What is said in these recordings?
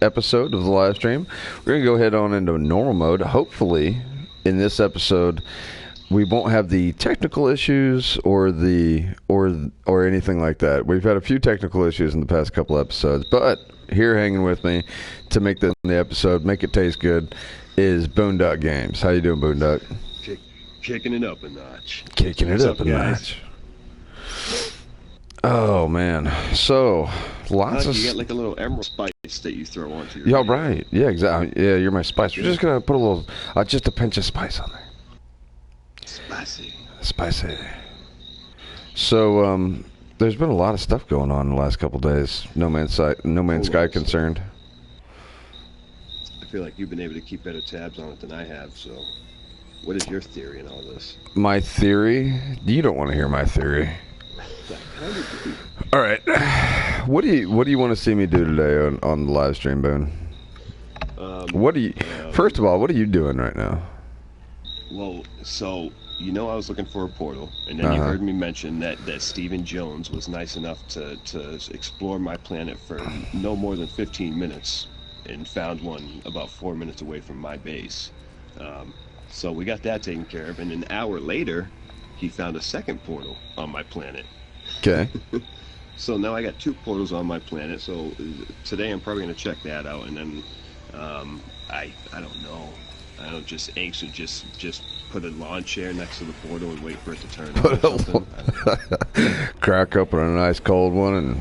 episode of the live stream. We're going to go ahead on into normal mode. Hopefully, in this episode, we won't have the technical issues or anything like that. We've had a few technical issues in the past couple episodes, but here hanging with me to make the episode, make it taste good, is Bo0nd0ck Games. How you doing, Bo0nd0ck? Kicking it up a notch. Kicking it up a notch. Oh man, so lots of. You got like a little emerald spice that you throw onto your. Yeah, right. Yeah, exactly. Yeah, you're my spice. We're just gonna put a little, just a pinch of spice on there. Spicy. So, there's been a lot of stuff going on in the last couple of days. No Man's Sky concerned. I feel like you've been able to keep better tabs on it than I have. So, what is your theory in all this? My theory? You don't want to hear my theory. All right. What do you want to see me do today on the live stream, Boone? First of all, what are you doing right now? Well, so I was looking for a portal, and then you heard me mention that Stephen Jones was nice enough to explore my planet for no more than 15 minutes, and found one about 4 minutes away from my base. So we got that taken care of, and an hour later, he found a second portal on my planet. Okay. So now I got 2 portals on my planet. So today I'm probably gonna check that out, and then I don't know. I don't just anxious just put a lawn chair next to the portal and wait for it to turn on or something. Crack open a nice cold one and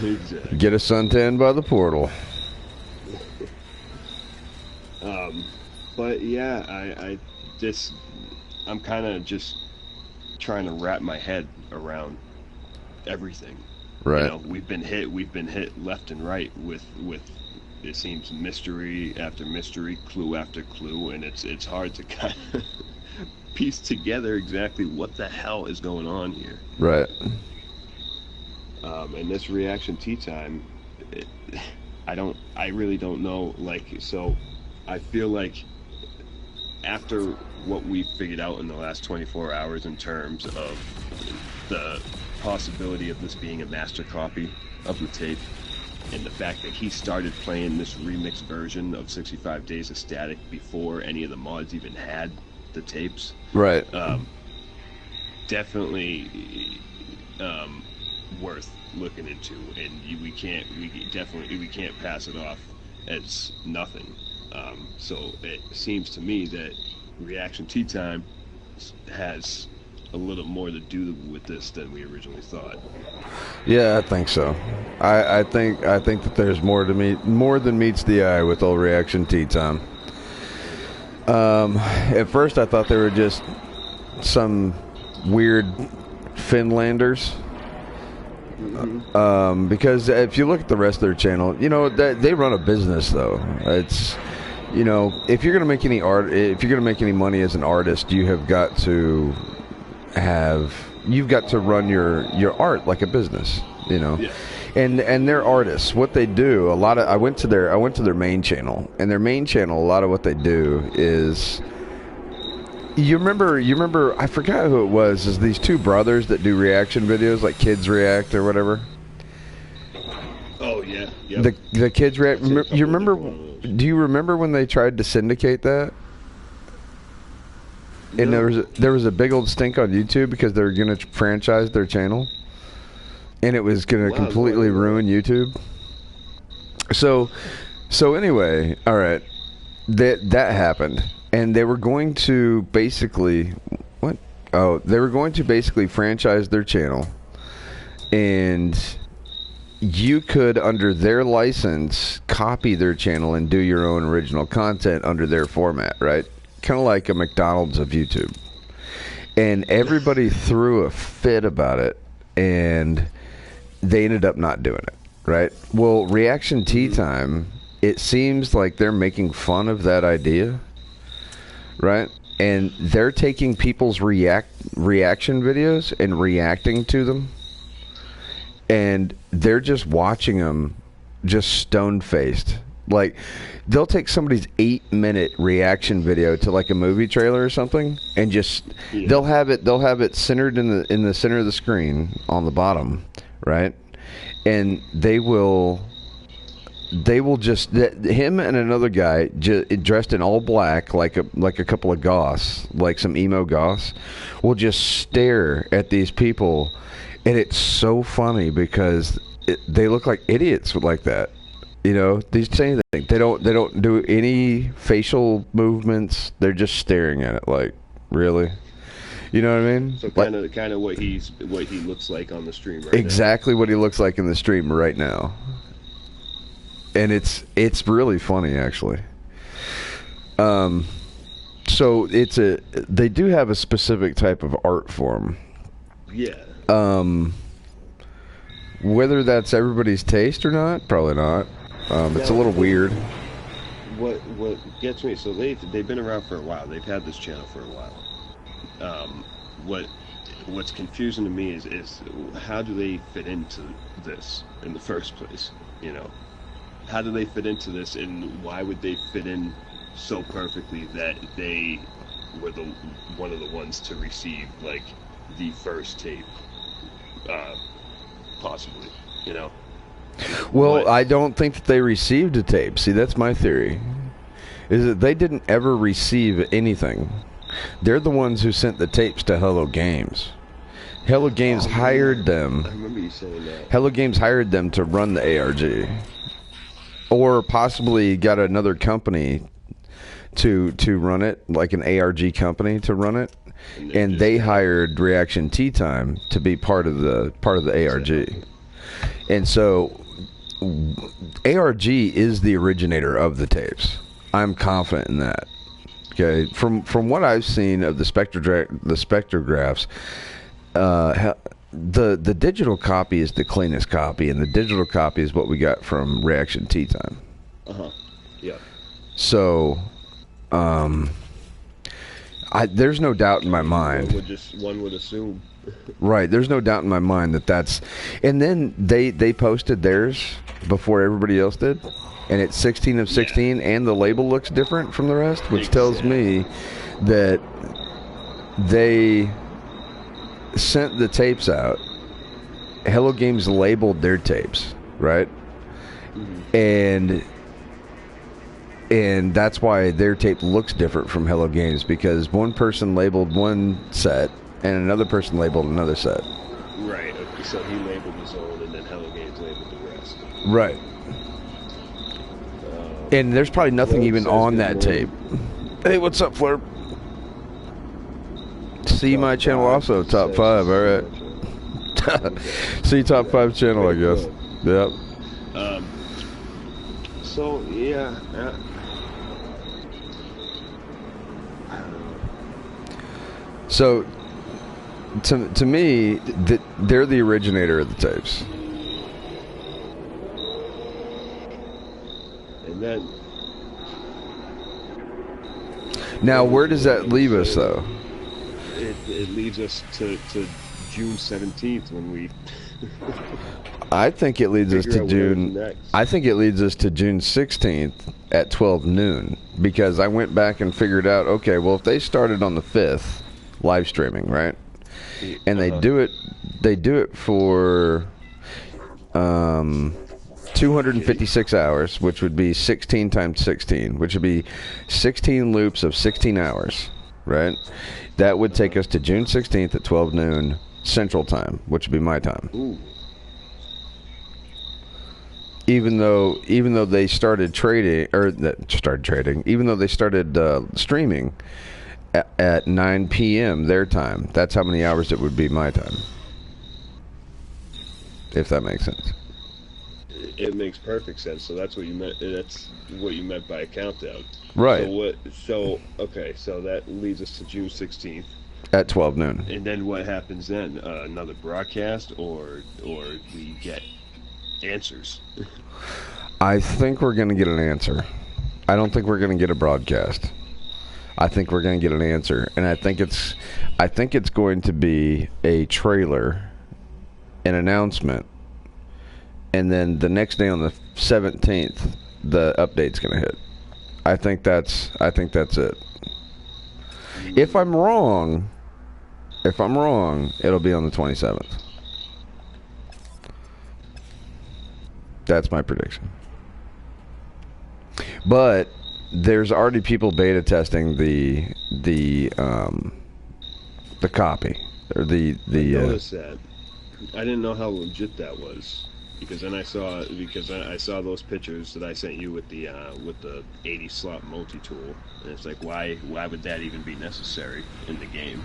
exactly. Get a suntan by the portal. But yeah, I'm kind of just trying to wrap my head around everything. Right. We've been hit left and right with it seems mystery after mystery, clue after clue, and it's hard to kind of piece together exactly what the hell is going on here. Right. And this reaction tea time, I really don't know. So I feel like after what we figured out in the last 24 hours in terms of the possibility of this being a master copy of the tape, and the fact that he started playing this remixed version of 65 Days of Static before any of the mods even had the tapes. Right. Definitely worth looking into, and we can't pass it off as nothing. So it seems to me that Reaction Tea Time has a little more to do with this than we originally thought. Yeah, I think so. I think that there's more than meets the eye with old Reaction Tea Time. At first, I thought they were just some weird Finlanders. Because if you look at the rest of their channel, they run a business though. It's if you're gonna make any art, if you're gonna make any money as an artist, you've got to run your art like a business, Yeah. And they're artists. What they do, I went to their main channel, and their main channel, a lot of what they do is, you remember, I forgot who it was, is these 2 brothers that do reaction videos, like Kids React or whatever. Oh yeah. Yep. The Kids React. Do you remember when they tried to syndicate that? And there was a big old stink on YouTube because they were going to franchise their channel, and it was going to completely ruin YouTube. So anyway, all right, that happened, and they were going to basically franchise their channel, and you could, under their license, copy their channel and do your own original content under their format, right? Kind of like a McDonald's of YouTube. And everybody threw a fit about it, and they ended up not doing it, right? Well, Reaction Tea Time, it seems like they're making fun of that idea, right? And they're taking people's reaction videos and reacting to them, and they're just watching them just stone-faced. Like, they'll take somebody's 8-minute reaction video to like a movie trailer or something, and just they'll have it centered in the center of the screen on the bottom, right? And they will they will just him and another guy dressed in all black, like a couple of goths, like some emo goths, will just stare at these people, and it's so funny because they look like idiots like that. You know, they say anything. They don't do any facial movements. They're just staring at it like, really. You know what I mean? So kind of what he looks like on the stream right exactly now. What he looks like in the stream right now. And it's really funny actually. So they do have a specific type of art form. Yeah. Whether that's everybody's taste or not, probably not. It's a little weird. What gets me? So they've been around for a while. They've had this channel for a while. What's confusing to me is how do they fit into this in the first place? You know, how do they fit into this, and why would they fit in so perfectly that they were one of the ones to receive like the first tape, possibly? You know. Well, I don't think that they received a tape. See, that's my theory. Is that they didn't ever receive anything. They're the ones who sent the tapes to Hello Games. Hello Games hired them. I remember you saying that. Hello Games hired them to run the ARG. Or possibly got another company to run it, like an ARG company to run it. And they hired Reaction Tea Time to be part of the ARG. And so ARG is the originator of the tapes. I'm confident in that. Okay, from what I've seen of the spectrographs, the digital copy is the cleanest copy, and the digital copy is what we got from Reaction Tea Time. Yeah. So, there's no doubt in my mind. One would assume. Right, there's no doubt in my mind that's, and then they posted theirs before everybody else did, and it's 16 of 16, and the label looks different from the rest, which tells me that they sent the tapes out. Hello Games labeled their tapes, right? Mm-hmm. And that's why their tape looks different from Hello Games, because one person labeled one set and another person labeled another set. Right. So he labeled his own, and then Hello Games labeled the rest. Right. And there's probably nothing even on that tape. Hey, what's up, Fleur? See my channel also, top 5, alright. See top 5 channel, I guess. Yep. So, yeah. So, to me, they're the originator of the tapes. And then... Now, where does that leave us, though? It leads us to June 17th when we... I think it leads us to June... I think it leads us to June 16th at 12 noon. Because I went back and figured out, okay, well, if they started on the 5th, live streaming, right? And they do it for 256 hours, which would be 16 times 16, which would be 16 loops of 16 hours, right? That would take us to June 16th at 12 noon Central Time, which would be my time. Ooh. Even though they started trading, even though they started streaming at 9 p.m. their time, that's how many hours it would be my time. If that makes sense. It makes perfect sense. So that's what you meant. That's what you meant by a countdown. Right. So that leads us to June 16th at 12 noon. And then what happens then? Another broadcast, or we get answers? I think we're going to get an answer. I don't think we're going to get a broadcast. I think we're going to get an answer, and I think it's going to be a trailer, an announcement, and then the next day on the 17th, the update's going to hit. I think that's it. If I'm wrong, it'll be on the 27th. That's my prediction. But there's already people beta testing the copy or the I noticed that. I didn't know how legit that was because then I saw those pictures that I sent you with the 80 slot multi-tool, and it's like why would that even be necessary in the game?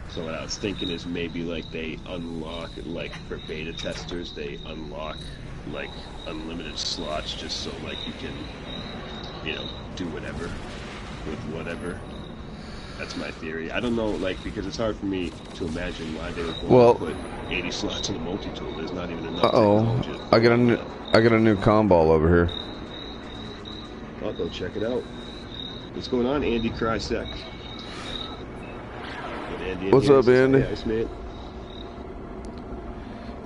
So what I was thinking is maybe like they unlock, like for beta testers, they unlock like unlimited slots just so like you can, you know, do whatever with whatever. That's my theory. I don't know, like, because it's hard for me to imagine why they would want to put 80 slots in a multi-tool. There's not even enough technology. I got a new comball over here. I'll go check it out. What's going on, Andy Krysek? What's up, Andy? Hey, Iceman.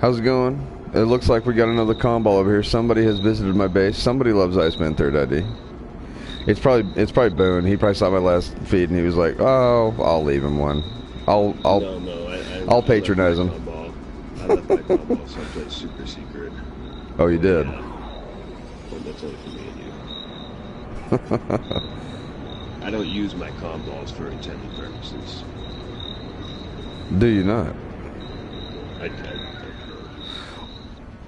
How's it going? It looks like we got another comball over here. Somebody has visited my base. Somebody loves Iceman Third ID. It's probably Boone. He probably saw my last feed and he was like, "Oh, I'll leave him one. I'll patronize him." I left my comball someplace super secret. Oh, you did? Yeah. Well, that's only for me and you. I don't use my comballs for intended purposes. Do you not? I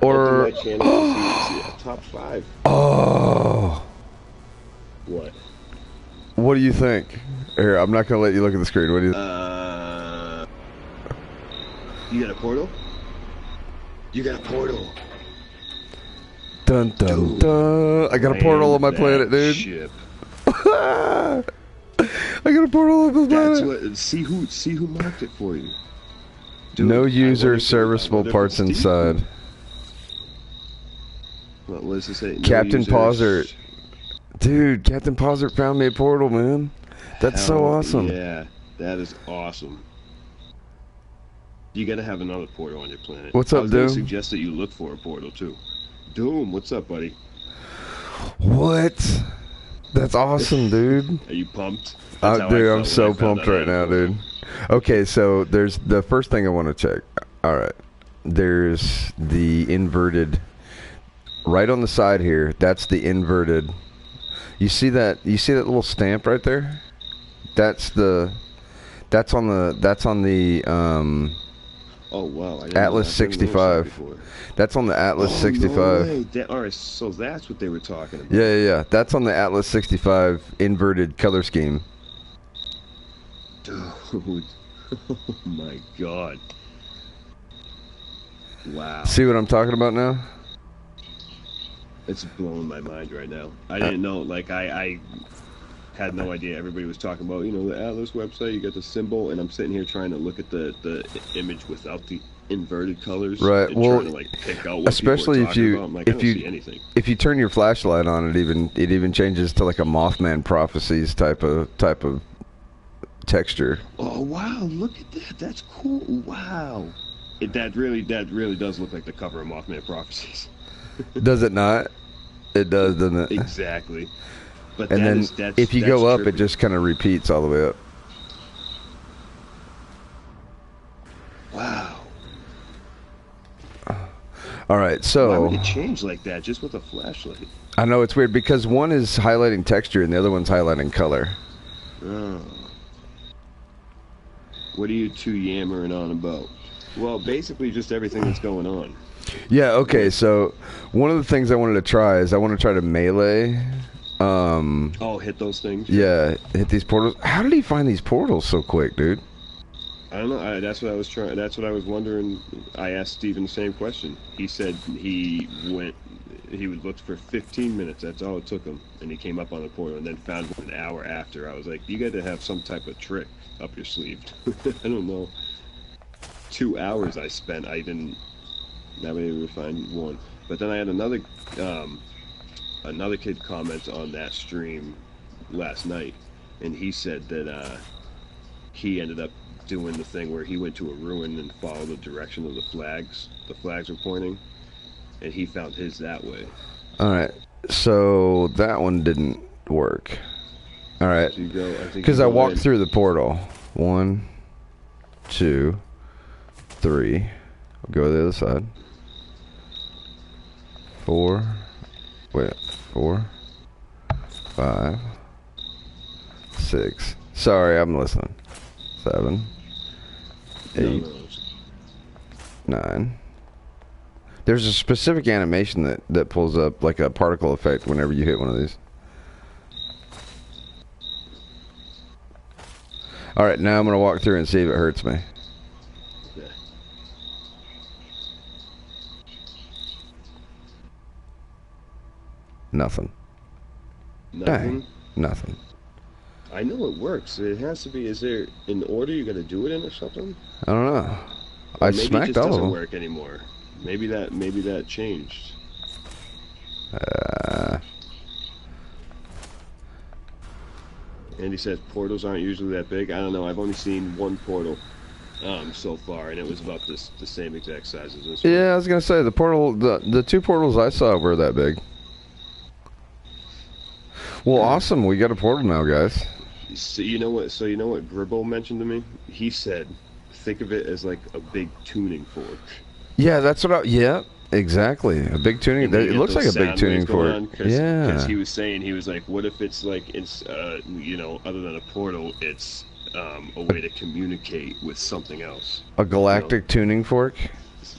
or my channel see a top 5. Oh. What? What do you think? Here, I'm not gonna let you look at the screen. What do you? You got a portal? You got a portal. Dun dun dun! I got a portal on my planet, dude. Ship. I got a portal on my planet. That's what. See who marked it for you. Dude, no user serviceable parts inside. What does it say? No Captain users. Pausert. Dude, Captain Pausert found me a portal, man. That's so awesome. Yeah, that is awesome. You gotta have another portal on your planet. What's up, I was Doom? gonna suggest that you look for a portal too. Doom, what's up, buddy? What? That's awesome, dude. Are you pumped? Dude, I'm so pumped right now, dude. Okay, so there's the first thing I want to check. All right, there's the inverted. Right on the side here, that's the inverted. You see that? You see that little stamp right there? That's on the Oh wow! Atlas 65. That's on the Atlas 65. No way. Alright, so that's what they were talking about. Yeah. That's on the Atlas 65 inverted color scheme. Dude, oh my god! Wow. See what I'm talking about now? It's blowing my mind right now. I didn't know. Like I had no idea. Everybody was talking about, you know, the Atlas website. You got the symbol, and I'm sitting here trying to look at the image without the inverted colors. Right. And well, trying to, like, pick out what especially if you about. Like, I don't see anything. If you turn your flashlight on, it even changes to like a Mothman Prophecies type of texture. Oh wow! Look at that. That's cool. Wow. That really does look like the cover of Mothman Prophecies. Does it not? It does, doesn't it? Exactly. But and then if you go up, it just kind of repeats all the way up. Wow. All right, so why would it change like that just with a flashlight? I know it's weird because one is highlighting texture and the other one's highlighting color. Oh. What are you two yammering on about? Well, basically just everything that's going on. Yeah, okay, so one of the things I wanted to try is I want to try to melee. Hit those things? Yeah, hit these portals. How did he find these portals so quick, dude? I don't know. That's what I was trying. That's what I was wondering. I asked Steven the same question. He said he looked for 15 minutes. That's all it took him. And he came up on the portal and then found it an hour after. I was like, you got to have some type of trick up your sleeve. I don't know. 2 hours I spent. I didn't. Not able to find one. But then I had another kid comment on that stream last night, and he said that he ended up doing the thing where he went to a ruin and followed the direction of the flags. The flags were pointing, and he found his that way. All right, so that one didn't work. All right, because I walked through the portal. 1, 2, 3. I'll go to the other side. 4. Wait, 4. 5, 6. Sorry, I'm listening. 7, 8, 9. There's a specific animation that pulls up like a particle effect whenever you hit one of these. Alright, now I'm going to walk through and see if it hurts me. Okay. Nothing. Nothing? Dang. Nothing. I know it works. It has to be. Is there an order you got to do it in or something? I don't know. Or I maybe smacked it just all of doesn't them. work anymore. Maybe that changed. Andy says portals aren't usually that big. I don't know. I've only seen one portal so far, and it was about the same exact size as this one. Yeah, I was gonna say the portal. The 2 portals I saw were that big. Well, awesome. We got a portal now, guys. So you know what? Gribble mentioned to me. He said, think of it as like a big tuning fork. Yeah, that's what I... Yeah, exactly. A big tuning... It looks like a big tuning fork. Yeah. Because he was saying, he was like, what if it's like, it's, you know, other than a portal, it's a way to communicate with something else. A galactic tuning fork?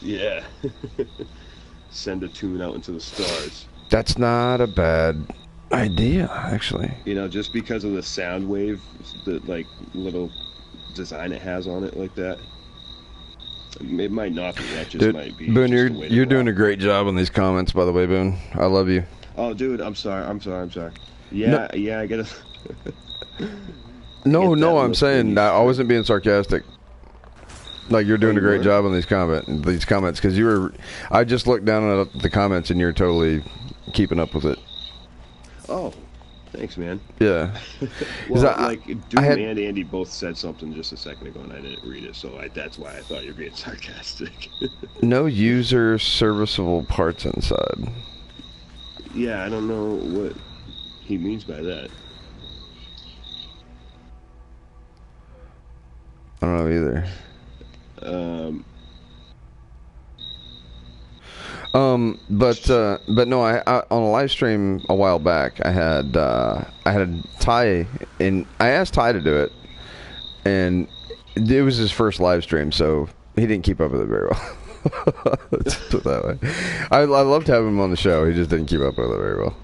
Yeah. Send a tune out into the stars. That's not a bad idea, actually. You know, just because of the sound wave, the, like, little design it has on it like that. It might not be. That just might be. Boone, you're doing a great job on these comments, by the way, Boone. I love you. Oh, dude, I'm sorry. Yeah, yeah, I gotta. No, I'm saying I wasn't being sarcastic. Like, you're doing a great job on these comments because you were. I just looked down at the comments and you're totally keeping up with it. Oh, thanks, man. Yeah. Well, like Doom and Andy both said something just a second ago, and I didn't read it, so that's why I thought you were being sarcastic. No user serviceable parts inside. Yeah, I don't know what he means by that. I don't know either. But no, I on a live stream a while back, I had Ty, and I asked Ty to do it, and it was his first live stream, so he didn't keep up with it very well. Let's put it that way. I loved having him on the show. He just didn't keep up with it very well.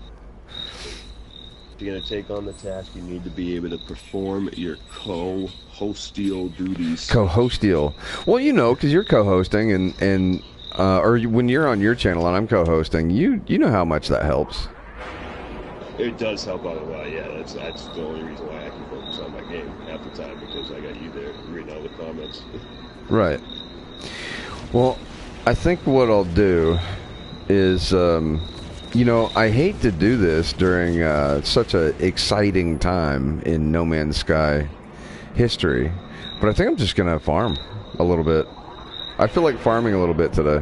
If you're gonna take on the task, you need to be able to perform your co-hostial duties. Co-hostial. Well, you know, because you're co-hosting, and or when you're on your channel and I'm co-hosting, you know how much that helps. It does help out a lot. Yeah, that's the only reason why I can focus on my game half the time, because I got you there reading all the comments. Right. Well, I think what I'll do is, you know, I hate to do this during such an exciting time in No Man's Sky history, but I think I'm just gonna farm a little bit. I feel like farming a little bit today,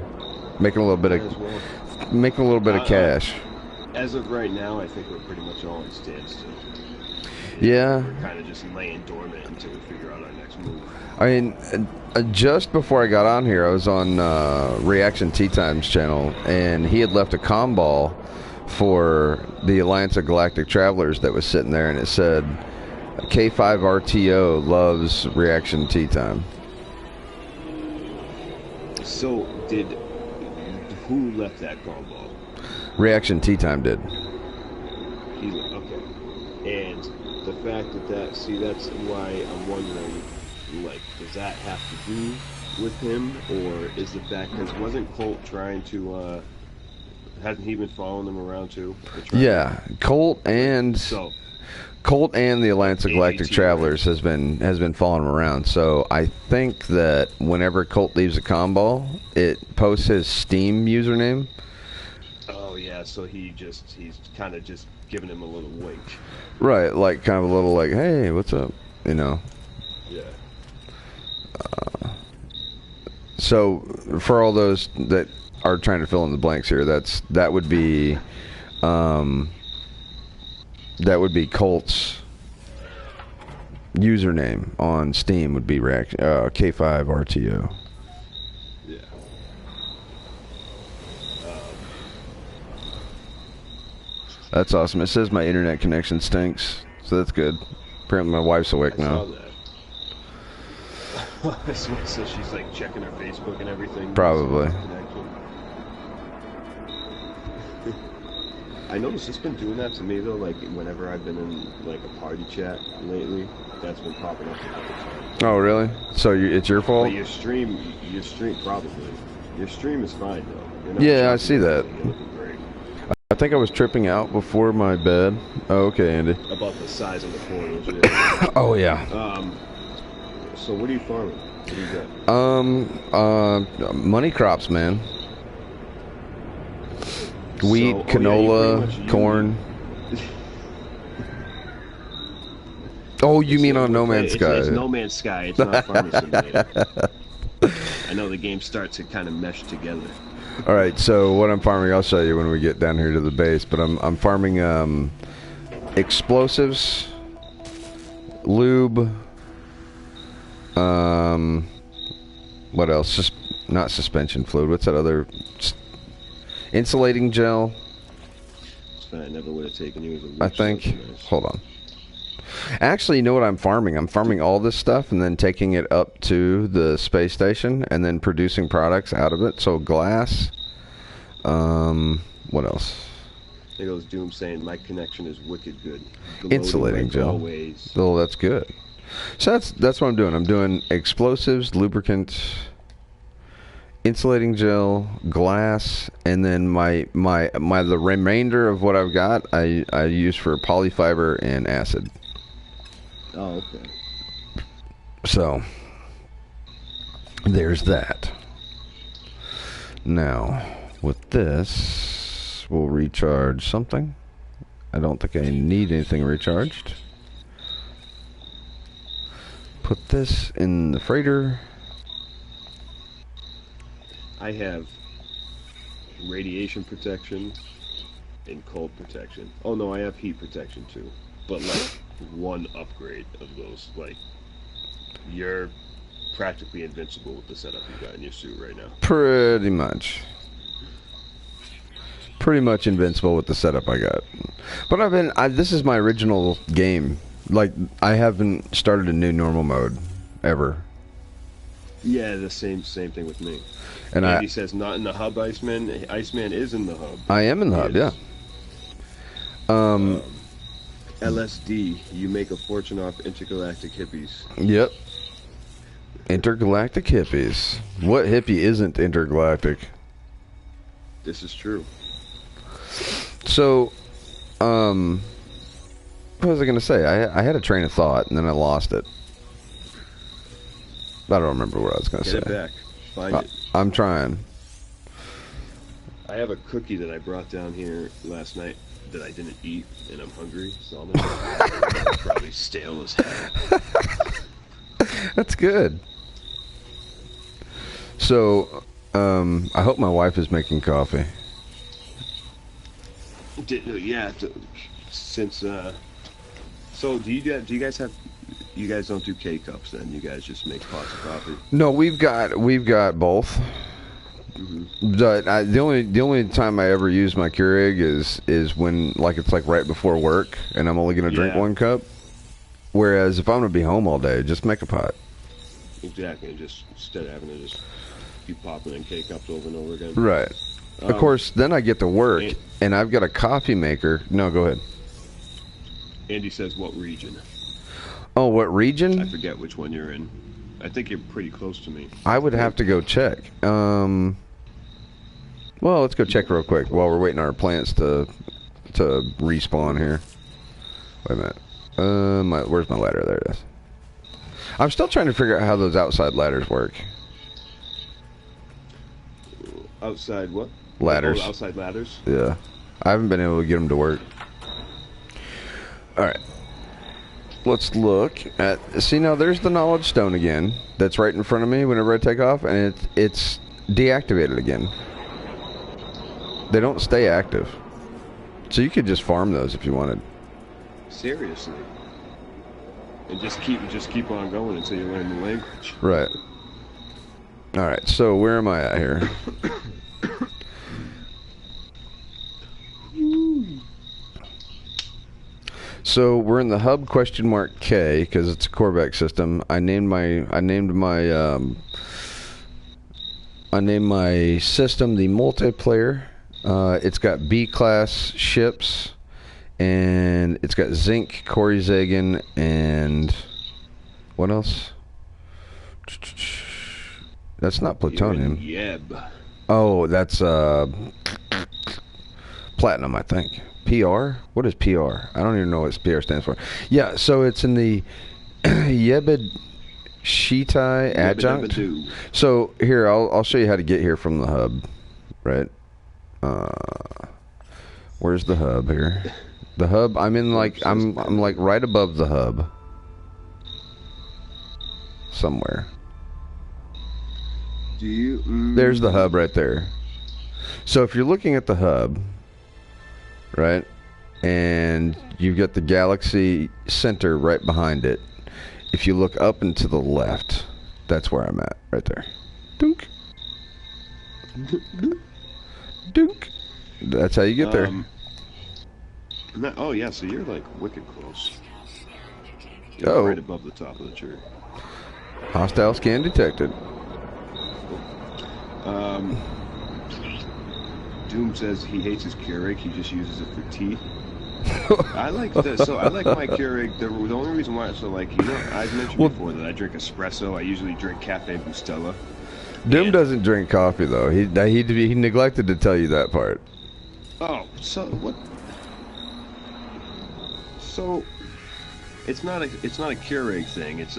making a little bit of cash. As of right now, I think we're pretty much all in standstill. Yeah. We're kind of just laying dormant until we figure out our next move. I mean, just before I got on here, I was on Reaction Tea Time's channel, and he had left a comm ball for the Alliance of Galactic Travelers that was sitting there, and it said, K5RTO loves Reaction Tea Time. So, who left that comm ball? Reaction Tea Time did. Okay. And the fact that's why I'm wondering, like, does that have to do with him, or is the fact, because wasn't Colt trying to, hasn't he been following them around too? Yeah, Colt and the Alliance of Galactic Travelers has been following him around. So I think that whenever Colt leaves a comm ball, it posts his Steam username. Oh yeah, so he's kind of just giving him a little wink. Right, like kind of a little like, hey, what's up? You know. Yeah. So for all those that are trying to fill in the blanks here, that would be Colt's username on Steam would be K5RTO. Yeah. That's awesome. It says my internet connection stinks, so that's good. Apparently my wife's awake now. Saw that. So she's like checking her Facebook and everything. Probably. I noticed it's been doing that to me though. Like whenever I've been in like a party chat lately, that's been popping up. Oh really? So it's your fault? But your stream probably. Your stream is fine though. You're not Yeah, I see that. You're looking great. I think I was tripping out before my bed. Oh, okay, Andy. About the size of the portals. Yeah. Oh yeah. So what are you farming? What do you got? Money crops, man. Wheat, So, canola, corn. Oh, you mean on No Man's Sky? It's No Man's Sky. It's not Farming Simulator. I know the games start to kind of mesh together. All right, so what I'm farming, I'll show you when we get down here to the base. But I'm farming explosives, lube. What else? Just not suspension fluid. What's that other? Insulating gel. It's fine. I never would have taken you as a I think. Hold on. Actually, you know what I'm farming? I'm farming all this stuff and then taking it up to the space station and then producing products out of it. So glass. What else? There goes Doom saying my connection is wicked good. Insulating gel. Always. Oh, that's good. So that's what I'm doing. I'm doing explosives, lubricant, insulating gel, glass, and then the remainder of what I've got I use for polyfiber and acid. Oh, okay. So there's that. Now with this, we'll recharge something. I don't think I need anything recharged. Put this in the freighter. I have radiation protection and cold protection. Oh no, I have heat protection too. But like one upgrade of those. Like you're practically invincible with the setup you got in your suit right now. Pretty much. Pretty much invincible with the setup I got. But this is my original game. Like, I haven't started a new normal mode ever. Yeah, the same thing with me. And Andy says not in the hub, Iceman. Iceman is in the hub. I am in the hub, yeah. LSD, you make a fortune off intergalactic hippies. Yep. Intergalactic hippies. What hippie isn't intergalactic? This is true. So, what was I going to say? I had a train of thought, and then I lost it. I don't remember what I was going to say. Get it back. Find it. I'm trying. I have a cookie that I brought down here last night that I didn't eat, and I'm hungry, so I'm gonna probably stale as hell. That's good. So, I hope my wife is making coffee. Yeah, since so do you guys have? You guys don't do K-cups then? You guys just make pots of coffee? No, we've got both. Mm-hmm. But the only time I ever use my Keurig is when it's right before work and I'm only gonna drink one cup. Whereas if I'm gonna be home all day, just make a pot. Exactly, just instead of having to just keep popping in K-cups over and over again. Right. Of course, then I get to work and I've got a coffee maker. No, go ahead. Andy says, "What region?" Oh, what region? I forget which one you're in. I think you're pretty close to me. I would have to go check. Well, let's go check real quick while we're waiting on our plants to respawn here. Wait a minute. Where's my ladder? There it is. I'm still trying to figure out how those outside ladders work. Outside what? Ladders. Oh, outside ladders? Yeah. I haven't been able to get them to work. All right. Let's look at... See, now there's the knowledge stone again. That's right in front of me whenever I take off, and it's deactivated again. They don't stay active. So you could just farm those if you wanted. Seriously? And just keep on going until you learn the language. Right. All right, so where am I at here? So we're in the hub ?K because it's a Corvax system. I named my system the multiplayer. It's got B class ships, and it's got zinc, Zagan, and what else? That's not plutonium. Yeb. Oh, that's platinum, I think. PR? What is PR? I don't even know what PR stands for. Yeah, so it's in the Yebed Shitai adjunct. So here, I'll show you how to get here from the hub. Right? Where's the hub here? The hub. I'm in like I'm like right above the hub. Somewhere. Do you? There's the hub right there. So if you're looking at the hub, right, and you've got the galaxy center right behind it. If you look up and to the left, that's where I'm at, right there. Dunk. Dunk. That's how you get there. Oh yeah, so you're like wicked close. Oh. Right above the top of the tree. Hostile scan detected. Doom says he hates his Keurig. He just uses it for tea. I like that. So I like my Keurig. The only reason why, so like, you know, I've mentioned before that I drink espresso. I usually drink Cafe Bustelo. Doom doesn't drink coffee though. He neglected to tell you that part. Oh, so what? So it's not a Keurig thing. It's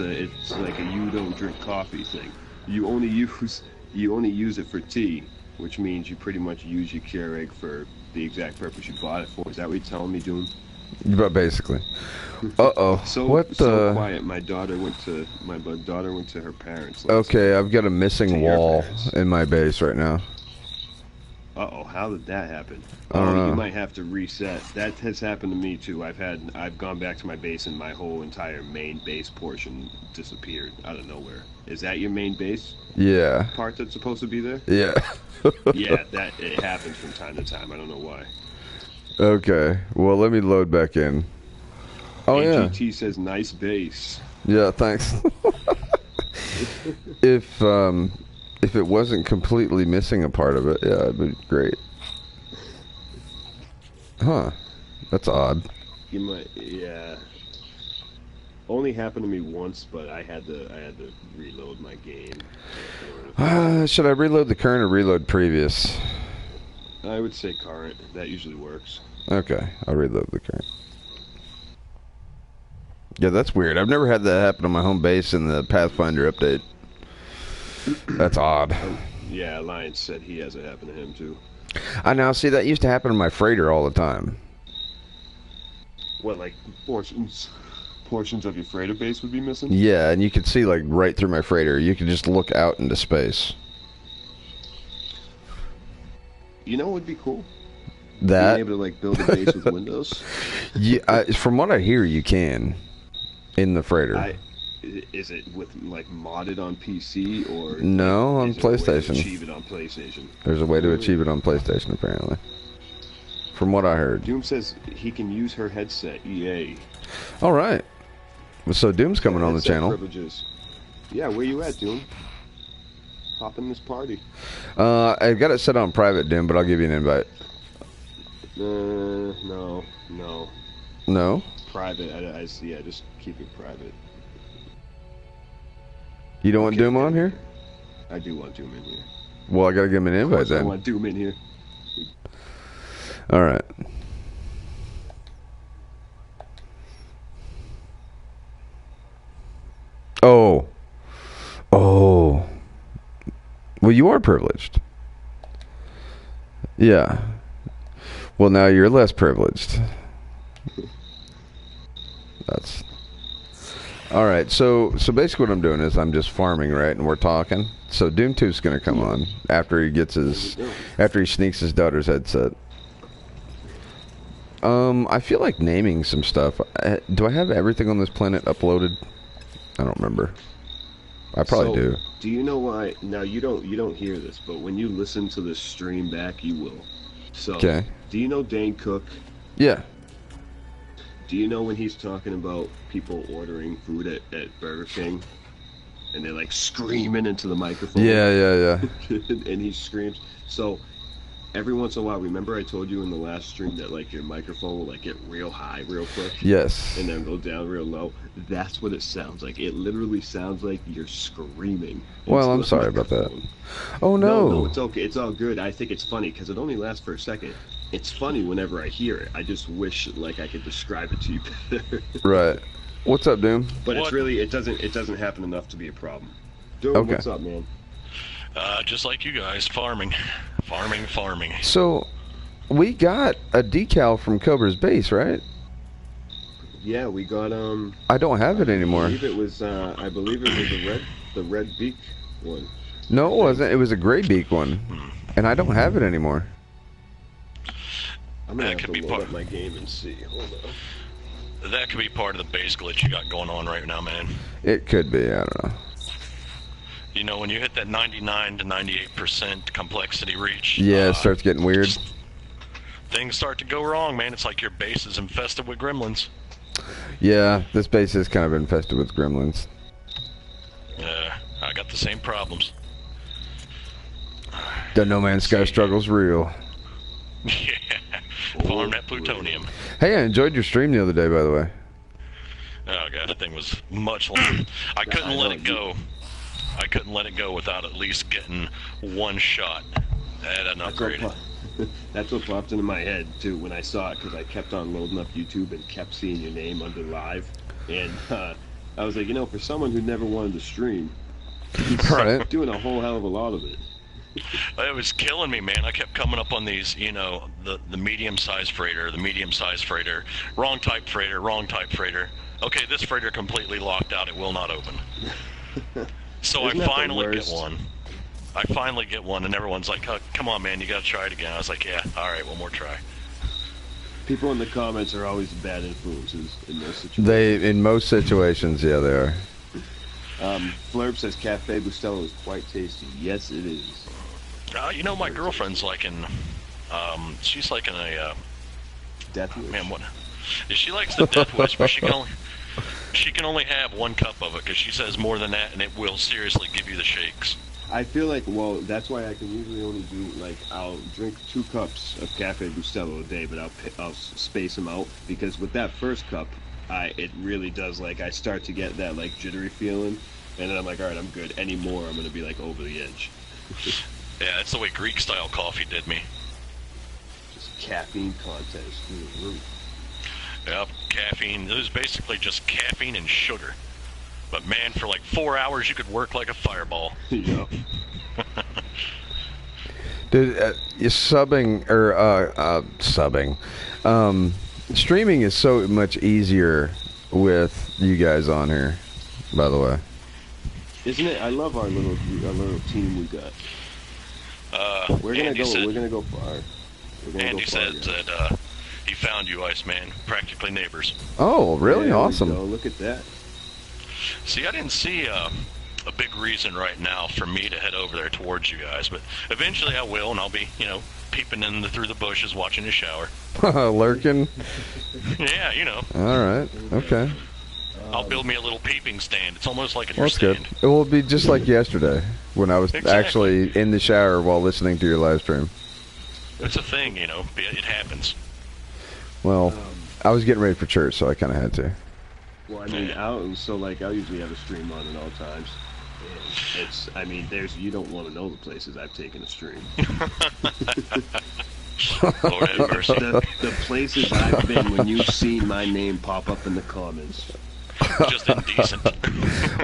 like a you don't drink coffee thing. You only use it for tea, which means you pretty much use your Keurig for the exact purpose you bought it for. Is that what you're telling me, Doom? But basically. Uh-oh. So quiet. My daughter went to her parents. Okay, I've got a missing wall in my base right now. Uh-oh, how did that happen? I don't know. You might have to reset. That has happened to me too. I've gone back to my base and my whole entire main base portion disappeared out of nowhere. Is that your main base? Yeah. Part that's supposed to be there? Yeah. Yeah, it happens from time to time. I don't know why. Okay. Well, let me load back in. Oh yeah. AGT says nice base. Yeah, thanks. If it wasn't completely missing a part of it, yeah, it'd be great. Huh. That's odd. You might, yeah. Only happened to me once, but I had to reload my game. Should I reload the current or reload previous? I would say current. That usually works. Okay, I'll reload the current. Yeah, that's weird. I've never had that happen on my home base in the Pathfinder update. That's odd. Yeah, Alliance said he has it happen to him too. I know. See, that used to happen to my freighter all the time. What, like portions of your freighter base would be missing? Yeah, and you could see like right through my freighter. You could just look out into space. You know what would be cool? That being able to like build a base with windows. Yeah, from what I hear, you can in the freighter. Is it with like modded on PC or no on PlayStation? Achieve it on PlayStation. There's a way to achieve it on PlayStation, apparently. From what I heard. Doom says he can use her headset. EA. All right. So Doom's coming on the channel. Privileges. Yeah, where you at, Doom? Hop in this party. I've got it set on private, Doom, but I'll give you an invite. No. No? Private. I see. Yeah, just keep it private. You don't want Doom on here? I do want Doom in here. Well, I gotta give him an invite then. I want Doom in here. All right. Oh. Well, you are privileged. Yeah. Well, now you're less privileged. That's... All right, so basically what I'm doing is I'm just farming, right, and we're talking. So Doomtooth's gonna come on after he sneaks his daughter's headset. I feel like naming some stuff. Do I have everything on this planet uploaded? I don't remember. I probably do. Do you know why? Now you don't hear this, but when you listen to this stream back, you will. So, okay. Do you know Dane Cook? Yeah. Do you know when he's talking about people ordering food at Burger King, and they're like screaming into the microphone? Yeah. And he screams. So every once in a while, remember I told you in the last stream that like your microphone will like get real high real quick? Yes. And then go down real low? That's what it sounds like. It literally sounds like you're screaming. Well, I'm sorry about that. Oh, No, it's okay. It's all good. I think it's funny because it only lasts for a second. It's funny whenever I hear it. I just wish like I could describe it to you better. Right. What's up, Doom? But it's really it doesn't happen enough to be a problem. Doom, Okay. what's up, man? Just like you guys, farming. So, we got a decal from Cobra's base, right? Yeah, we got I don't have it anymore. I believe it was the red beak one. No, it wasn't. It was a gray beak one, and I don't have it anymore. I'm gonna That have could to be load part- up my game and see. Hold on. That could be part of the base glitch you got going on right now, man. It could be. I don't know. You know, when you hit that 99 to 98% complexity reach, Yeah, it starts getting weird. things start to go wrong, man. It's like your base is infested with gremlins. Yeah, this base is kind of infested with gremlins. I got the same problems. The No Man's Sky struggle's real. Yeah, farm that plutonium. Hey, I enjoyed your stream the other day, by the way. Oh god, that thing was much longer. I couldn't let it go. I couldn't let it go without at least getting one shot at an upgrade. That's what popped into my head too when I saw it, because I kept on loading up YouTube and kept seeing your name under live, and I was like, you know, for someone who never wanted to stream, he's Right. doing a whole hell of a lot of it. It was killing me, man. I kept coming up on these, you know, the medium-sized freighter, wrong type freighter. Okay, this freighter completely locked out. It will not open. So Isn't I that the finally get worst? one. I finally get one, and everyone's like, oh, come on, man, you gotta try it again. I was like, yeah, all right, one more try. People in the comments are always bad influences in those situations. In most situations, yeah, they are. Flurb says Cafe Bustelo is quite tasty. Yes, it is. You know, my girlfriend's liking, she's liking a, Death Wish. man, what? She likes the Death Wish, but she can only have one cup of it, because she says more than that, and it will seriously give you the shakes. I feel like, well, that's why I can usually only do, like, I'll drink 2 cups of Cafe Bustelo a day, but I'll space them out, because with that first cup, it really does, like, I start to get that, like, jittery feeling, and then I'm like, alright, I'm good. Any more, I'm going to be, like, over the edge. Yeah, that's the way Greek-style coffee did me. Just caffeine content is through the roof. Yep, caffeine. It was basically just caffeine and sugar. But man, for like 4 hours, you could work like a fireball. Yeah. Dude, streaming is so much easier with you guys on here, by the way. Isn't it? I love our little team we got. We're gonna go far. Andy said that he found you, Iceman. Practically neighbors. Oh, really? There we Awesome. go. Look at that. See, I didn't see a big reason right now for me to head over there towards you guys, but eventually I will, and I'll be, you know, peeping through the bushes, watching a shower. Lurking? Yeah, you know. All right. Okay. I'll build me a little peeping stand. It's almost like a Well, deer that's good. stand. It will be just like yesterday when I was Exactly. actually in the shower while listening to your live stream. It's a thing, you know. It happens. Well, I was getting ready for church, so I kind of had to. Well, I mean, I'll usually have a stream on at all times. And it's, I mean, you don't want to know the places I've taken a stream. Lord have mercy. The places I've been when you've seen my name pop up in the comments. Just indecent.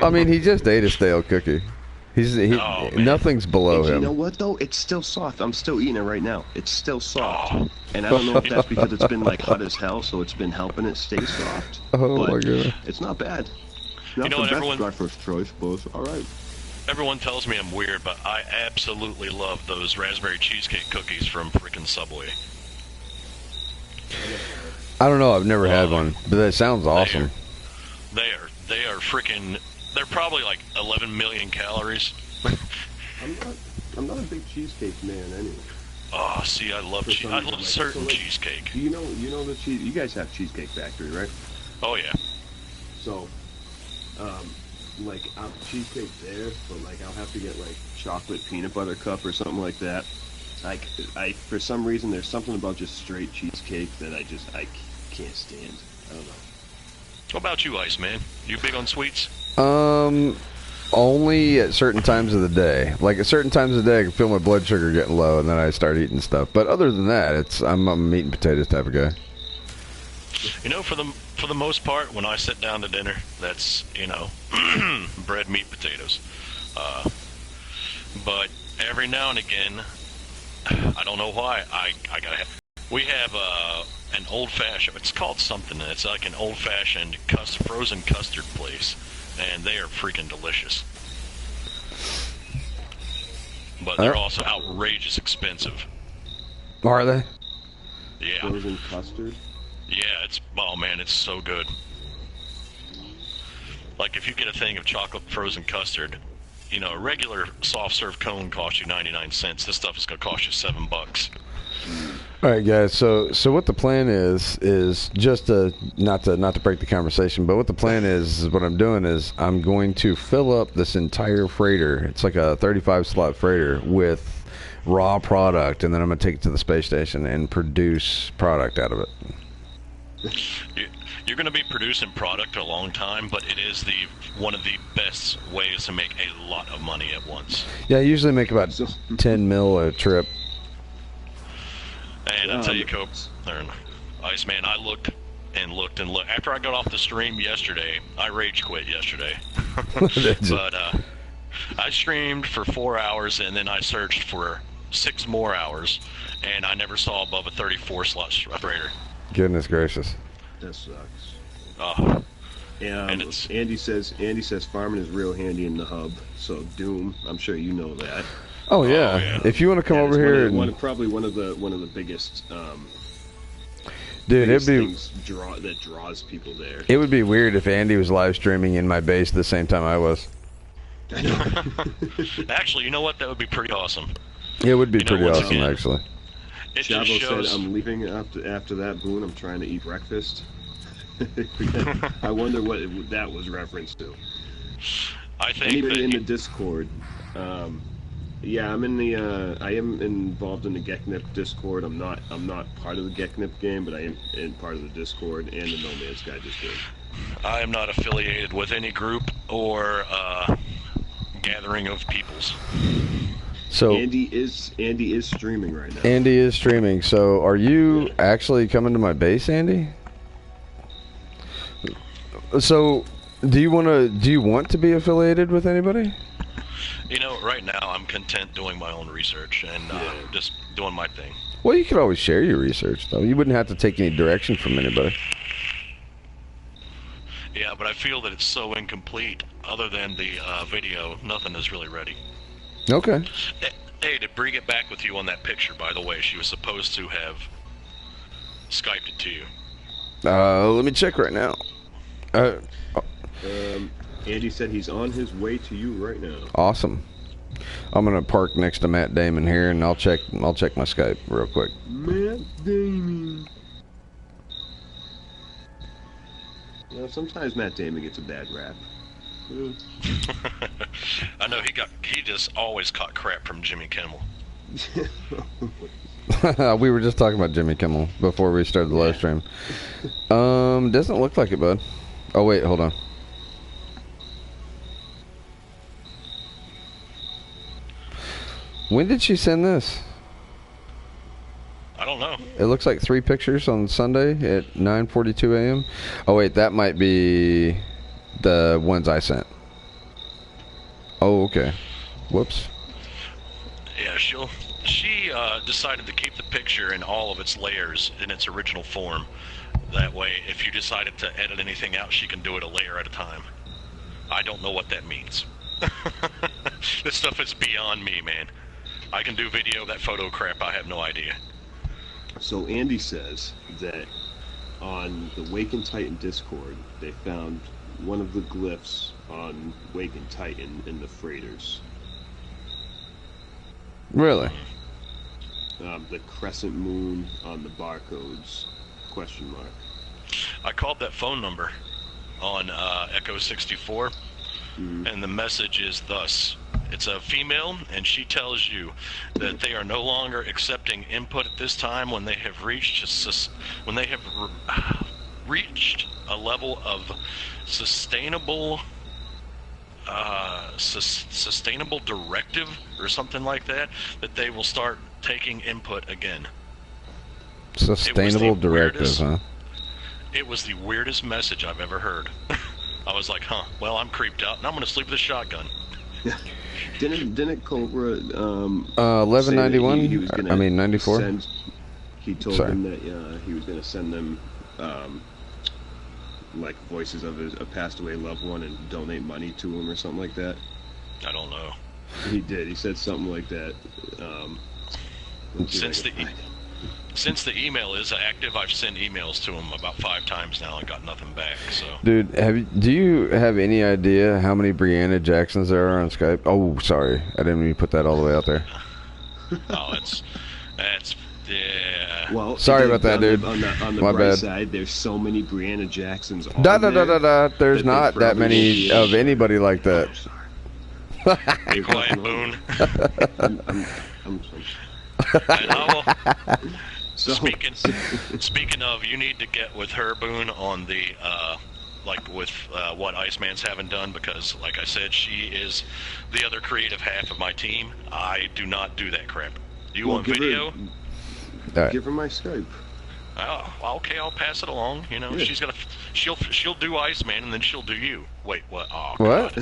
I mean, he just ate a stale cookie. Oh, man. Nothing's below And you him. know what, though? It's still soft. I'm still eating it right now. It's still soft. Oh. And I don't know if that's because it's been, like, hot as hell, so it's been helping it stay soft. Oh, but my God. It's not bad. Not know the what, best everyone- my first choice, but it's all right. Everyone tells me I'm weird, but I absolutely love those raspberry cheesecake cookies from frickin' Subway. I don't know. I've never had one, but that sounds awesome. They are frickin'. They're probably like 11 million calories. I'm not a big cheesecake man anyway. Oh, see, I love cheese. I love certain cheesecake. Do you know the cheese? You guys have Cheesecake Factory, right? Oh yeah. So, like cheesecake there, but like I'll have to get like chocolate peanut butter cup or something like that. Like I for some reason there's something about just straight cheesecake that I can't stand. I don't know. What about you, Iceman? You big on sweets? Only at certain times of the day. Like at certain times of the day, I can feel my blood sugar getting low, and then I start eating stuff. But other than that, I'm a meat and potatoes type of guy. You know, for the most part, when I sit down to dinner, that's, you know, bread, meat, potatoes. But every now and again, I don't know why, I gotta have. We have an old-fashioned. It's called something. It's like an old-fashioned frozen custard place, and they are freaking delicious. But they're also outrageous expensive. Are they? Yeah. Frozen custard? Yeah, oh man, it's so good. Like if you get a thing of chocolate frozen custard, you know, a regular soft serve cone costs you 99 cents. This stuff is going to cost you $7. All right, guys. So what the plan is just not to break the conversation, but what the plan is what I'm doing is I'm going to fill up this entire freighter. It's like a 35 slot freighter with raw product, and then I'm going to take it to the space station and produce product out of it. You're going to be producing product a long time, but it is one of the best ways to make a lot of money at once. Yeah, I usually make about 10 mil a trip. And I tell you, Iceman, I looked and looked. After I got off the stream yesterday, I rage quit yesterday. But I streamed for 4 hours, and then I searched for 6 more hours, and I never saw above a 34 slot freighter. Goodness gracious. That sucks. And Andy says farming is real handy in the hub. So Doom, I'm sure you know that. Oh yeah. If you want to come over here, probably one of the biggest. Dude, it'd be things that draws people there. It would be weird if Andy was live streaming in my base at the same time I was. I know. Actually, you know what? That would be pretty awesome. It would be pretty awesome, actually. Chavo said, "I'm leaving after that, Boone. I'm trying to eat breakfast." I wonder what that was reference to. I think anybody in the Discord. Yeah, I'm in the. I am involved in the Geknip Discord. I'm not part of the Geknip game, but I am in part of the Discord and the No Man's Sky Discord. I am not affiliated with any group or gathering of peoples. So Andy is streaming right now. Andy is streaming. So are you actually coming to my base, Andy? So do you want to be affiliated with anybody? You know, right now I'm content doing my own research and just doing my thing. Well, you could always share your research, though. You wouldn't have to take any direction from anybody. Yeah, but I feel that it's so incomplete. Other than the video, nothing is really ready. Okay. Hey, did Bree get back with you on that picture, by the way? She was supposed to have Skyped it to you. Let me check right now. Andy said he's on his way to you right now. Awesome. I'm gonna park next to Matt Damon here, and I'll check my Skype real quick. Matt Damon. You know, sometimes Matt Damon gets a bad rap. I know he just always caught crap from Jimmy Kimmel. We were just talking about Jimmy Kimmel before we started the live stream. Doesn't look like it, bud. Oh wait, hold on. When did she send this? I don't know. It looks like 3 pictures on Sunday at 9:42 a.m. Oh wait, that might be the ones I sent. Oh, okay. Whoops. Yeah, she decided to keep the picture in all of its layers in its original form. That way, if you decided to edit anything out, she can do it a layer at a time. I don't know what that means. This stuff is beyond me, man. I can do video, that photo crap, I have no idea. So Andy says that on the Waken Titan Discord, they found one of the glyphs on Waken Titan in the freighters. Really? the crescent moon on the barcodes? ? I called that phone number on Echo 64, and the message is thus. It's a female, and she tells you that they are no longer accepting input at this time when they have reached a level of sustainable directive or something like that, that they will start taking input again. Sustainable directive, huh? It was the weirdest message I've ever heard. I was like, huh, well, I'm creeped out, and I'm going to sleep with a shotgun. Didn't Cobra 1191? He was gonna 94? He told them that he was going to send them like voices of a passed away loved one and donate money to him or something like that. I don't know. He did. He said something like that. Since the email is active, I've sent emails to him about 5 times now and got nothing back. So, dude, do you have any idea how many Breanna Jacksons there are on Skype? Oh, sorry, I didn't mean to put that all the way out there. Oh, that's yeah. Well, sorry about that, dude. On the My bright bad. side, there's so many Breanna Jacksons on There's not that many of anybody like that. Be quiet, Boone. I'm And I will. Speaking of, you need to get with her, Boone, on the what Iceman's haven't done, because, like I said, she is the other creative half of my team. I do not do that crap. Do you want video? Give her my Skype. Oh, okay, I'll pass it along. You know, yeah. She'll do Iceman, and then she'll do you. Wait, what? Oh, what?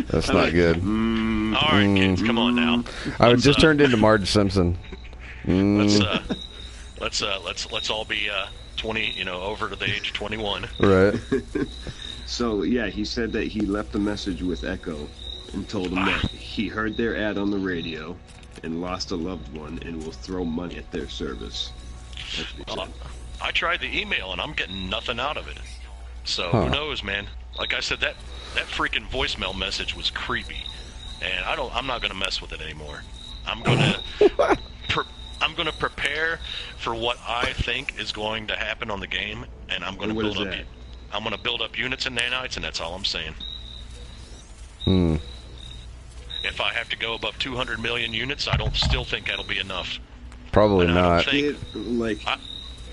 That's not good. All right, kids, come on now. I just turned into Marge Simpson. Let's all be 20, over to the age of 21. Right. So yeah, he said that he left a message with Echo and told him that he heard their ad on the radio and lost a loved one and will throw money at their service. That's what he said. I tried the email and I'm getting nothing out of it. So who knows, man? Like I said, that freaking voicemail message was creepy, and I'm not gonna mess with it anymore. I'm gonna prepare for what I think is going to happen on the game, and I'm gonna build up. I'm gonna build up units and nanites, and that's all I'm saying. If I have to go above 200 million units, I don't still think that'll be enough. Probably not.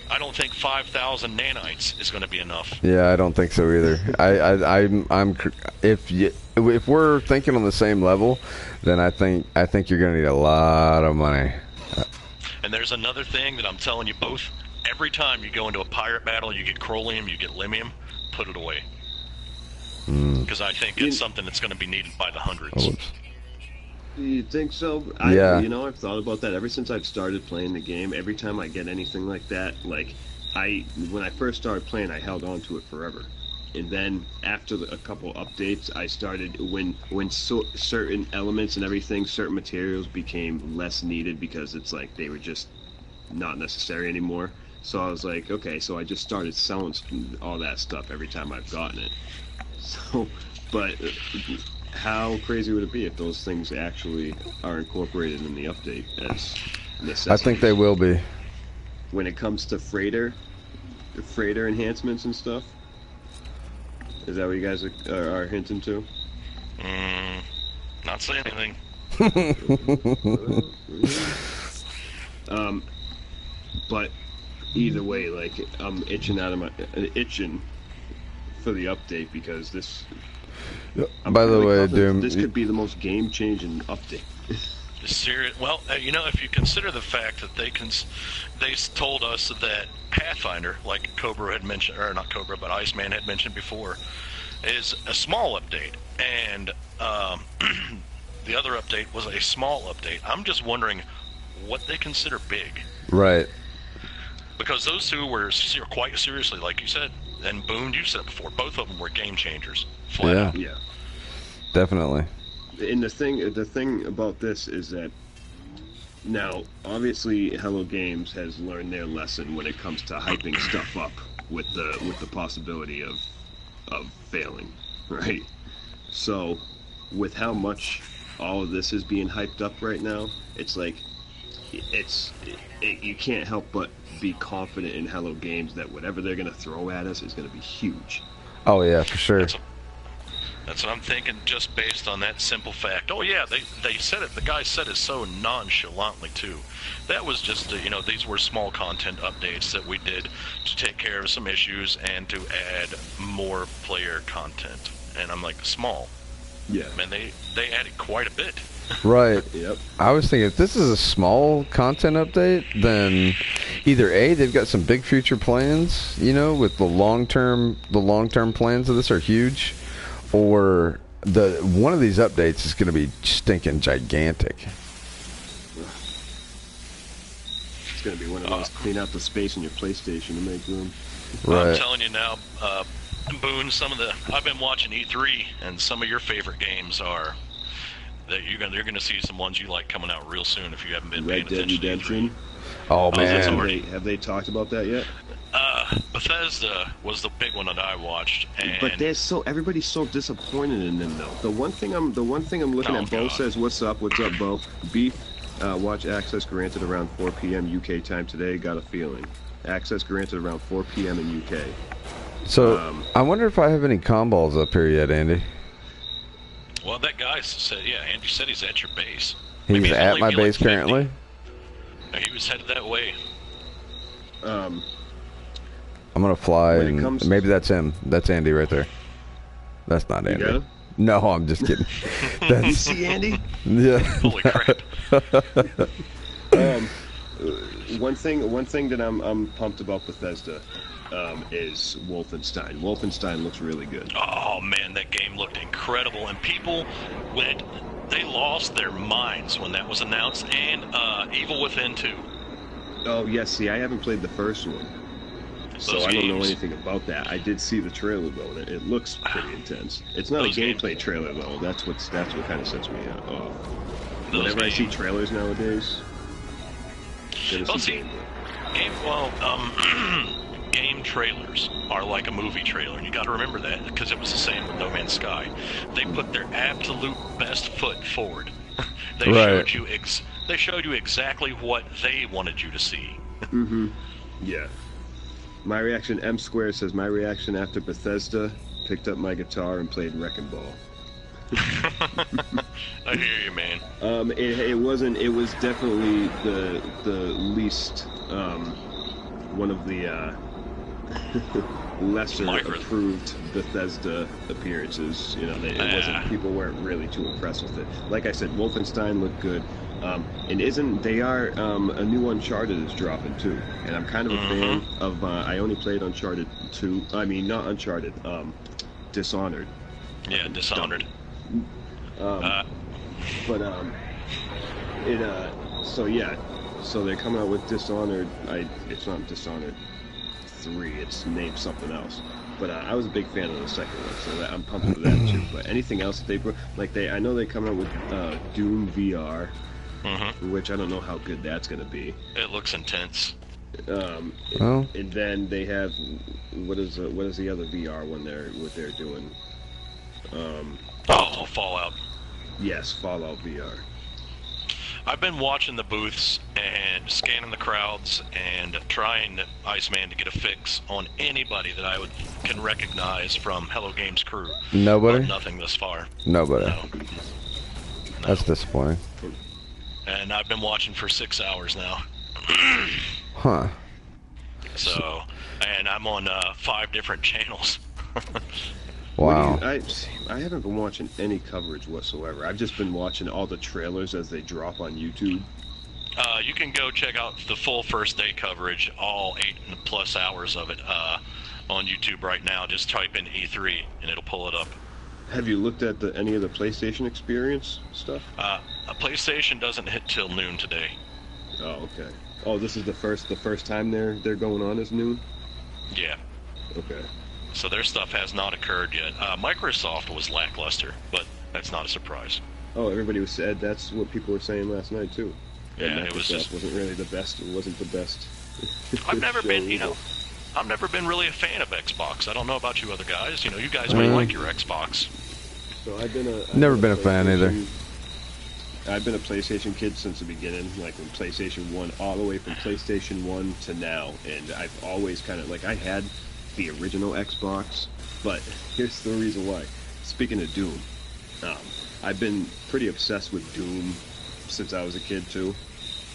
I don't think 5,000 nanites is going to be enough. Yeah, I don't think so either. If we're thinking on the same level, then I think you're going to need a lot of money. And there's another thing that I'm telling you both. Every time you go into a pirate battle, you get Crolium, you get Limium, put it away. Because I think it's something that's going to be needed by the hundreds. You think so? Yeah. I've thought about that ever since I've started playing the game. Every time I get anything like that, when I first started playing, I held on to it forever. And then after a couple updates, I started when certain elements and everything, certain materials became less needed because it's like they were just not necessary anymore. So I was like, okay, so I just started selling all that stuff every time I've gotten it. So, but how crazy would it be if those things actually are incorporated in the update as necessities? I think they will be. When it comes to freighter enhancements and stuff, is that what you guys are hinting to? Not saying anything. But either way, I'm itching for the update because this. By the way, Doom, this could be the most game-changing update. Serious. Well, if you consider the fact that they told us that Pathfinder, like Cobra had mentioned, or not Cobra, but Iceman had mentioned before, is a small update, and the other update was a small update. I'm just wondering what they consider big. Right. Because those two were quite seriously, like you said, and Boone, you said before, both of them were game changers. Flat out. Yeah. Definitely. And the thing about this is that now, obviously, Hello Games has learned their lesson when it comes to hyping stuff up with the possibility of failing, right? So, with how much all of this is being hyped up right now, it's like, you can't help but be confident in Hello Games that whatever they're going to throw at us is going to be huge. Oh yeah, for sure. That's what I'm thinking, just based on that simple fact. Oh yeah, they said it. The guy said it so nonchalantly too. That was just these were small content updates that we did to take care of some issues and to add more player content. And I'm like, small. Yeah. Man, they added quite a bit. Right. Yep. I was thinking, if this is a small content update, then either A, they've got some big future plans, with the long-term plans of this are huge, or one of these updates is going to be stinking gigantic. It's going to be one of those clean out the space in your PlayStation to make room. Right. I'm telling you now, Boone, I've been watching E3, and some of your favorite games are that you're gonna see some ones you like coming out real soon if you haven't been paying Red Dead attention Redemption. to E3. Oh man, Have they talked about that yet? Bethesda was the big one that I watched, But everybody's so disappointed in them though. The one thing I'm looking at. Bo says, "What's up, Bo? Beef. Watch access granted around 4 p.m. UK time today. Got a feeling. Access granted around 4 p.m. in UK." So I wonder if I have any comballs up here yet, Andy. Well, that guy said, Andy said he's at your base. He's at my base currently? He was headed that way. I'm going to fly, and maybe that's him. That's Andy right there. That's not Andy. You got him? No, I'm just kidding. You see Andy? Yeah. Holy crap. One thing that I'm pumped about Bethesda is Wolfenstein. Wolfenstein looks really good. Oh man, that game looked incredible, and people they lost their minds when that was announced. And Evil Within 2. Oh yes, see, I haven't played the first one, so I don't know anything about that. I did see the trailer though, and it looks pretty intense. It's not a gameplay trailer though. That's what kind of sets me off. Whenever I see trailers nowadays, game trailers are like a movie trailer, and you got to remember that, because it was the same with No Man's Sky. They put their absolute best foot forward. They showed you exactly what they wanted you to see. Mm-hmm. Yeah. My reaction. M Square says my reaction after Bethesda picked up my guitar and played Wrecking Ball. I hear you, man. It wasn't. It was definitely the least one of the lesser approved Bethesda appearances. It wasn't. People weren't really too impressed with it. Like I said, Wolfenstein looked good. And a new Uncharted is dropping too, and I'm kind of a fan of. I only played Uncharted 2. I mean, not Uncharted. Dishonored. Yeah, Dishonored. So they're coming out with Dishonored. It's not Dishonored 3. It's named something else. But I was a big fan of the second one, so I'm pumped for that too. But anything else I know they're coming out with Doom VR, which I don't know how good that's going to be. It looks intense. And then they have what is the other VR one they're doing? Fallout. Yes, Fallout VR. I've been watching the booths and scanning the crowds and trying, Iceman, to get a fix on anybody that I can recognize from Hello Games crew. Nobody? But nothing thus far. Nobody. No. That's disappointing. And I've been watching for 6 hours now. Huh. So, and I'm on 5 different channels. Wow. I haven't been watching any coverage whatsoever. I've just been watching all the trailers as they drop on YouTube. You can go check out the full first day coverage, all 8+ hours of it, on YouTube right now. Just type in E3 and it'll pull it up. Have you looked at any of the PlayStation Experience stuff? A PlayStation doesn't hit till noon today. Oh, okay. Oh, this is the first time they're going on as noon? Yeah. Okay. So their stuff has not occurred yet. Microsoft was lackluster, but that's not a surprise. Oh, everybody said that's what people were saying last night too. Yeah, it was just wasn't really the best. It wasn't the best. I've never been, I've never been really a fan of Xbox. I don't know about you other guys. You guys may like your Xbox. So I've been Never been a fan either. I've been a PlayStation kid since the beginning, like from PlayStation 1, all the way from PlayStation 1 to now, and I've always kind of, like, I had the original Xbox, but here's the reason why. Speaking of Doom, I've been pretty obsessed with Doom since I was a kid, too,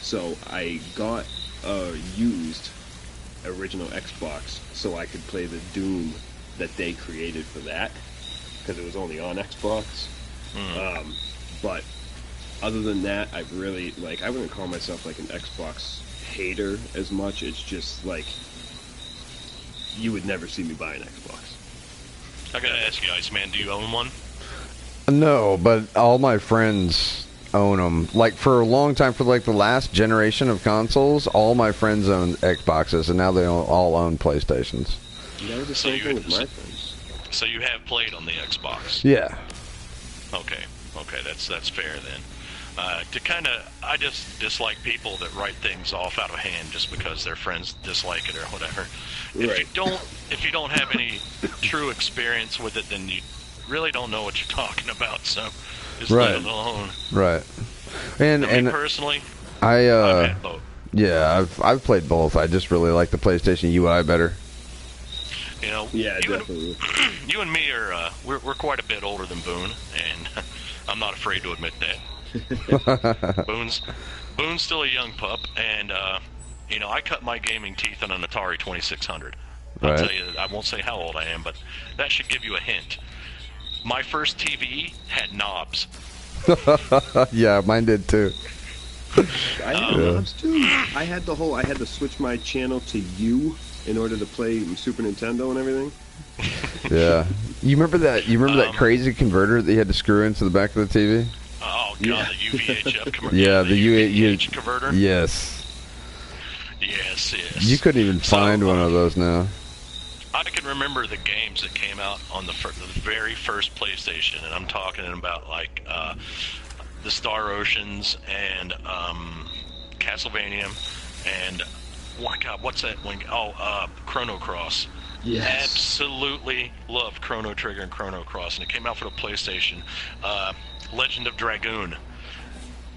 so I got a used original Xbox so I could play the Doom that they created for that, because it was only on Xbox. But other than that, I've really, like, I wouldn't call myself like an Xbox hater as much. It's just like you would never see me buy an Xbox. I gotta ask you, Iceman, do you own one? No, but all my friends own them. Like, for a long time, for like the last generation of consoles, all my friends own Xboxes, and now they all own PlayStations. That was the same thing with my friends. So you have played on the Xbox? Yeah. Okay, that's fair then. I just dislike people that write things off out of hand just because their friends dislike it or whatever. Right. If you don't have any true experience with it, then you really don't know what you're talking about. So just leave it alone. Right. And me personally, I've had both. Yeah, I've played both. I just really like the PlayStation UI better. You know, yeah, definitely. You and me are we're quite a bit older than Boone, and I'm not afraid to admit that. Boone's still a young pup, and you know, I cut my gaming teeth on an Atari 2600. I'll tell you, I won't say how old I am, but that should give you a hint. My first TV had knobs. Yeah, mine did too. I had knobs too. I had to switch my channel to U in order to play Super Nintendo and everything. Yeah. You remember that crazy converter that you had to screw into the back of the TV? Oh god, yeah. The UVHF converter. Yeah, the UVH converter. Yes. Yes. You couldn't even find one of those now. I can remember the games that came out on the very first PlayStation, and I'm talking about like the Star Oceans and Castlevania, and what's that one? Chrono Cross. Yes. Absolutely loved Chrono Trigger and Chrono Cross, and it came out for the PlayStation. Legend of Dragoon.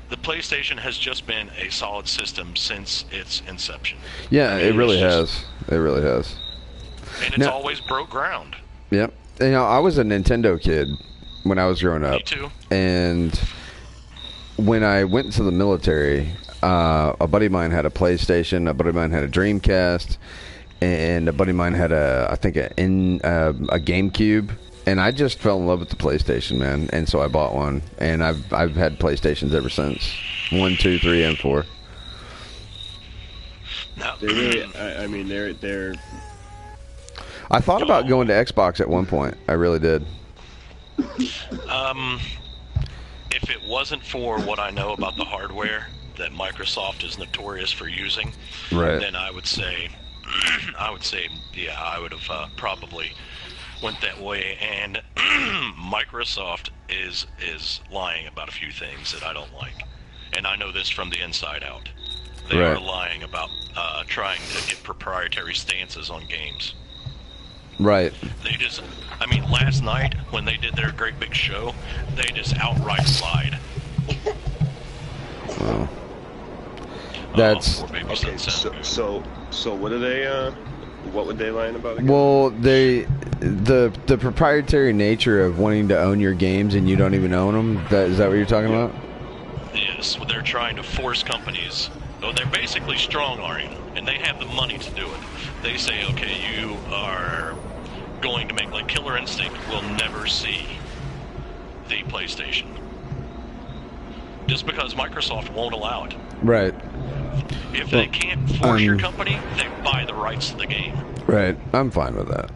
The PlayStation has just been a solid system since its inception. Yeah, it really has. It really has. And it's always broke ground. Yep. You know, I was a Nintendo kid when I was growing up. Me too. And when I went into the military, a buddy of mine had a PlayStation, a buddy of mine had a Dreamcast, and a buddy of mine had a GameCube. And I just fell in love with the PlayStation, man. And so I bought one, and I've had PlayStations ever since. 1, 2, 3, and 4. No. They really, I mean, they're. I thought about going to Xbox at one point. I really did. If it wasn't for what I know about the hardware that Microsoft is notorious for using, then I would say, yeah, I would have probably went that way. And Microsoft is lying about a few things that I don't like, and I know this from the inside out. They are lying about trying to get proprietary stances on games. Right. They just, I mean, last night when they did their great big show, they just outright lied. Well, that's okay. So what are they? What would they lying about again? Well, the proprietary nature of wanting to own your games and you don't even own them. Is that what you're talking about? Yes, they're trying to force companies. Oh, they're basically strong-arming, and they have the money to do it. They say, okay, you are going to make, like, Killer Instinct will never see the PlayStation. Just because Microsoft won't allow it. Right. If they can't force your company, they buy the rights to the game. Right. I'm fine with that.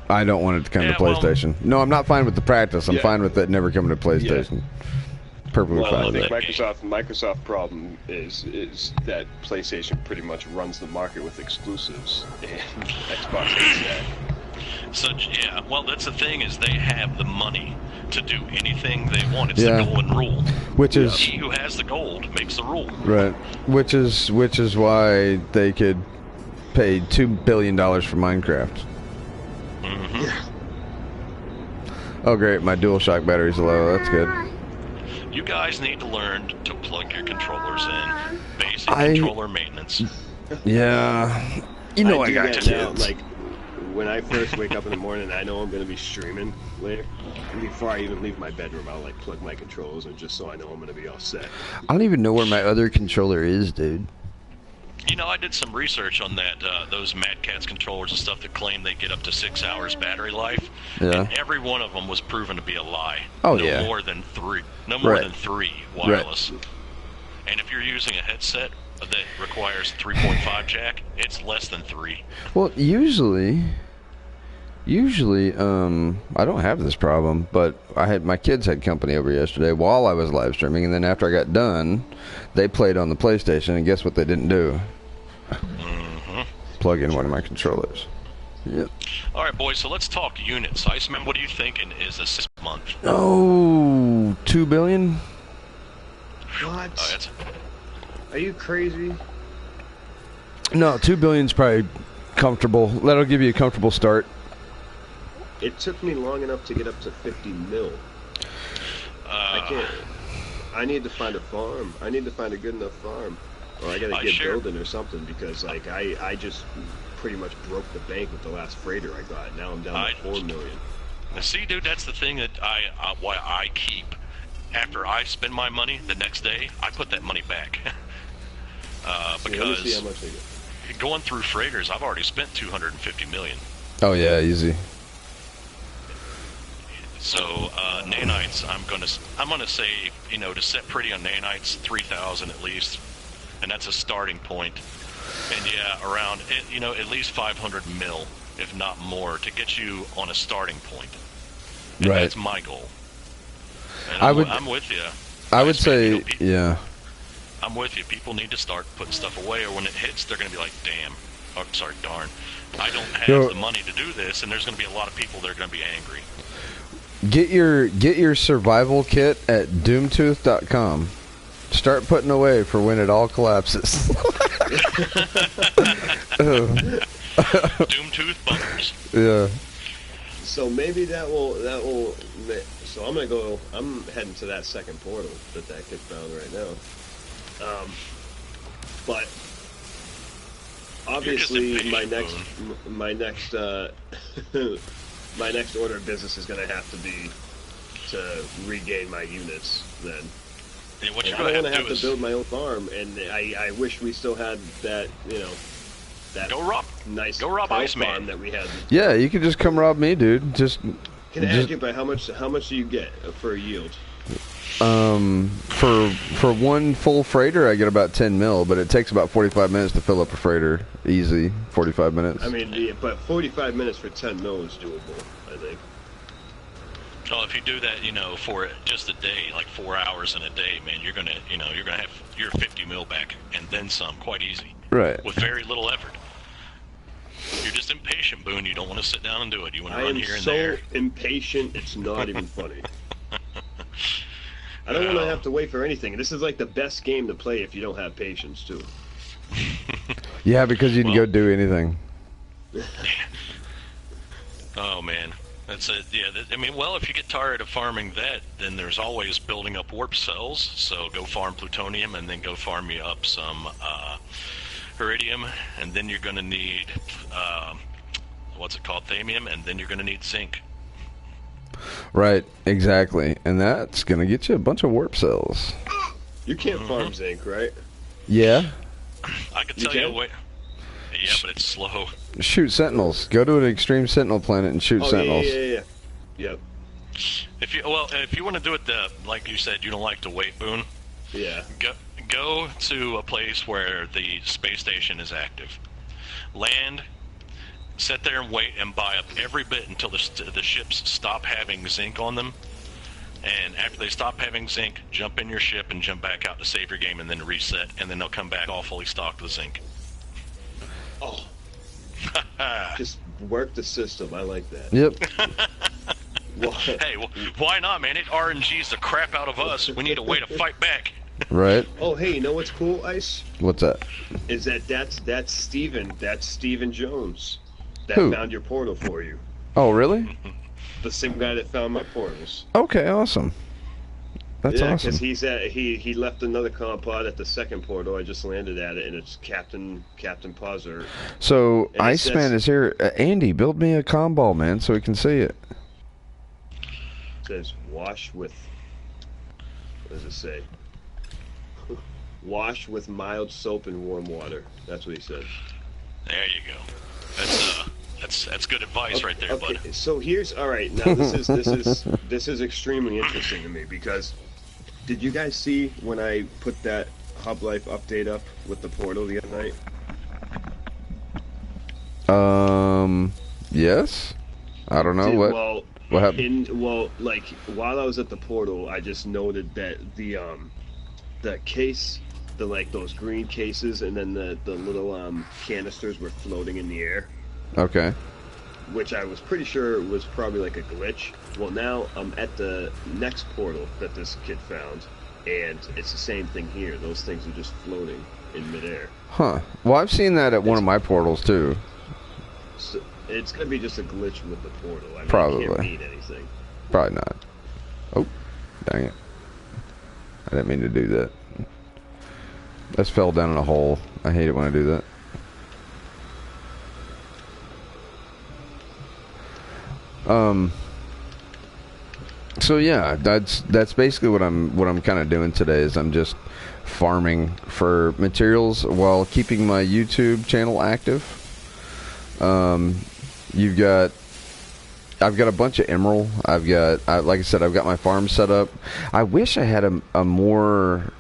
I don't want it to come to PlayStation. No, I'm not fine with the practice. I'm fine with it never coming to PlayStation. Perfectly fine with I that. think Microsoft problem is that PlayStation pretty much runs the market with exclusives, and Xbox hates that. So yeah, well, that's the thing, is they have the money to do anything they want. It's the golden rule. Which is he who has the gold makes the rule. Right. Which is why they could pay $2 billion for Minecraft. Mm-hmm. Oh, great. My DualShock battery's low. That's good. You guys need to learn to plug your controllers in. Basic controller maintenance. Yeah. You know I do got that kids. now, like, when I first wake up in the morning, I know I'm going to be streaming later. And before I even leave my bedroom, I'll, like, plug my controllers in just so I know I'm going to be all set. I don't even know where my other controller is, dude. You know, I did some research on that, those Mad Catz controllers and stuff that claim they get up to 6 hours battery life. Yeah. And every one of them was proven to be a lie. Oh, no yeah. More than three. No more Right. than 3 wireless. Right. And if you're using a headset that requires 3.5 jack, it's less than 3. Well, usually, I don't have this problem, but my kids had company over yesterday while I was live streaming, and then after I got done, they played on the PlayStation, and guess what they didn't do? Plug in one of my controllers. Yep. All right, boys, so let's talk units. Iceman, what are you thinking is this month? Oh, 2 billion? What? Are you crazy? No, 2 billion's probably comfortable. That'll give you a comfortable start. It took me long enough to get up to 50 mil. I can't. I need to find a farm. I need to find a good enough farm. Or I gotta get building or something, because like I just pretty much broke the bank with the last freighter I got. Now I'm down to 4 million. See, dude, that's the thing that why I keep. After I spend my money, the next day I put that money back. Because let me see how much I get. Going through freighters, I've already spent 250 million. Oh yeah, easy. So nanites, I'm gonna say, you know, to set pretty on nanites, 3,000 at least, and that's a starting point. And yeah, around you know, at least 500 mil, if not more, to get you on a starting point. And right. That's my goal. And I'm with you. I would say, yeah. I'm with you. People need to start putting stuff away, or when it hits, they're going to be like, damn. Oh, sorry, darn. I don't have the money to do this, and there's going to be a lot of people that are going to be angry. Get your survival kit at Doomtooth.com. Start putting away for when it all collapses. Doomtooth bunkers. Yeah. So maybe that will. So I'm heading to that second portal that kid found right now. But obviously my next my next order of business is going to have to be to regain my units then. And what you're I don't want to do have to build my own farm, and I wish we still had that, you know, that nice farm that we had. Yeah, you can just come rob me, dude. Can I ask you, but how much do you get for a yield? For one full freighter, I get about 10 mil, but it takes about 45 minutes to fill up a freighter. Easy, 45 minutes. I mean, yeah, but 45 minutes for 10 mil is doable, I think. Well, if you do that, you know, for just a day, like 4 hours in a day, man, you're gonna have your 50 mil back and then some, quite easy. Right. With very little effort. You're just impatient, Boone. You don't want to sit down and do it. You want to run here and there. I am so impatient, it's not even funny. I don't want to have to wait for anything. This is like the best game to play if you don't have patience, too. Yeah, because you can go do anything. Oh, man. That's it. Yeah, I mean, well, if you get tired of farming that, then there's always building up warp cells. So go farm plutonium, and then go farm you up some iridium, and then you're going to need thamium, and then you're going to need zinc. Right, exactly, and that's going to get you a bunch of warp cells. You can't farm zinc, right? Yeah. I can tell you a way. Yeah, but it's slow. Shoot sentinels. Go to an extreme sentinel planet and shoot sentinels. Yeah. Yep. If you want to do it like you said, you don't like to wait, Boone. Yeah. Go to a place where the space station is active. Land, sit there and wait and buy up every bit until the ships stop having zinc on them. And after they stop having zinc, jump in your ship and jump back out to save your game, and then reset, and then they'll come back all fully stocked with zinc. Oh. Just work the system. I like that. Yep. Hey, why not, man? It RNGs the crap out of us. We need a way to fight back. Right. Oh, hey, you know what's cool, Ice? What's that? Is that's Steven. That's Steven Jones. That Who? found your portal for you. Oh, really? the same guy that found my portals. Okay, awesome. That's yeah, awesome. because he left another compod at the second portal. I just landed at it, and it's Captain Poser. So And Iceman is here. Andy, build me a comm ball, man, so we can see it. It says wash with. What does it say? Wash with mild soap and warm water. That's what he said. There you go. That's good advice right there, okay. bud. So here's all right. Now this is extremely interesting to me because did you guys see when I put that Hub Life update up with the portal the other night? Yes. I don't know what happened. Like while I was at the portal, I just noted that the case, those green cases, and then the little canisters were floating in the air. Okay. Which I was pretty sure was probably like a glitch. Well, now I'm at the next portal that this kid found, and it's the same thing here. Those things are just floating in midair. Huh. Well, I've seen that at one of my portals too. So it's gonna be just a glitch with the portal. I mean, Probably. It can't mean anything. Probably not. Oh, dang it. I didn't mean to do that. That fell down in a hole. I hate it when I do that. So yeah, that's basically what I'm kind of doing today. Is I'm just farming for materials while keeping my YouTube channel active. I've got a bunch of emerald. Like I said, I've got my farm set up. I wish I had a more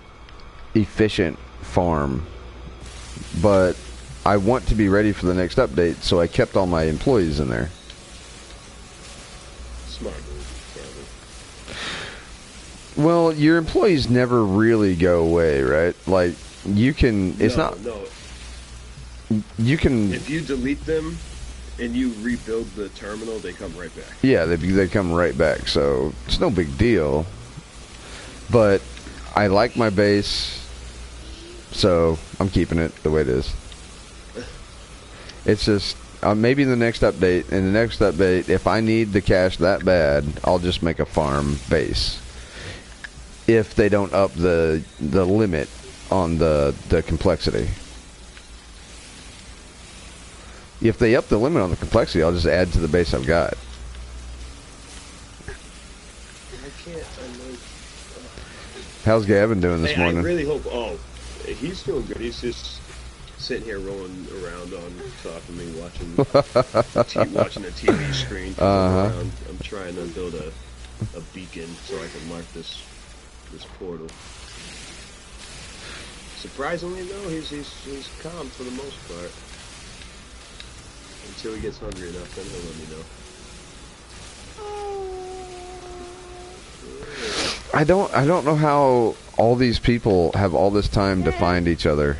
efficient farm, but I want to be ready for the next update, so I kept all my employees in there. Smart move, Well, your employees never really go away, right? Like, you can... No. You can... If you delete them and you rebuild the terminal, they come right back. Yeah, they come right back, so it's no big deal. But I like my base, so I'm keeping it the way it is. It's just... maybe in the next update, if I need the cash that bad, I'll just make a farm base. If they don't up the limit on the complexity. If they up the limit on the complexity, I'll just add to the base I've got. How's Gavin doing this morning? I really hope... Oh, he's doing good. He's just sitting here rolling around on top of me, watching watching a TV screen. I'm trying to build a beacon so I can mark this portal. Surprisingly, though, he's calm for the most part. Until he gets hungry enough, then he'll let me know. I don't know how all these people have all this time to find each other.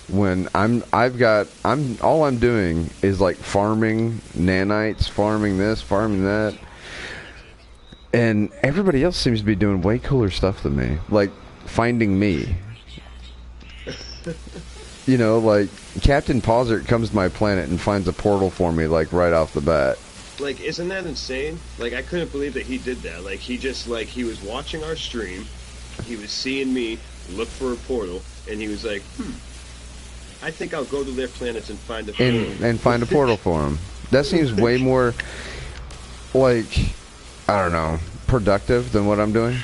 When all I'm doing is like farming nanites, farming this, farming that. And everybody else seems to be doing way cooler stuff than me. Like finding me. You know, like Captain Poser comes to my planet and finds a portal for me like right off the bat. Like, isn't that insane? Like, I couldn't believe that he did that. Like, he just, like, he was watching our stream, he was seeing me look for a portal, and he was like, I think I'll go to their planets and find a portal. And find a portal for him. That seems way more, like, I don't know, productive than what I'm doing.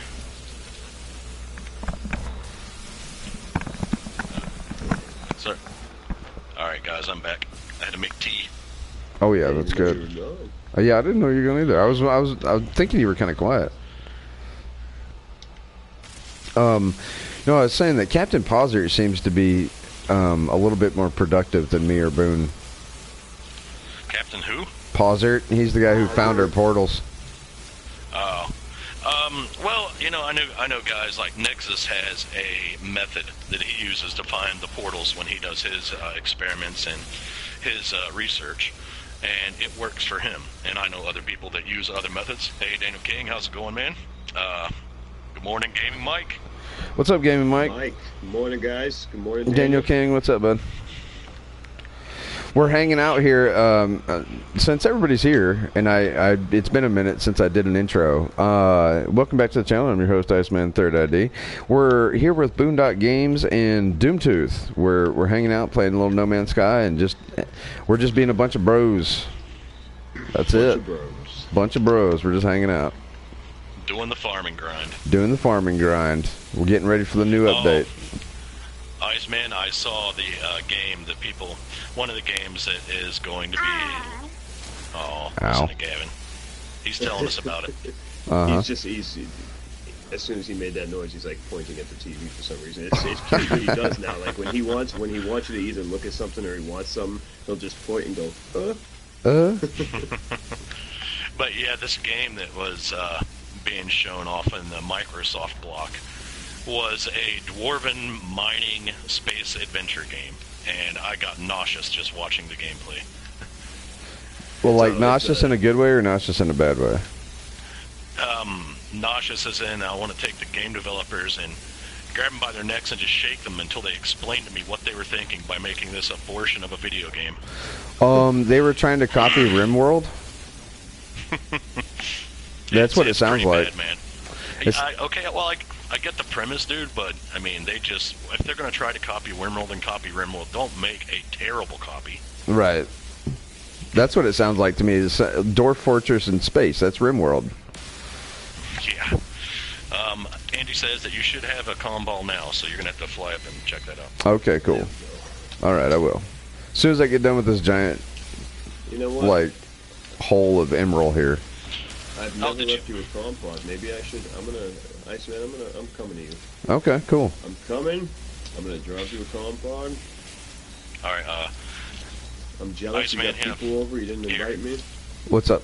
Sir. Alright, guys, I'm back. I had to make tea. Oh, yeah, that's good. Yeah, I didn't know you were going either. I was thinking you were kind of quiet. No, I was saying that Captain Poser seems to be a little bit more productive than me or Boone. Captain who? Poser. He's the guy who found our portals. Oh. Well, you know, I know guys like Nexus has a method that he uses to find the portals when he does his experiments and his research. And it works for him. And I know other people that use other methods. Hey, Daniel King, how's it going, man? Good morning, Gaming Mike. What's up, Gaming Mike? Good morning, guys. Good morning, Daniel King, what's up, bud? We're hanging out here since everybody's here, and it's been a minute since I did an intro. Welcome back to the channel. I'm your host, Iceman Third ID. We're here with Bo0nd0ck Games and Doomtooth. We're hanging out, playing a little No Man's Sky, and we're just being a bunch of bros. That's it. Bunch of bros. We're just hanging out. Doing the farming grind. Doing the farming grind. We're getting ready for the new update. Iceman, I saw the game that one of the games that is going to be. Oh, listen to Gavin. He's telling us about it. He's as soon as he made that noise, he's like pointing at the TV for some reason. It's cute what he does now. Like when he wants you to either look at something or he wants something, he'll just point and go, But yeah, this game that was being shown off in the Microsoft block was a dwarven mining space adventure game, and I got nauseous just watching the gameplay. Well, like nauseous in a good way or nauseous in a bad way? Nauseous as in I want to take the game developers and grab them by their necks and just shake them until they explain to me what they were thinking by making this abortion of a video game. They were trying to copy RimWorld? That's what it sounds like. Bad, man. I get the premise, dude, but I mean, if they're going to try to copy RimWorld, then copy RimWorld. Don't make a terrible copy. Right. That's what it sounds like to me. It's Dwarf Fortress in space. That's RimWorld. Yeah. Andy says that you should have a comm ball now, so you're going to have to fly up and check that out. Okay, cool. All right, I will. As soon as I get done with this giant, like, hole of emerald here. I've never left you a comm pod. Maybe I should. I'm coming to you. Okay, cool. I'm coming. I'm gonna drop you a comm pod. All right. I'm jealous you got people over. You didn't invite me. What's up?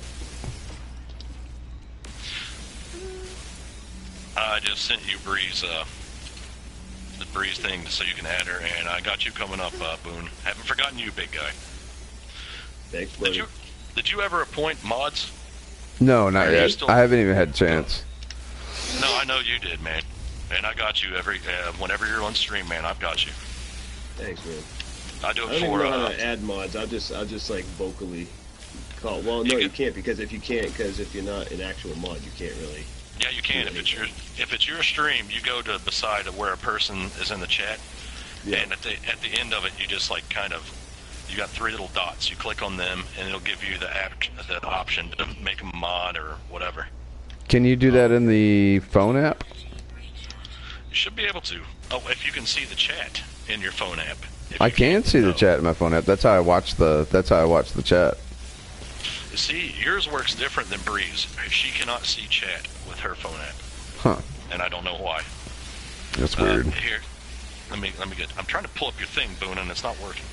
I just sent you Breeze, the Breeze thing, so you can add her, and I got you coming up, Boone. Haven't forgotten you, big guy. Thanks, buddy. Did you ever appoint mods? No, not yet. I haven't even had a chance. No, I know you did, man. And I got you whenever you're on stream, man. I've got you. Thanks, man. I do it I don't for. even know how to add mods. I'll just like vocally call. Well, no, you can't because if you're not an actual mod, you can't really. Yeah, you can. If it's your stream, you go to beside of where a person is in the chat, and at the end of it, you just like you got 3 little dots. You click on them, and it'll give you the option to make a mod or whatever. Can you do that in the phone app? You should be able to. Oh, if you can see the chat in your phone app. I can see the chat in my phone app. That's how I watch the chat. You see, yours works different than Breeze. She cannot see chat with her phone app. Huh. And I don't know why. That's weird. Here, let me get. I'm trying to pull up your thing, Boone, and it's not working.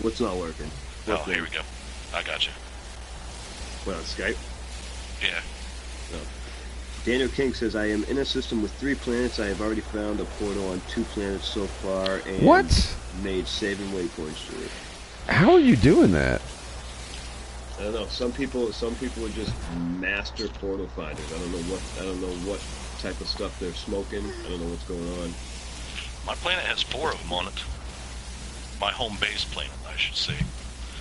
What's not working? Here we go. I got you. What, on Skype? Yeah. No. Daniel King says, I am in a system with 3 planets. I have already found a portal on 2 planets so far and made 7 waypoints to it. How are you doing that? I don't know. Some people are just master portal finders. I don't know what type of stuff they're smoking. I don't know what's going on. My planet has 4 of them on it. My home base planet, I should say.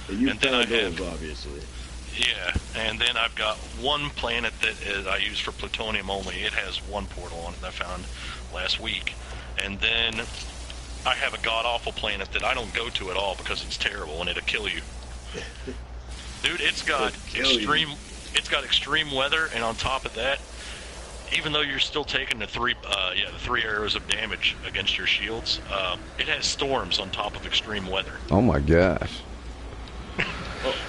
And then those, obviously. Yeah, and then I've got 1 planet that I use for plutonium only. It has 1 portal on it that I found last week. And then I have a god-awful planet that I don't go to at all because it's terrible and it'll kill you. Dude, it's got extreme weather, and on top of that, even though you're still taking the 3 arrows of damage against your shields, it has storms on top of extreme weather. Oh my gosh.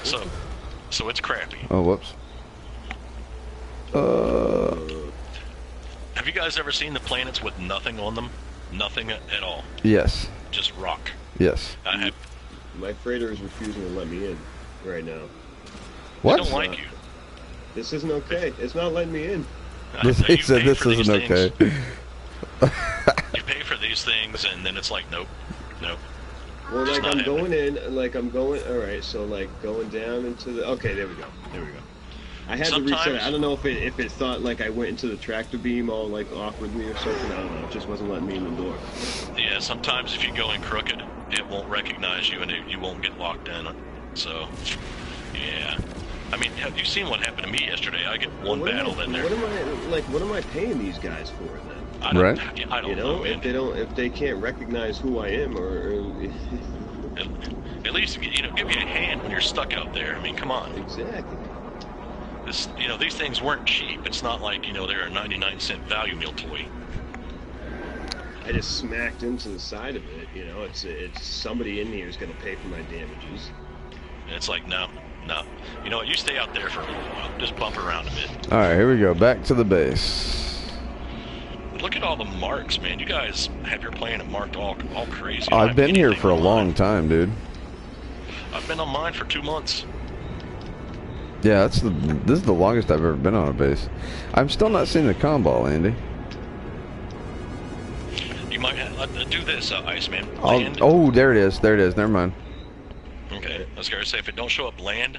So it's crappy. Oh, whoops. Have you guys ever seen the planets with nothing on them? Nothing at all. Yes. Just rock. Yes. My freighter is refusing to let me in right now. What? They don't like you. This isn't okay. It's not letting me in. He said this isn't okay. You pay for these things, and then it's like, nope. Well, like I'm going in, alright, so like going down into the, okay, there we go. I had to reset it. I don't know if it thought like I went into the tractor beam all like awkwardly or something. I don't know. It just wasn't letting me in the door. Yeah, sometimes if you go in crooked, it won't recognize you and you won't get locked in. So, yeah. I mean, have you seen what happened to me yesterday? I get one battle in there. What am I paying these guys for then? I don't, right. I don't know, man. If they can't recognize who I am, or at least give you a hand when you're stuck out there. I mean, come on. Exactly. These things weren't cheap. It's not like they're a 99-cent value meal toy. I just smacked into the side of it. It's somebody in here is going to pay for my damages. And it's like no. You know what? You stay out there for a little while. Just bump around a bit. All right, here we go. Back to the base. Look at all the marks, man. You guys have your planet marked all crazy. I've been here for a long time, dude. I've been on mine for 2 months. Yeah, this is the longest I've ever been on a base. I'm still not seeing the comm ball, Andy. You might do this, Iceman. Oh, there it is. There it is. Never mind. Okay, I was going to say, if it don't show up land,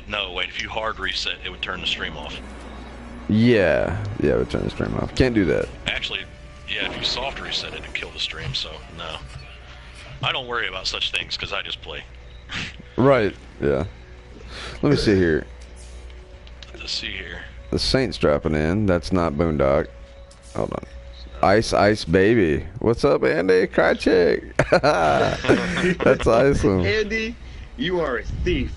no, wait, if you hard reset, it would turn the stream off. Yeah, it would turn the stream off. Can't do that. Actually, yeah, if you soft reset it, it'd kill the stream, so no. I don't worry about such things, because I just play. Right, yeah. Let me see here. Let's see here. The Saint's dropping in. That's not Bo0nd0ck. Hold on. Ice baby. What's up, Andy? Cry chick. That's awesome. Andy, you are a thief.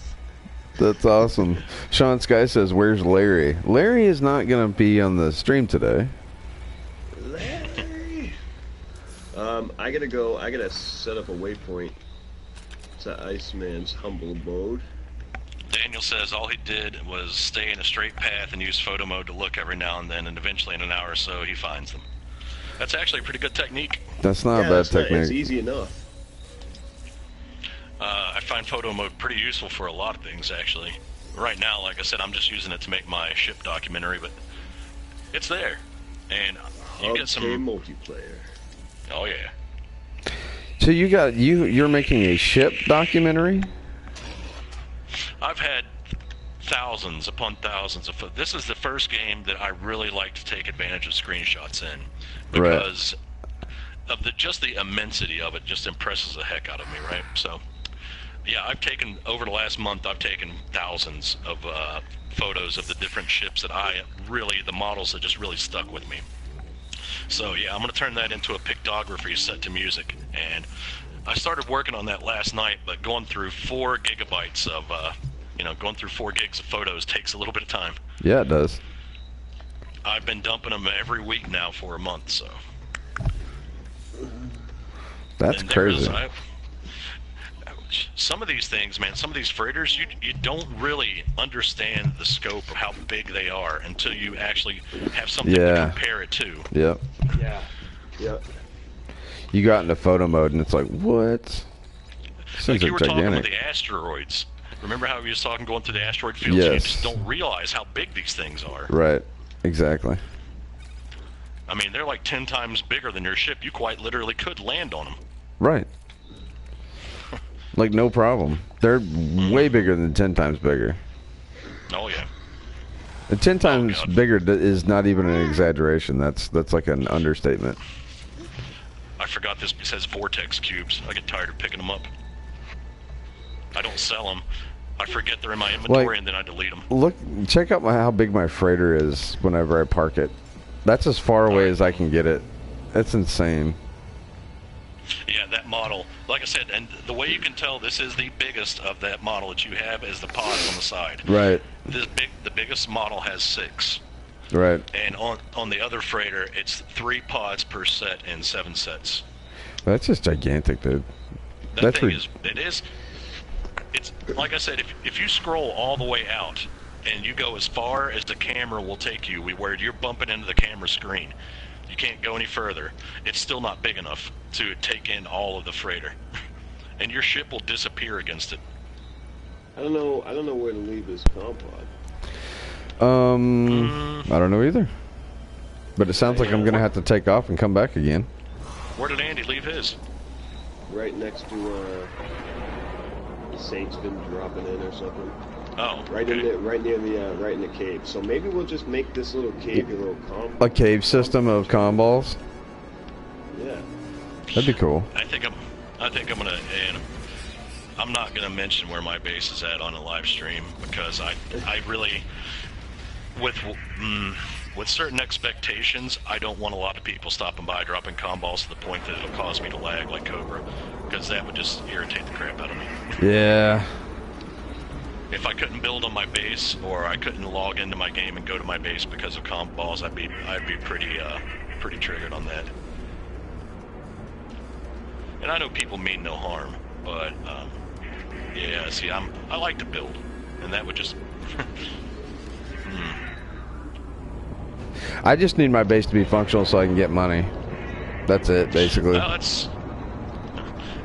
That's awesome. Sean Sky says, "Where's Larry?" Larry is not going to be on the stream today. Larry. I gotta go. I gotta set up a waypoint to Iceman's humble abode. Daniel says all he did was stay in a straight path and use photo mode to look every now and then, and eventually in an hour or so he finds them. That's actually a pretty good technique. That's not a bad technique. It's easy enough. I find photo mode pretty useful for a lot of things, actually. Right now, like I said, I'm just using it to make my ship documentary, but it's there. And you get some multiplayer. Oh yeah. So you're making a ship documentary? I've had thousands upon thousands of this is the first game that I really like to take advantage of screenshots in, because of just the immensity of it just impresses the heck out of me, right? So yeah, over the last month I've taken thousands of photos of the different ships that the models that just really stuck with me. So yeah, I'm going to turn that into a pictography set to music, and I started working on that last night, but going through 4 gigabytes of going through 4 gigs of photos takes a little bit of time. Yeah, it does. I've been dumping them every week now for a month, so. That's crazy. Some of these things, man, some of these freighters, you don't really understand the scope of how big they are until you actually have something to compare it to. Yep. Yeah. You got into photo mode and it's like, what? Like you were talking about the asteroids. Remember how we was talking going through the asteroid fields? Yes. You just don't realize how big these things are. Right. Exactly. I mean, they're like 10 times bigger than your ship. You quite literally could land on them. Right. Like, no problem. They're way bigger than 10 times bigger. Oh, yeah. And 10 times bigger is not even an exaggeration. That's like an understatement. I forgot this says vortex cubes. I get tired of picking them up. I don't sell them. I forget they're in my inventory, and then I delete them. Look, check out how big my freighter is whenever I park it. That's as far away as I can get it. That's insane. Yeah, that model, like I said, and the way you can tell this is the biggest of that model that you have is the pods on the side. Right. The biggest model has 6. Right. And on the other freighter, it's 3 pods per set and 7 sets. That's just gigantic, dude. It's like I said, if you scroll all the way out and you go as far as the camera will take you, where you're bumping into the camera screen, you can't go any further. It's still not big enough to take in all of the freighter, and your ship will disappear against it. I don't know where to leave this comp pod. I don't know either. But it sounds like I'm gonna have to take off and come back again. Where did Andy leave his? Right next to the Saint's been dropping in or something. Oh, right in the cave. So maybe we'll just make this little cave a little comm. A cave system of comm balls. Yeah. That'd be cool. I think I think I'm gonna, and I'm not gonna mention where my base is at on a live stream because I really, with certain expectations, I don't want a lot of people stopping by dropping comballs to the point that it'll cause me to lag like Cobra, because that would just irritate the crap out of me. Yeah. If I couldn't build on my base, or I couldn't log into my game and go to my base because of comballs, I'd be pretty triggered on that. And I know people mean no harm, but yeah, see, I like to build, and that would just. I just need my base to be functional so I can get money. That's it, basically. Well,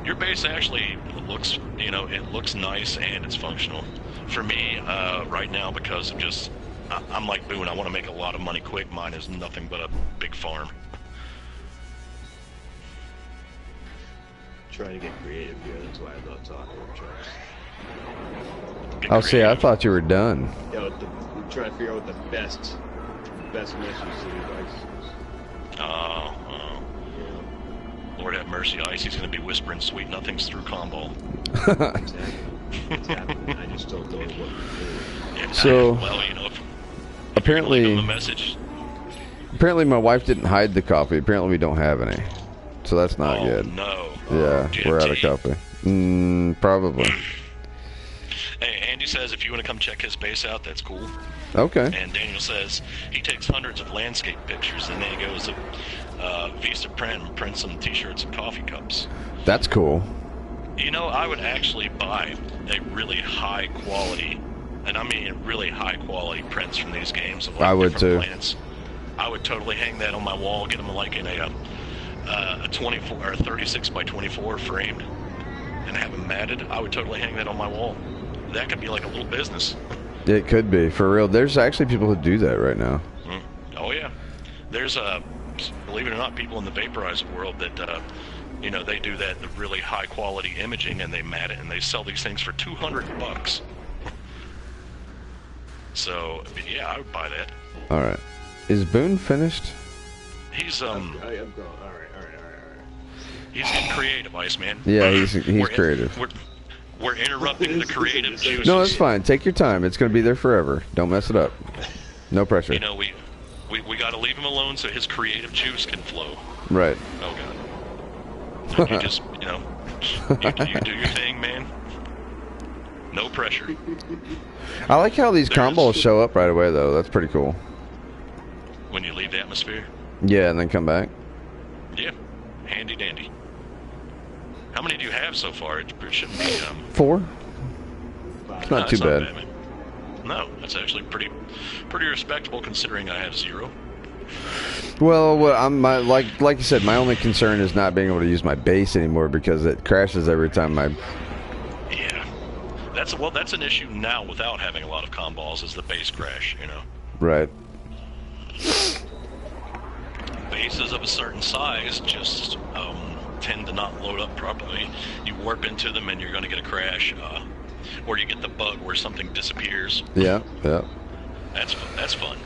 your base actually looks, it looks nice and it's functional. For me, right now, because of just, I'm like Boone, I want to make a lot of money quick. Mine is nothing but a big farm. Trying to get creative here, that's why I'm not talking. Oh, see, I thought you were done. Yeah, I'm trying to figure out what the best message to the device is. Oh. Lord have mercy, Icy's going to be whispering sweet nothings through combo. It's happening. I just don't know what to do. Yeah, So, well, apparently, leave them a message. Apparently my wife didn't hide the coffee. Apparently we don't have any. So that's not good. No. Yeah, we're out of coffee. Probably. Hey, Andy says if you want to come check his base out, that's cool. Okay. And Daniel says he takes hundreds of landscape pictures and then he goes to Vista Print and prints some t-shirts and coffee cups. That's cool. I would actually buy a really high quality, and I mean really high quality prints from these games of like I would too. Planets. I would totally hang that on my wall, get them like in a 24 or 36 by 24 framed, and have them matted. I would totally hang that on my wall. That could be like a little business. It could be, for real. There's actually people who do that right now. Oh yeah, there's believe it or not, people in the vaporizer world that they do that, the really high quality imaging, and they mat it and they sell these things for $200. So yeah, I would buy that. All right, is Boone finished? He's I'm going. All right. He's getting creative, Iceman. Yeah, he's creative. We're interrupting the creative juices. No, it's fine. Take your time. It's going to be there forever. Don't mess it up. No pressure. We got to leave him alone so his creative juice can flow. Right. Oh God. You just you do your thing, man. No pressure. I like how these combos show up right away, though. That's pretty cool. When you leave the atmosphere. Yeah, and then come back. Yeah, handy dandy. How many do you have so far? It shouldn't be 4. It's not too bad. Man. No, that's actually pretty respectable considering I have 0. Well, like you said, my only concern is not being able to use my base anymore because it crashes every time my. Yeah, that's an issue now without having a lot of comballs is the base crash. Right. Bases of a certain size just tend to not load up properly. You warp into them and you're going to get a crash, or you get the bug where something disappears. Yeah. That's fun.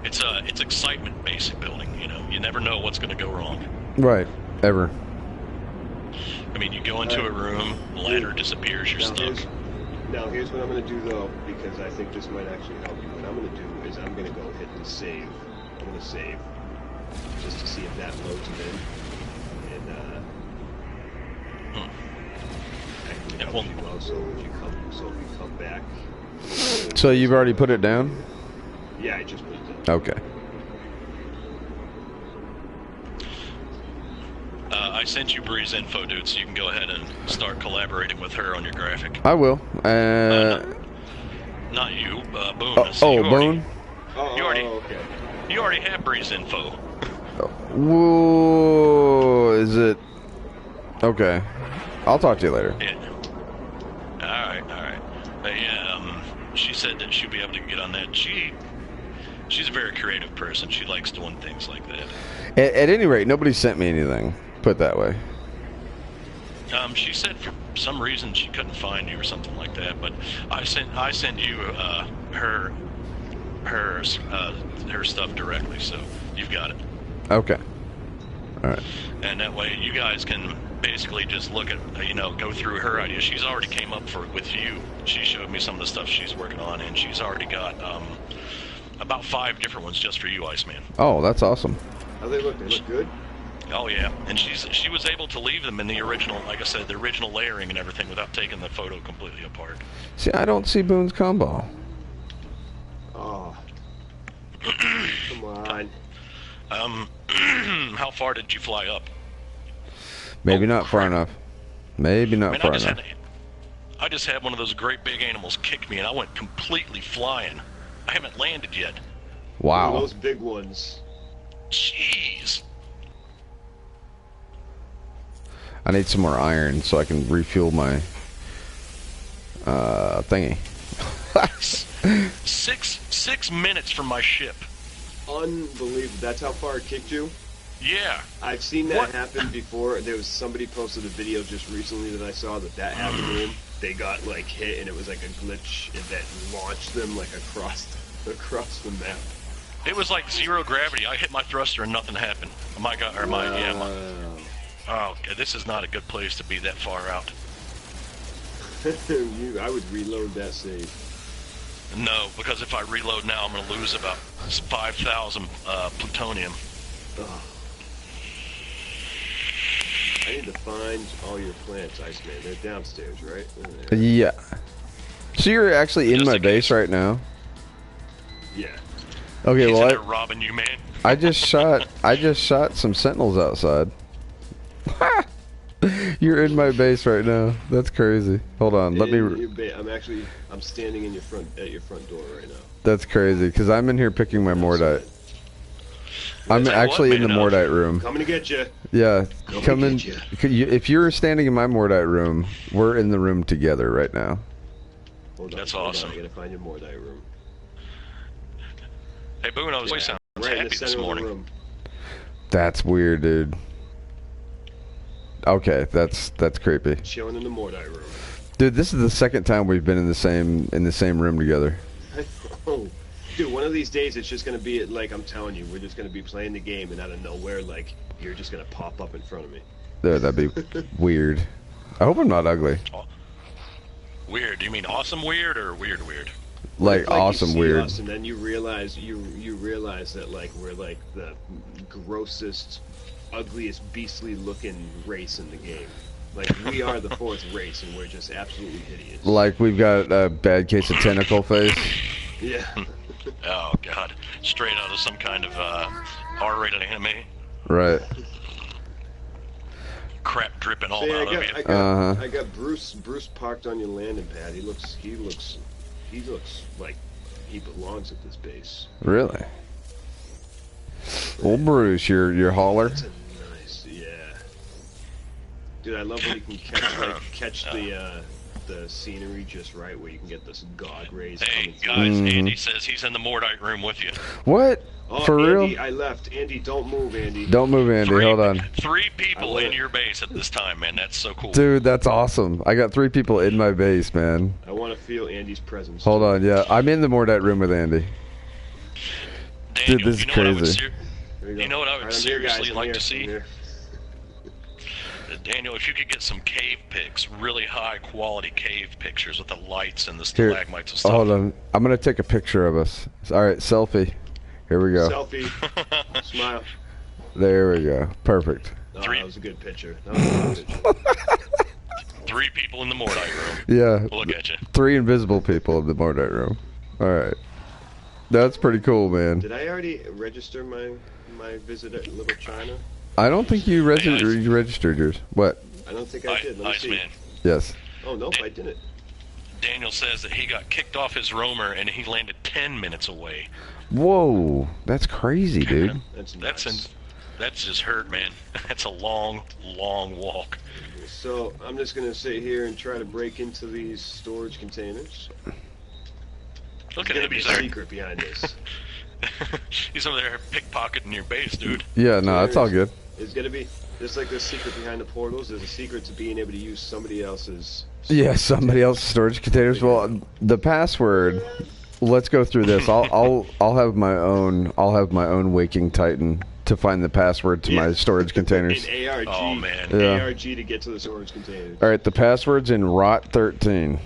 It's excitement basic building. You never know what's going to go wrong. Right. Ever. I mean, you go into a room, ladder disappears, you're stuck. Now here's what I'm going to do though, because I think this might actually help you. What I'm going to do is I'm going to go hit and save. I'm going to save just to see if that loads it in. And well, so if you come back. So you've already put it down? Yeah, I just put it down. Okay. I sent you Bree's info, dude, so you can go ahead and start collaborating with her on your graphic. I will. Not you, Boone. Boone? Okay. You already have Bree's info. Whoa, is it? Okay. I'll talk to you later. Yeah. All right. Yeah, she said that she'll be able to get on that. She's a very creative person. She likes doing things like that. At any rate, nobody sent me anything. Put it that way. She said for some reason she couldn't find you or something like that. But I sent you her stuff directly, so you've got it. Okay. All right. And that way you guys can basically just look at, go through her ideas. She's already came up with you. She showed me some of the stuff she's working on, and she's already got about 5 different ones just for you, Iceman. Oh, that's awesome. How they look? They look good? Oh yeah, and she was able to leave them in the original, like I said, the original layering and everything without taking the photo completely apart. See, I don't see Boone's combo. Oh. Come on. How far did you fly up? Maybe not far enough. Maybe not far enough. I just had one of those great big animals kick me, and I went completely flying. I haven't landed yet. Wow. Those big ones. Jeez. I need some more iron so I can refuel my thingy. 6 minutes from my ship. Unbelievable. That's how far it kicked you? Yeah. I've seen that happen before. There was somebody posted a video just recently that I saw that happened to them. They got like hit and it was like a glitch that launched them like across the map. It was like 0 gravity. I hit my thruster and nothing happened. Oh, this is not a good place to be that far out. I would reload that save. No, because if I reload now, I'm going to lose about 5,000 plutonium. Ugh. I need to find all your plants, Iceman. They're downstairs, right? Yeah. So you're actually in my base right now? Yeah. Okay, He's well, in there robbing you, man. I just shot some sentinels outside. You're in my base right now. That's crazy. Hold on, let me. I'm standing at your front door right now. That's crazy because I'm in here picking my Mordite. I'm actually in the Mordite room. Coming to get you. Yeah, come in. If you're standing in my Mordite room, we're in the room together right now. That's awesome. I gotta find your Mordite room. Hey, Boone, I was sound right happy this morning. That's weird, dude. Okay, that's creepy. Chilling in the Mordite room. Dude, this is the second time we've been in the same room together. Oh, dude, one of these days it's just gonna be like I'm telling you, we're just gonna be playing the game and out of nowhere, like you're just gonna pop up in front of me. Dude, that'd be weird. I hope I'm not ugly. Oh. Weird? Do you mean awesome weird or weird weird? Like awesome weird. Us and then you realize that like we're like the grossest, ugliest, beastly looking race in the game. Like we are the 4th race and we're just absolutely hideous. Like we've got a bad case of tentacle face. Yeah. Oh god, straight out of some kind of R-rated anime. Right. Crap dripping all out of you. I got Bruce parked on your landing pad. He looks like he belongs at this base. Really? Old Bruce, your hauler. That's a nice, yeah. Dude, I love when you can catch the scenery just right, where you can get this god rays. Hey guys, Andy says he's in the Mordite room with you. What? Oh, for Andy, real? I left. Andy, don't move, Andy. Don't move, Andy. Hold on. 3 people in your base at this time, man. That's so cool. Dude, that's awesome. I got 3 people in my base, man. I want to feel Andy's presence. Hold on, yeah. I'm in the Mordite room with Andy. Daniel, dude, this is crazy. You know what I would seriously like to see? Daniel, if you could get some cave pics, really high quality cave pictures with the lights and the stalagmites and stuff. Hold on. I'm going to take a picture of us. Alright, selfie. Here we go. Selfie. Smile. There we go. Perfect. Oh, that was a good picture. 3 people in the Mordite room. Yeah. Look at you. 3 invisible people in the Mordite room. Alright. That's pretty cool, man. Did I already register my visit at Little China? I don't think you registered yours. What? I don't think I did. Let me see. Man. Yes. Oh, nope, I didn't. Daniel says that he got kicked off his roamer and he landed 10 minutes away. Whoa, that's crazy, dude. That's just hurt, man. That's a long, long walk. So I'm just gonna sit here and try to break into these storage containers. Look at him. There's a secret behind this. He's over there pickpocketing your base, dude. Yeah, no, that's all good. It's gonna be just like the secret behind the portals. There's a secret to being able to use somebody else's. Yeah, somebody else's storage containers. Well, the password. Let's go through this. I'll have my own. I'll have my own Waking Titan to find the password to my storage containers. In ARG. Oh, man. Yeah. ARG to get to the storage containers. All right, the password's in Rot 13.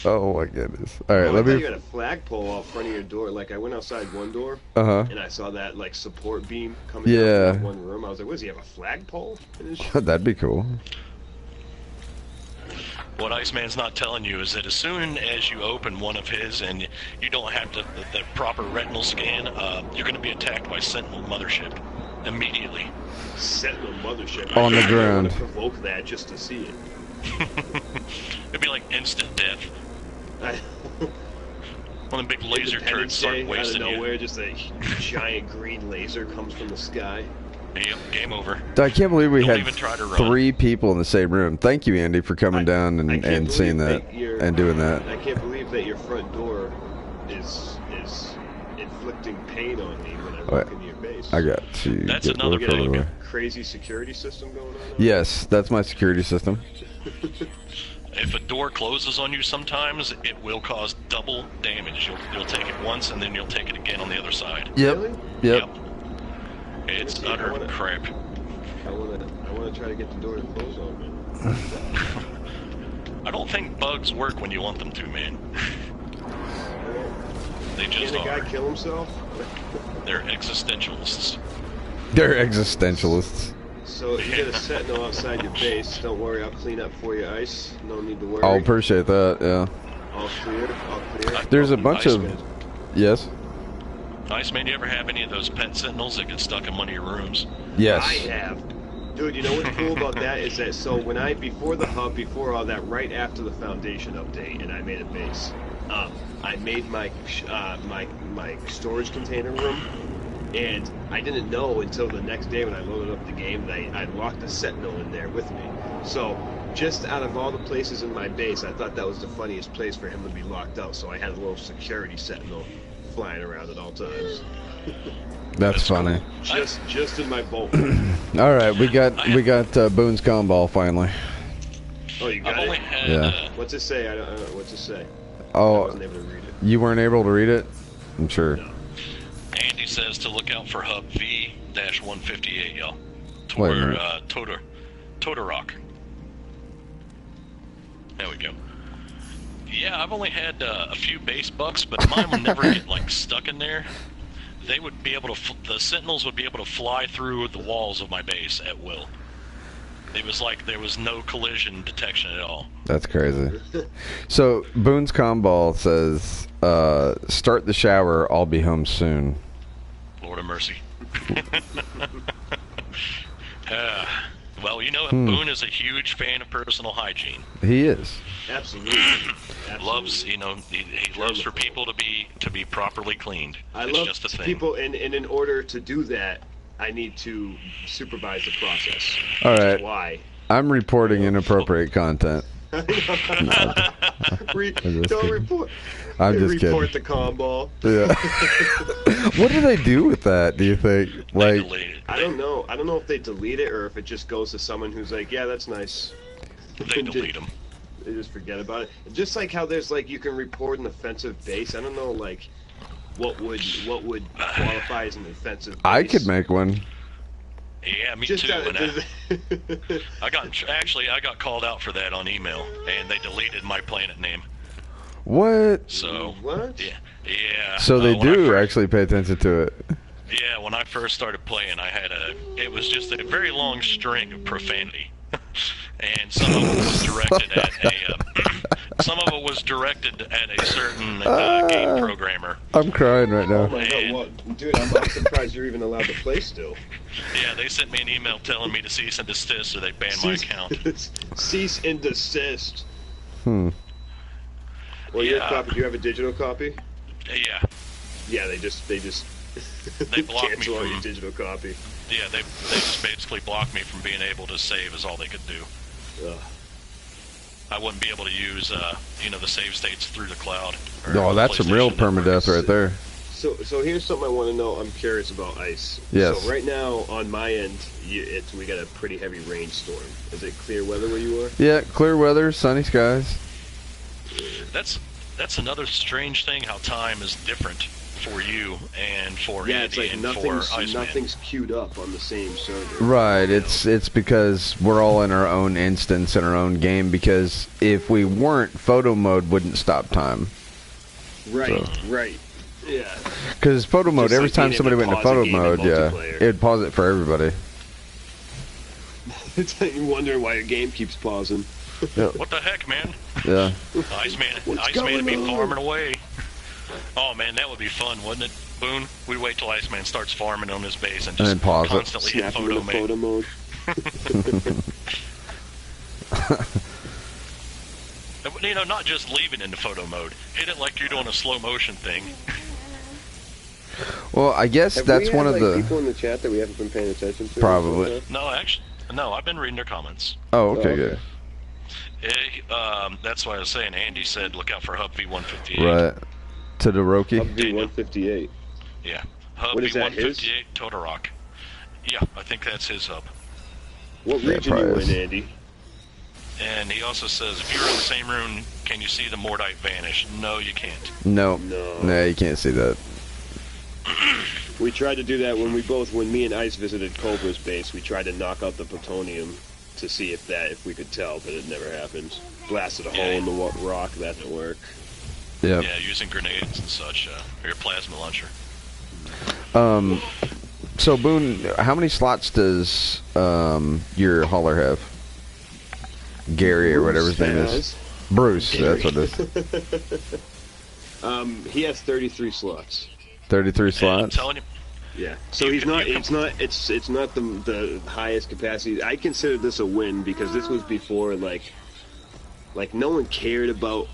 Oh my goodness! All right, I let thought me. you had a flagpole out front of your door. Like, I went outside one door, and I saw that like support beam coming out of that one room. I was like, "What does he have, a flagpole in his shop?" That'd be cool. What Iceman's not telling you is that as soon as you open one of his and you don't have the proper retinal scan, you're going to be attacked by Sentinel Mothership immediately. Sentinel Mothership. On the I ground. want to provoke that just to see it. It'd be like instant death. One of the big laser turrets start wasting out of nowhere, you. just a giant green laser comes from the sky. Yep, game over. I can't believe we Don't had even try to run. 3 people in the same room. Thank you, Andy, for coming down and seeing that and doing that. I can't believe that your front door is inflicting pain on me when I walk into your base. I got to That's get another a little further bug. away. Crazy security system going on? Yes, that's my security system. If a door closes on you sometimes, it will cause double damage. You'll take it once, and then you'll take it again on the other side. Yep. Really? Yep. It's utter crap. I wanna try to get the door to close on me. I don't think bugs work when you want them to, man. They just Can the are. guy kill himself? They're existentialists. They're existentialists. So if you get a sentinel outside your base, don't worry, I'll clean up for you, Ice. No need to worry. I'll appreciate that, yeah. All clear, all clear. There's a bunch Iceman. of... Yes? Iceman, you ever have any of those pet sentinels that get stuck in one of your rooms? Yes. I have. Dude, you know what's cool about that is that, so when before the hub, before all that, right after the foundation update, and I made a base, I made my storage container room, and I didn't know until the next day when I loaded up the game that I locked a sentinel in there with me. So, just out of all the places in my base, I thought that was the funniest place for him to be locked out, so I had a little security sentinel flying around at all times. That's funny. Just in my boat. All right, we got Boone's Gumball finally. Oh, you got I've only it? had, Yeah. What's it say? I don't know. What's it say? I Oh, wasn't able to read it. you weren't able to read it? I'm sure. No. Andy says to look out for hub V-158, y'all. Wait a Toward minute. Todorock. There we go. Yeah, I've only had a few base bucks, but mine would never get like stuck in there. They would be able to. The sentinels would be able to fly through the walls of my base at will. It was like there was no collision detection at all. That's crazy. So, Boone's Gumball says, start the shower, I'll be home soon. Lord of mercy. Well, you know, Boone is a huge fan of personal hygiene. He is. Absolutely. Loves, you know, he loves for people to be properly cleaned. I It's love just a thing. people, and in order to do that, I need to supervise the process. All which right. is why. I'm reporting inappropriate content. Don't kidding. report. I'm just report kidding. the combo. Yeah. What do they do with that, do you think? They Like, delete it. I don't know. I don't know if they delete it or if it just goes to someone who's like, yeah, that's nice. They delete them. They just forget about it. Just like how there's like you can report an offensive base. I don't know like what would qualify as an offensive base. I could make one. Yeah, me Just too. out And, of I got called out for that on email, and they deleted my planet name. What? So What? yeah. So they when I do first- actually pay attention to it. Yeah, when I first started playing, it was just a very long string of profanity, and some of it was directed at a certain game programmer. I'm crying right Oh now. my god, what? Dude, I'm surprised you're even allowed to play still. Yeah, they sent me an email telling me to cease and desist, or they banned my account. Cease and desist. Hmm. Well, your Yeah. copy. Do you have a digital copy? Yeah, Yeah, they just They blocked me cancel out your from. digital copy. Yeah, they just basically blocked me from being able to save. Is all they could do. Ugh. I wouldn't be able to use, the save states through the cloud. Oh, that's some real PlayStation Network. permadeath right there. So here's something I want to know. I'm curious about ice. Yes. So right now on my end, we got a pretty heavy rainstorm. Is it clear weather where you are? Yeah, clear weather, sunny skies. That's another strange thing. How time is different. for you and for Yeah, Andy it's like and for Iceman. nothing's queued up on the same server. Right. It's because we're all in our own instance in our own game. Because if we weren't, photo mode wouldn't stop time. Right. Right. Yeah. Because photo mode, Just every like time being somebody able went to into pause a photo game in mode, multiplayer. it'd pause it for everybody. You're wondering why your game keeps pausing. What the heck, man? Yeah. Iceman What's would be going on? farming away. Oh man, that would be fun, wouldn't it, Boone? We'd wait till Iceman starts farming on his base and just then pause it. constantly hit Snap him into photo mode. You know, not just leave it into photo mode. Hit it like you're doing a slow motion thing. Well, I guess that's one of the people in the chat that we haven't been paying attention to. Probably. No, actually, no. I've been reading their comments. Oh, okay, good. That's why I was saying. Andy said, "Look out for Hub V158." Right. Todoroki. Hub V158. Yeah. Hub What is that, V158 Todorock. Yeah, I think that's his hub. What Yeah, region you probably in, is. Andy? And he also says, if you're in the same room, can you see the Mordite vanish? No, you can't. No. No. No, you can't see that. We tried to do that when me and Ice visited Cobra's base. We tried to knock out the plutonium to see if we could tell, but it never happened. Blasted a hole in the rock, that didn't work. Yeah. Yeah, using grenades and such, or your plasma launcher. So Boone, how many slots does your hauler have? Gary or whatever his name is. Bruce, Gary. that's what it is. He has 33 slots. 33 And I'm slots. telling you, Yeah. So You he's can- not. you can- It's not the highest capacity. I consider this a win because this was before like no one cared about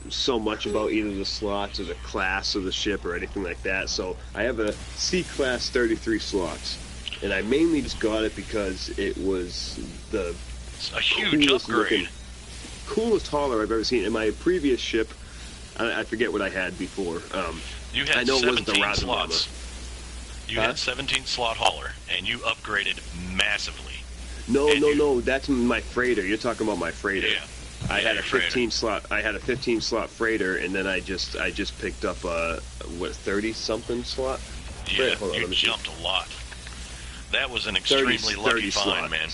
so much about either the slots or the class of the ship or anything like that. So I have a C class 33 slots, and I mainly just got it because it was the it's a huge upgrade. coolest hauler I've ever seen. In my previous ship, I forget what I had before. You I had know it wasn't the 17 Razzle slots. You Huh? had 17 slot hauler, and you upgraded massively. No, And no, you- no. That's my freighter. You're talking about my freighter. Yeah. I Yeah, had your a freighter. 15 slot. I had a 15 slot freighter, and then I just picked up a 30 something slot. Yeah, Hold on, you let me see. jumped a lot. That was an 30 extremely lucky find, slots. man.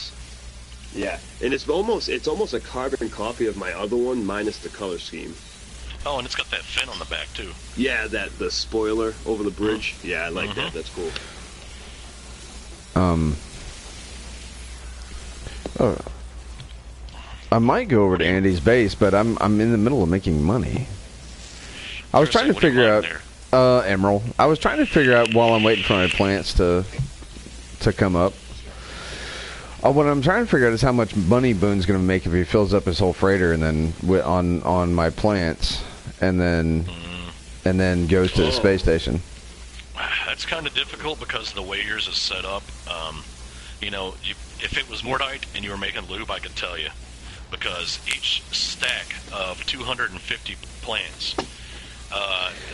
Yeah, and it's almost a carbon copy of my other one minus the color scheme. Oh, and it's got that fin on the back too. Yeah, the spoiler over the bridge. Yeah, I like that. That's cool. Oh, I might go over to Andy's base, but I'm in the middle of making money. I was trying to What do you figure want out there? Emerald. I was trying to figure out while I'm waiting for my plants to come up. What I'm trying to figure out is how much money Boone's going to make if he fills up his whole freighter and then on my plants, and then goes to the space station. That's kind of difficult because of the way yours is set up. If it was Mordite and you were making lube, I could tell you. Because each stack of 250 plants,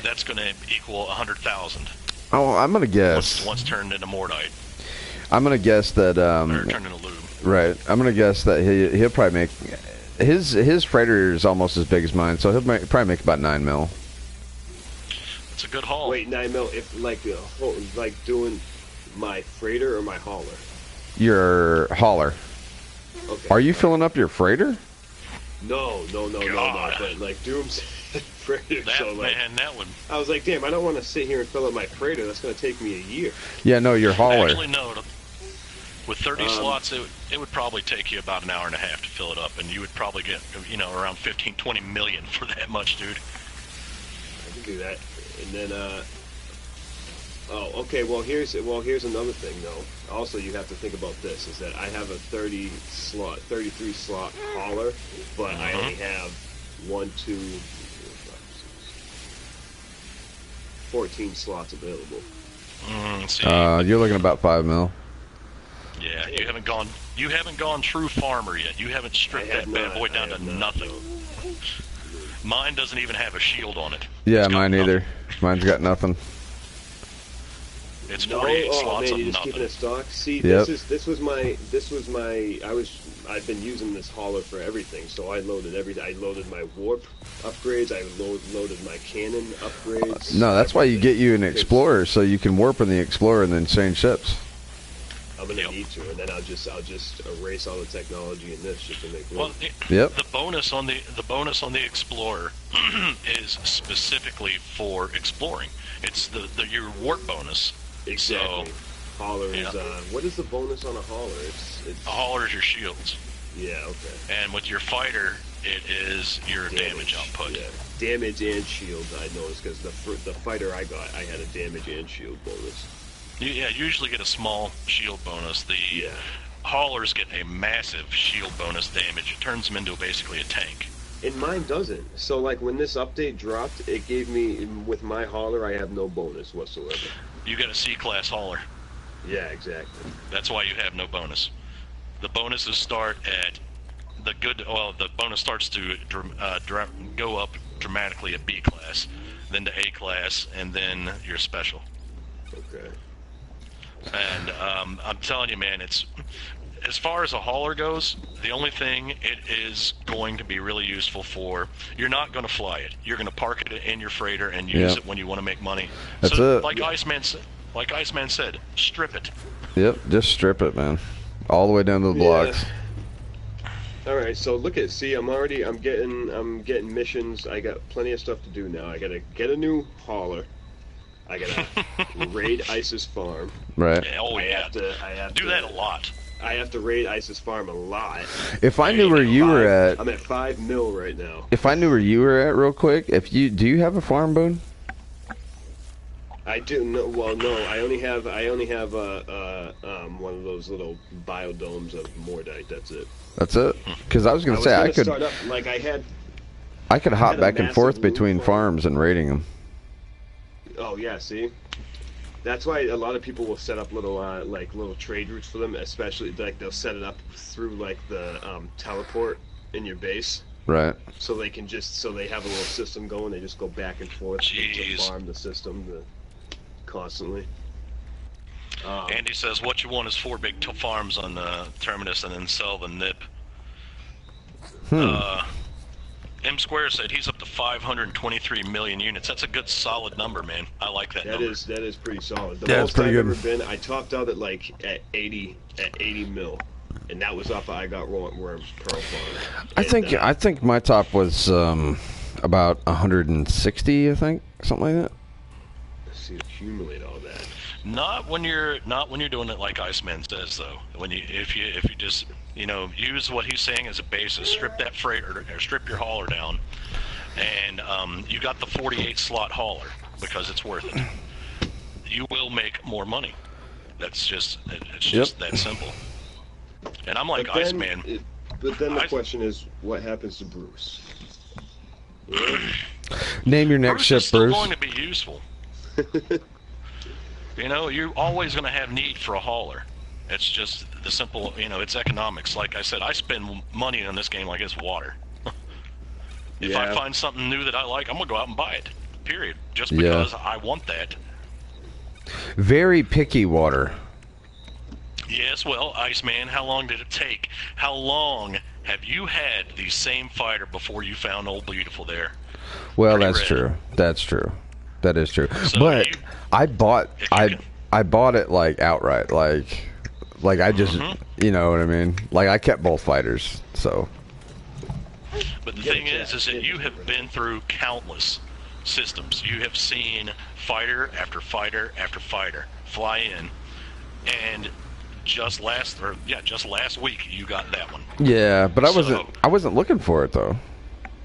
that's going to equal 100,000 Oh, I'm going to guess. once turned into Mordite, I'm going to guess that. or turned into lube. Right. I'm going to guess that he'll probably make his freighter is almost as big as mine, so he'll probably make about 9 mil. It's a good haul. Wait, 9 mil. If like doing my freighter or my hauler. Your hauler. Okay. Are you filling up your freighter? No. God. But like Doom's freighter. That, So like, man, that would... I was like, damn, I don't want to sit here and fill up my freighter. That's going to take me a year. Yeah, no, your hauler. Actually, no. With 30 slots, it would probably take you about an hour and a half to fill it up, and you would probably get, around 15, 20 million for that much, dude. I can do that. And then, okay. Well, here's another thing, though. Also, you have to think about this: is that I have a 33 slot hauler, but I only have 14 slots available. See, You're looking about 5 mil. yeah, you haven't gone true farmer yet. You haven't stripped that bad boy down to nothing. Mine doesn't even have a shield on it. Yeah, It's got mine nothing. either. Mine's got nothing. It's 48 slots man, of you just keeping nothing. it stock. See, Yep. this was my. I've been using this hauler for everything. So I loaded I loaded my warp upgrades. I loaded my cannon upgrades. No, that's why you get you an everything. Explorer, so you can warp in the Explorer and then change ships. I'm gonna need to, and then I'll just erase all the technology in this just to make room. Well, Yep. the bonus on the Explorer is specifically for exploring. It's your warp bonus. Exactly. So, Hauler yeah. is what is the bonus on a hauler? It's a hauler is your shields, yeah, okay. and with your fighter, it is your damage output. Yeah, damage and shield. I noticed because the fighter I got, I had a damage and shield bonus. You usually get a small shield bonus. The haulers get a massive shield bonus damage. It turns them into basically a tank. And mine doesn't. So like when this update dropped, it gave me with my hauler, I have no bonus whatsoever. You get a C-class hauler. Yeah, exactly. That's why you have no bonus. The bonuses start at the bonus starts to go up dramatically at B class, then to A class, and then your special. Okay. And I'm telling you, man, it's as far as a hauler goes, the only thing it is going to be really useful for, you're not going to fly it. You're going to park it in your freighter and use it when you want to make money. That's so, it. Like Iceman said, strip it. Yep, just strip it, man. All the way down to the blocks. All right, so I'm getting missions. I got plenty of stuff to do now. I gotta get a new hauler. I gotta raid ISIS farm. Right. Oh yeah. I have do that a lot. I have to raid ISIS farm a lot. If I knew where you were at, I'm at 5 mil right now. if I knew where you were at, real quick, do you have a farm, Boone? I do. No, well, no. I only have one of those little biodomes of Mordite. That's it. That's it. Because I was gonna say I could start up, like I could hop had a back and forth massive between loot farms and raiding them. Oh yeah, see, that's why a lot of people will set up little little trade routes for them. Especially like they'll set it up through like the teleport in your base. Right. So they can they have a little system going. They just go back and forth to farm the system constantly. Andy says, what you want is 4 big farms on the Terminus and then sell the NIP. M Square said he's up to 523 million units. That's a good solid number, man. I like that number. That is pretty solid. The Yeah, it's most pretty I've good. ever been, I topped out at 80 mil. And that was off I got Worms Pearl Farm. I think my top was about 160, I think, something like that. See, accumulate all that. Not when you're doing it like Iceman says, though. If you just use what he's saying as a basis, strip that freighter or strip your hauler down, and you got the 48 slot hauler because it's worth it. You will make more money. It's just that simple. And I'm like Iceman. But then the question is, what happens to Bruce? Name your next Bruce ship, is still Bruce. going to be useful. You're always going to have need for a hauler. It's just the simple, it's economics. Like I said, I spend money on this game like it's water. If I find something new that I like, I'm going to go out and buy it. Period. Just because I want that. Very picky water. Yes, well, Iceman, how long did it take? How long have you had the same fighter before you found Old Beautiful there? Well, Pretty that's red. true. That's true. That is true. So But I bought it like outright. Like I just, you know what I mean? Like I kept both fighters. So. But the thing is that you have been through countless systems. You have seen fighter after fighter after fighter fly in, and just last week you got that one. Yeah, but I wasn't looking for it though.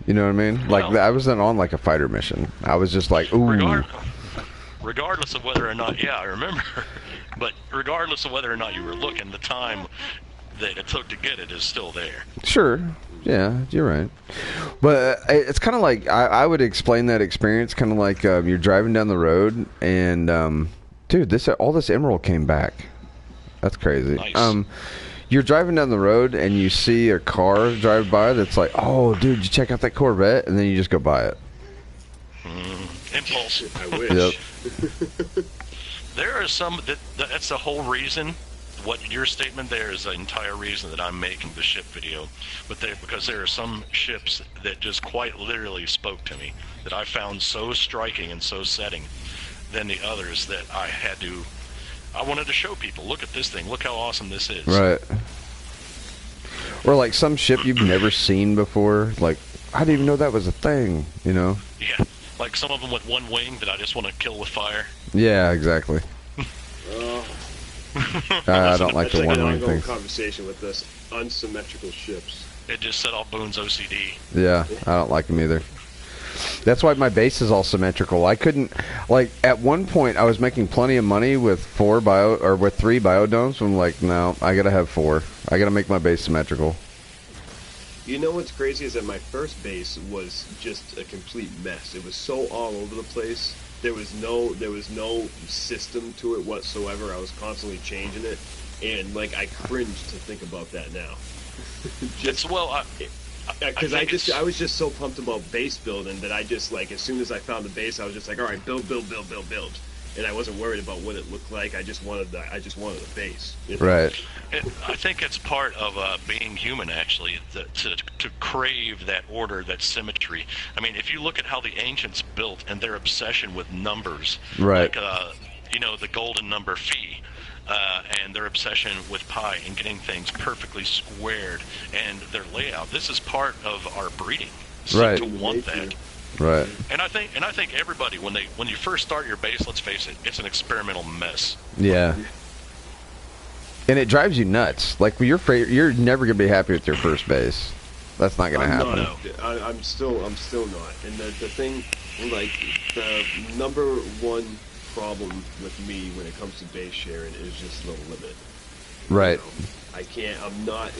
You know what I mean? Like I wasn't on like a fighter mission. I was just like, ooh. Regardless of whether or not, I remember. But regardless of whether or not you were looking, the time that it took to get it is still there. Sure. Yeah, you're right. But it's kind of like I would explain that experience kind of like you're driving down the road and dude, all this emerald came back. That's crazy. Nice. You're driving down the road and you see a car drive by that's like, oh, dude, you check out that Corvette, and then you just go buy it. Impulse. I wish. Yep. There are some that's the whole reason. What your statement there is the entire reason that I'm making the ship video, because there are some ships that just quite literally spoke to me that I found so striking and so setting than the others that I wanted to show people. Look at this thing. Look how awesome this is. Right. Or like some ship you've never seen before. Like, I didn't even know that was a thing. You know? Yeah. Like some of them with one wing that I just want to kill with fire. Yeah, exactly. I don't like the one wing thing. thing. Conversation with this unsymmetrical ships. It just set off Boone's OCD. Yeah, I don't like them either. That's why my base is all symmetrical. I couldn't, like, at one point I was making plenty of money with 3 biodomes. I'm like, no, I gotta have 4. I gotta make my base symmetrical. You know what's crazy is that my first base was just a complete mess. It was so all over the place. There was no system to it whatsoever. I was constantly changing it, and like I cringe to think about that now. Because I was just so pumped about base building that I just, like, as soon as I found the base, I was just like, all right, build, and I wasn't worried about what it looked like. I just wanted a base. You know? Right. I think it's part of being human, actually, to crave that order, that symmetry. I mean, if you look at how the ancients built and their obsession with numbers, right? Like, the golden number phi. And their obsession with pi and getting things perfectly squared and their layout. This is part of our breeding, right? To want that, right? And I think everybody when you first start your base, let's face it, it's an experimental mess. Yeah. And it drives you nuts. Like you're never gonna be happy with your first base. That's not gonna happen. No. I'm still not. And the thing, like the number one problem with me when it comes to base sharing is just the limit. Right. I'm not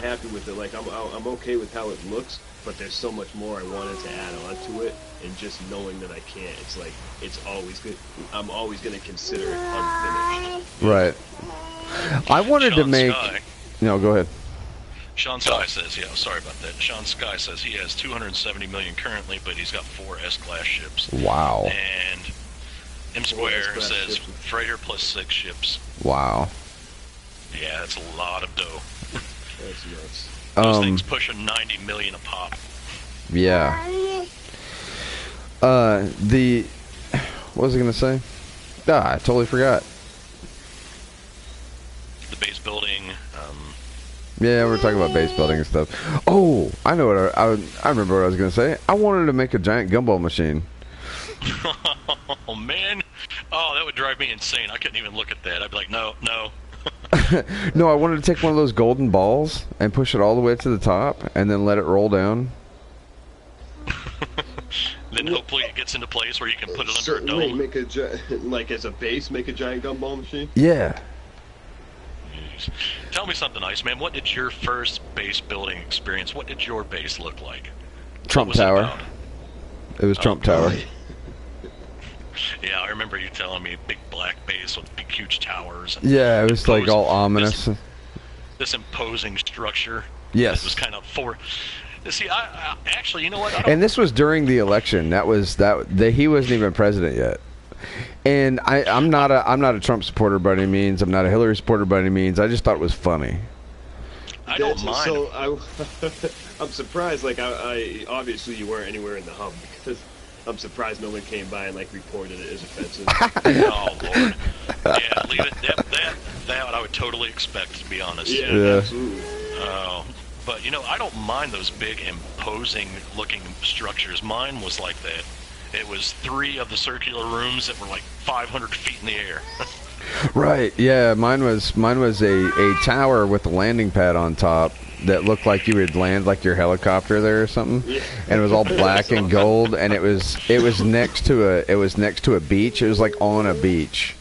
happy with it. Like I'm okay with how it looks, but there's so much more I wanted to add on to it, and just knowing that I can't, it's like it's always good. I'm always going to consider it unfinished. Right. I wanted to make. No, go ahead. Sean Sky says, sorry about that. Sean Sky says he has 270 million currently, but he's got 4 S-class ships. Wow. And M Square says freighter plus 6 ships. Wow. Yeah, that's a lot of dough. That's nuts. Those things pushing 90 million a pop. Yeah. What was I gonna say? I totally forgot. The base building. Yeah, we're talking about base building and stuff. Oh, I know what I remember what I was gonna say. I wanted to make a giant gumball machine. Oh man, that would drive me insane. I couldn't even look at that. I'd be like, no. No, I wanted to take one of those golden balls and push it all the way to the top, and then let it roll down. Then hopefully it gets into place where you can put it under a dome. Like as a base, make a giant gumball machine. Yeah. Jeez. Tell me something, Iceman. What did your first base building experience? What did your base look like? Trump Tower. It was Trump Tower. Yeah, I remember you telling me big black base with big huge towers. And yeah, it was like all ominous. This imposing structure. Yes. It was kind of See, I actually, you know what? And this was during the election. He wasn't even president yet. And I'm not a Trump supporter by any means. I'm not a Hillary supporter by any means. I just thought it was funny. I don't mind. So I'm surprised. Like I obviously you weren't anywhere in the hub because I'm surprised no one came by and like reported it as offensive. Oh Lord. Yeah, leave it. That I would totally expect, to be honest. Yeah. Absolutely. But I don't mind those big, imposing-looking structures. Mine was like that. It was 3 of the circular rooms that were like 500 feet in the air. Right. Yeah. Mine was a tower with a landing pad on top that looked like you would land like your helicopter there or something. Yeah. And it was all black and gold, and it was next to a beach. It was like on a beach,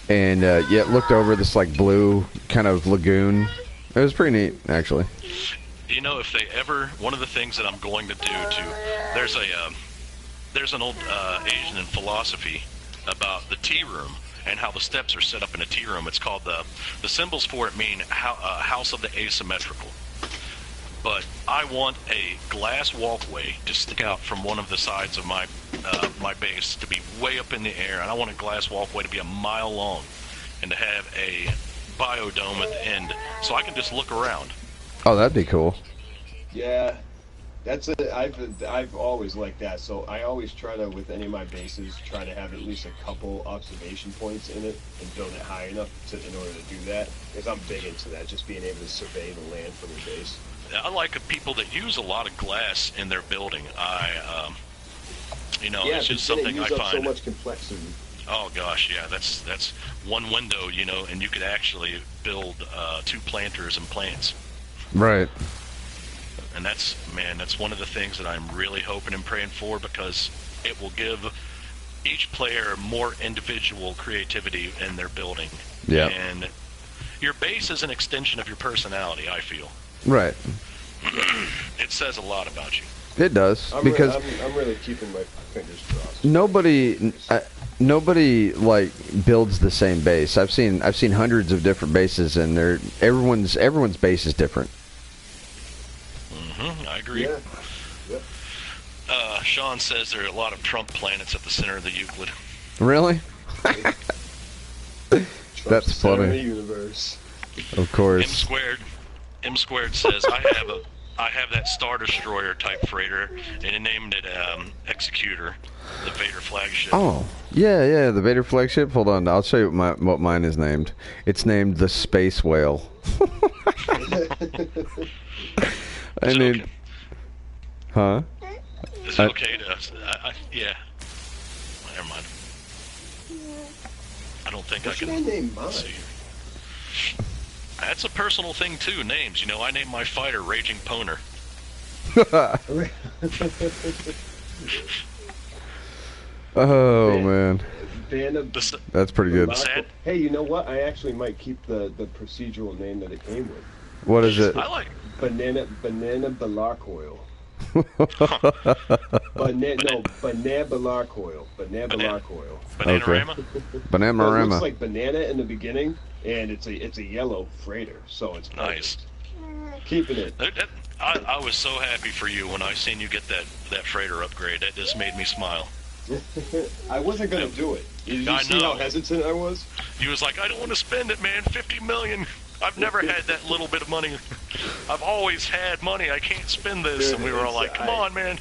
and it looked over this like blue kind of lagoon. It was pretty neat, actually. If they ever, one of the things that I'm going to do there's an old Asian in philosophy about the tea room and how the steps are set up in a tea room. It's called the symbols for it mean house of the asymmetrical. But I want a glass walkway to stick out from one of the sides of my my base to be way up in the air, and I want a glass walkway to be a mile long, and to have a biodome at the end, so I can just look around. Oh, that'd be cool. Yeah, I've always liked that. So I always try to, with any of my bases, try to have at least a couple observation points in it and build it high enough in order to do that. Because I'm big into that, just being able to survey the land from your base. I like people that use a lot of glass in their building. It's just something I find. So much complexity. Oh gosh, yeah, that's one window, and you could actually build 2 planters and plants. Right. And that's one of the things that I'm really hoping and praying for, because it will give each player more individual creativity in their building. Yeah. And your base is an extension of your personality, I feel. Right. It says a lot about you. It does, I'm really keeping my fingers crossed. Nobody like builds the same base. I've seen hundreds of different bases, and everyone's base is different. I agree. Yeah. Yep. Sean says there are a lot of Trump planets at the center of the Euclid. Really? That's funny. The universe. Of course. M squared says I have that Star Destroyer type freighter, and he named it Executor, the Vader flagship. Oh, yeah, the Vader flagship. Hold on, I'll show you what mine is named. It's named the Space Whale. Okay? Huh? Is it okay to? Yeah. Never mind. I don't think What I can should I name mine? see. That's a personal thing too. Names. I named my fighter Raging Poner. Oh man, that's pretty good. Hey, you know what? I actually might keep the procedural name that it came with. What is it? I like Banana Balark Oil. Banana Balark Oil. Banana Balark Oil. Bananarama? Bananarama. It looks like banana in the beginning, and it's a yellow freighter, so it's nice. Keeping it. I was so happy for you when I seen you get that freighter upgrade. That just made me smile. I wasn't gonna do it. Did you see how hesitant I was? You was like, I don't want to spend it, man. $50 million. I've never had that little bit of money. I've always had money. I can't spend this. And we were all like, come on, man.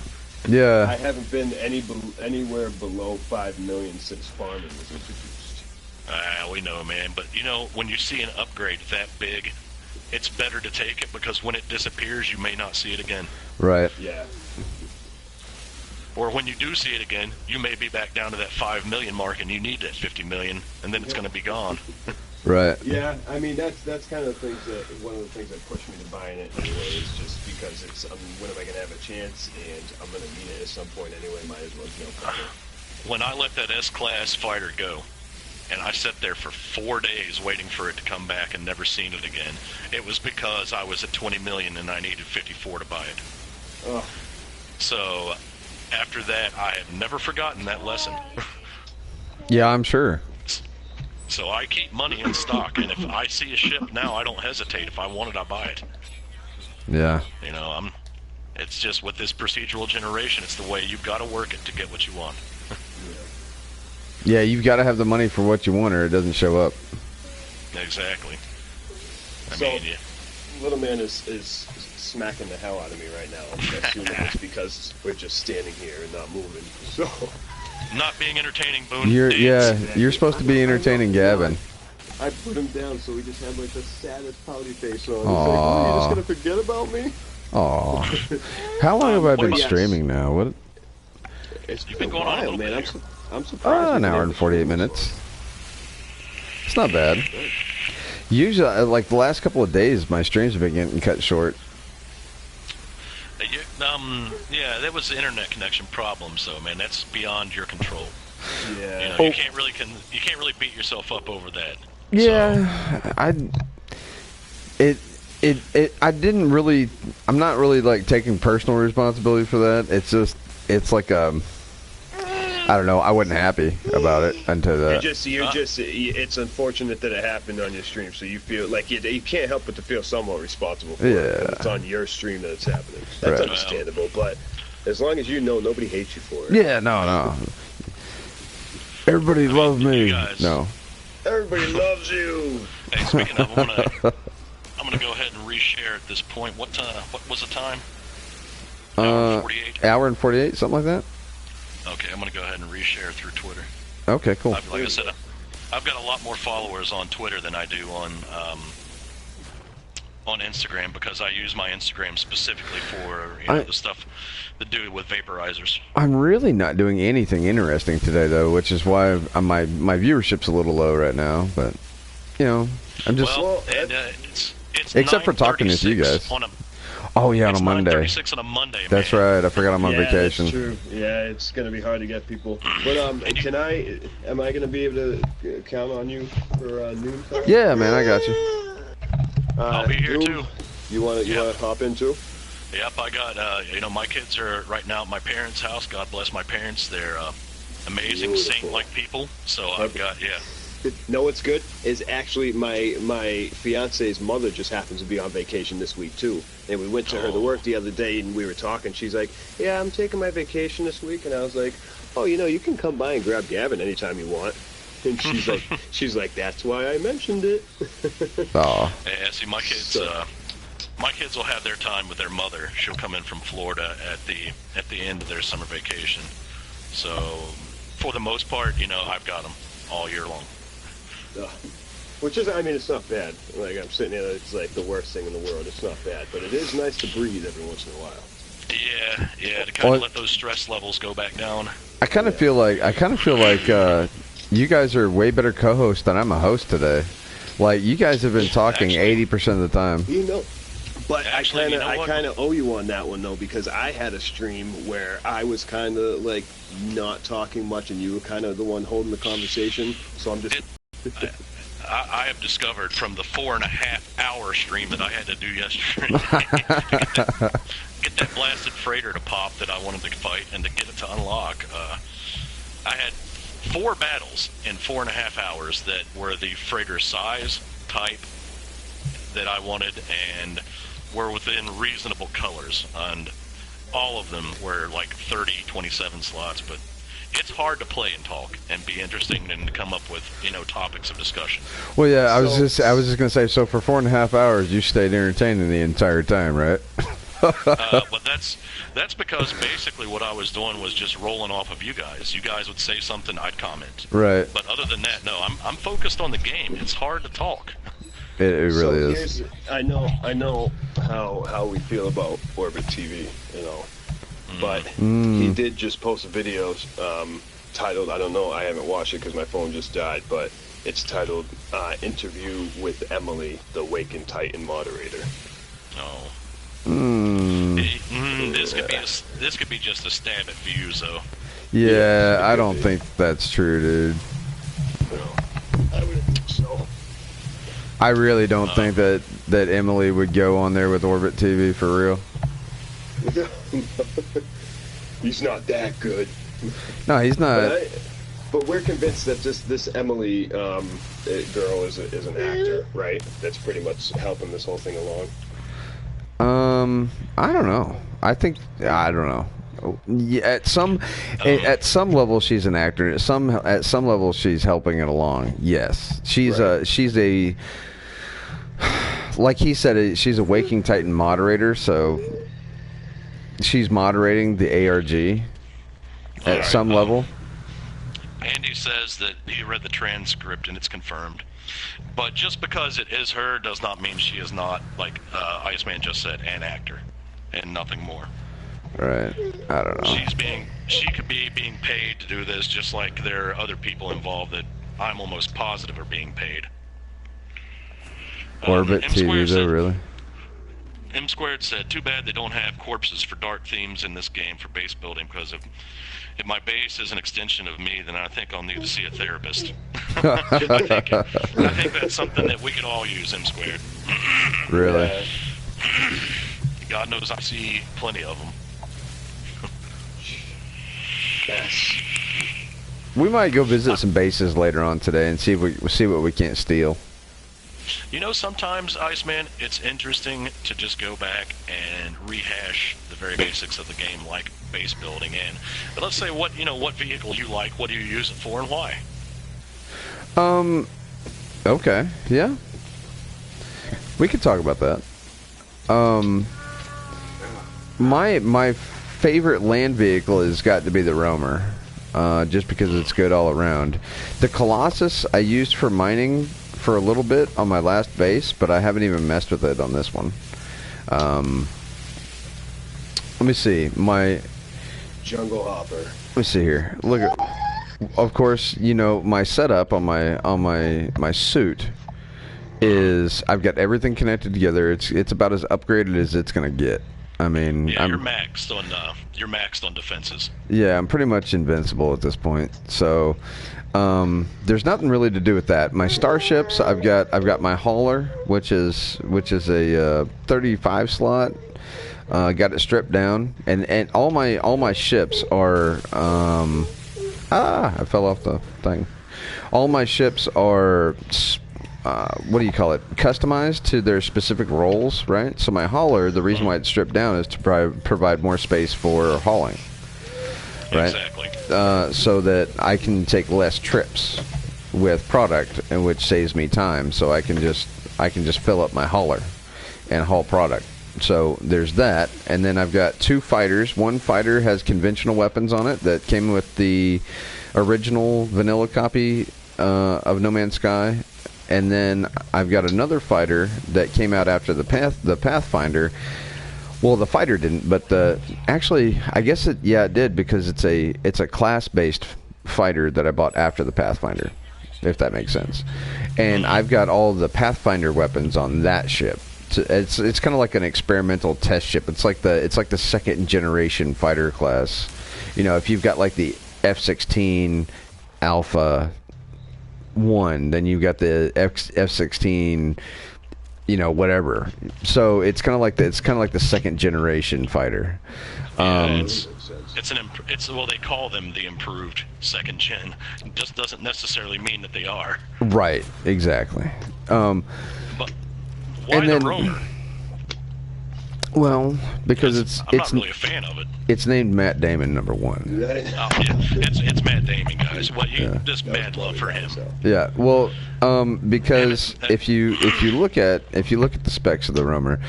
Yeah. I haven't been anywhere below 5 million since farming was introduced. We know, man. But when you see an upgrade that big, it's better to take it, because when it disappears, you may not see it again. Right. Yeah. Or when you do see it again, you may be back down to that 5 million mark, and you need that 50 million, and then it's going to be gone. Right. Yeah, I mean that's kind of one of the things that pushed me to buying it anyway. Is just because it's when am I gonna have a chance, and I'm gonna need it at some point anyway. Might as well jump on it. When I let that S-Class fighter go, and I sat there for 4 days waiting for it to come back and never seen it again, it was because I was at 20 million and I needed 54 to buy it. Oh. So after that, I have never forgotten that lesson. Yeah, I'm sure. So I keep money in stock, and if I see a ship now, I don't hesitate. If I want it, I buy it. Yeah. It's just with this procedural generation, it's the way you've got to work it to get what you want. Yeah, you've got to have the money for what you want, or it doesn't show up. Exactly. Little man is smacking the hell out of me right now. I'm assuming it's because we're just standing here and not moving. So. Not being entertaining, Boone. You're supposed to be entertaining Gavin. I put him down, so he just had like the saddest pouty face on. Aww. He's like, "Oh, you're just gonna forget about me?" Aw. How long have I been streaming now? What? You've been going on a little man. bit. I'm surprised. An hour and 48 minutes. It's not bad. Usually, like the last couple of days, my streams have been getting cut short. Yeah, that was the internet connection problem. So, man, that's beyond your control. Yeah. You can't really beat yourself up over that. Yeah, so. I didn't really. I'm not really like taking personal responsibility for that. It's like I don't know. I wasn't happy about it until that. It's unfortunate that it happened on your stream, so you feel like you can't help but to feel somewhat responsible for it. It's on your stream that it's happening. That's understandable, but As long as you know, nobody hates you for it. Yeah, no. Everybody loves me. Guys. No. Everybody loves you. Hey, speaking of, I'm gonna go ahead and reshare at this point. What was the time? Hour 48. Hour and 48, something like that. Okay, I'm gonna go ahead and reshare through Twitter. Okay, cool. Like I said, I've got a lot more followers on Twitter than I do on Instagram, because I use my Instagram specifically for the stuff to do with vaporizers. I'm really not doing anything interesting today, though, which is why my viewership's a little low right now. But I'm just it's except for talking to you guys. On a Monday. 9:36 on a Monday. That's right. I forgot I'm on vacation. That's true. Yeah, it's gonna be hard to get people. But am I gonna be able to count on you for noon time? Yeah, man, I got you. I'll be here too. You wanna hop in too? Yep, I got my kids are right now at my parents' house. God bless my parents. They're amazing, saint-like people. So I've got know what's good is actually my fiance's mother just happens to be on vacation this week too, and we went to her to work the other day and we were talking. She's like, "Yeah, I'm taking my vacation this week," and I was like, "Oh, you can come by and grab Gavin anytime you want." And she's like, "That's why I mentioned it." Oh. Yeah, see, my kids will have their time with their mother. She'll come in from Florida at the end of their summer vacation. So for the most part, I've got them all year long. Which is, it's not bad. Like, I'm sitting here, it's like the worst thing in the world. It's not bad, but it is nice to breathe every once in a while. Yeah, to kind of let those stress levels go back down. I kind of feel like you guys are way better co-hosts than I'm a host today. Like, you guys have been talking 80% of the time. But I kind of owe you on that one, though, because I had a stream where I was kind of like not talking much, and you were kind of the one holding the conversation. So I'm just. I have discovered from the 4.5-hour stream that I had to do yesterday get that blasted freighter to pop that I wanted to fight and to get it to unlock. I had 4 battles in 4.5 hours that were the freighter size, type that I wanted, and were within reasonable colors, and all of them were like 30, 27 slots, but it's hard to play and talk and be interesting and to come up with, topics of discussion. Well, yeah, I was just gonna say, so for 4.5 hours, you stayed entertaining the entire time, right? But that's because basically what I was doing was just rolling off of you guys. You guys would say something, I'd comment. Right. But other than that, no, I'm focused on the game. It's hard to talk. It really is. I know how we feel about Orbit TV, but he did just post a video titled, I don't know, I haven't watched it because my phone just died, but it's titled Interview with Emily, the Awakened Titan Moderator. Oh. This could be just a stab at views, though. Yeah, I don't think that's true, dude. No, I wouldn't think so. I really don't think that Emily would go on there with Orbit TV for real. He's not that good. No, he's not. But we're convinced that this Emily girl is an actor, right? That's pretty much helping this whole thing along. I don't know. I don't know. Yeah, at some level she's an actor. At some level she's helping it along. Yes, she's a like he said, she's a Waking Titan moderator. So she's moderating the ARG at some level. Andy says that he read the transcript and it's confirmed. But just because it is her does not mean she is not, like Iceman just said, an actor and nothing more. Right. I don't know. She could be being paid to do this, just like there are other people involved that I'm almost positive are being paid. Orbit TV, though, really? M Squared said, too bad they don't have corpses for dark themes in this game for base building, because if my base is an extension of me, then I think I'll need to see a therapist. I think that's something that we could all use, M Squared. Really? God knows I see plenty of them. Yes. We might go visit some bases later on today and see what we can't steal. You know, sometimes, Iceman, it's interesting to just go back and rehash the very basics of the game, like base building in. But let's say what vehicle you like, what do you use it for, and why? Okay, yeah. We could talk about that. My favorite land vehicle has got to be the Roamer, just because it's good all around. The Colossus I used for mining for a little bit on my last base, but I haven't even messed with it on this one. Let me see my Jungle Hopper. Let me see here. Look at, of course, you know my setup on my suit is I've got everything connected together. It's about as upgraded as it's gonna get. I mean, yeah, you're maxed on defenses. Yeah, I'm pretty much invincible at this point. So there's nothing really to do with that. My starships, I've got my hauler, which is a 35 slot. Got it stripped down, and all my ships are I fell off the thing. All my ships are what do you call it? Customized to their specific roles, right? So my hauler, the reason why it's stripped down is to provide more space for hauling, right? Exactly. So that I can take less trips with product, and which saves me time. So I can just fill up my hauler and haul product. So there's that, and then I've got two fighters. One fighter has conventional weapons on it that came with the original vanilla copy of No Man's Sky. And then I've got another fighter that came out after the Pathfinder. Well, the fighter didn't, but actually, I guess it did, because it's a class-based fighter that I bought after the Pathfinder, if that makes sense. And I've got all the Pathfinder weapons on that ship. It's kind of like an experimental test ship. It's like the second generation fighter class. You know, if you've got like the F-16 Alpha 1, then you've got the F-16, you know, whatever. So it's kind of like the second generation fighter. Well, they call them the improved second gen. It just doesn't necessarily mean that they are. Right. Exactly. But why the Roamer? Well, because I'm not really a fan of it. It's named Matt Damon #1. Oh, yeah. It's Matt Damon, guys. Well, just mad love for him. Yeah. Well, because if you look at the specs of the Roamer,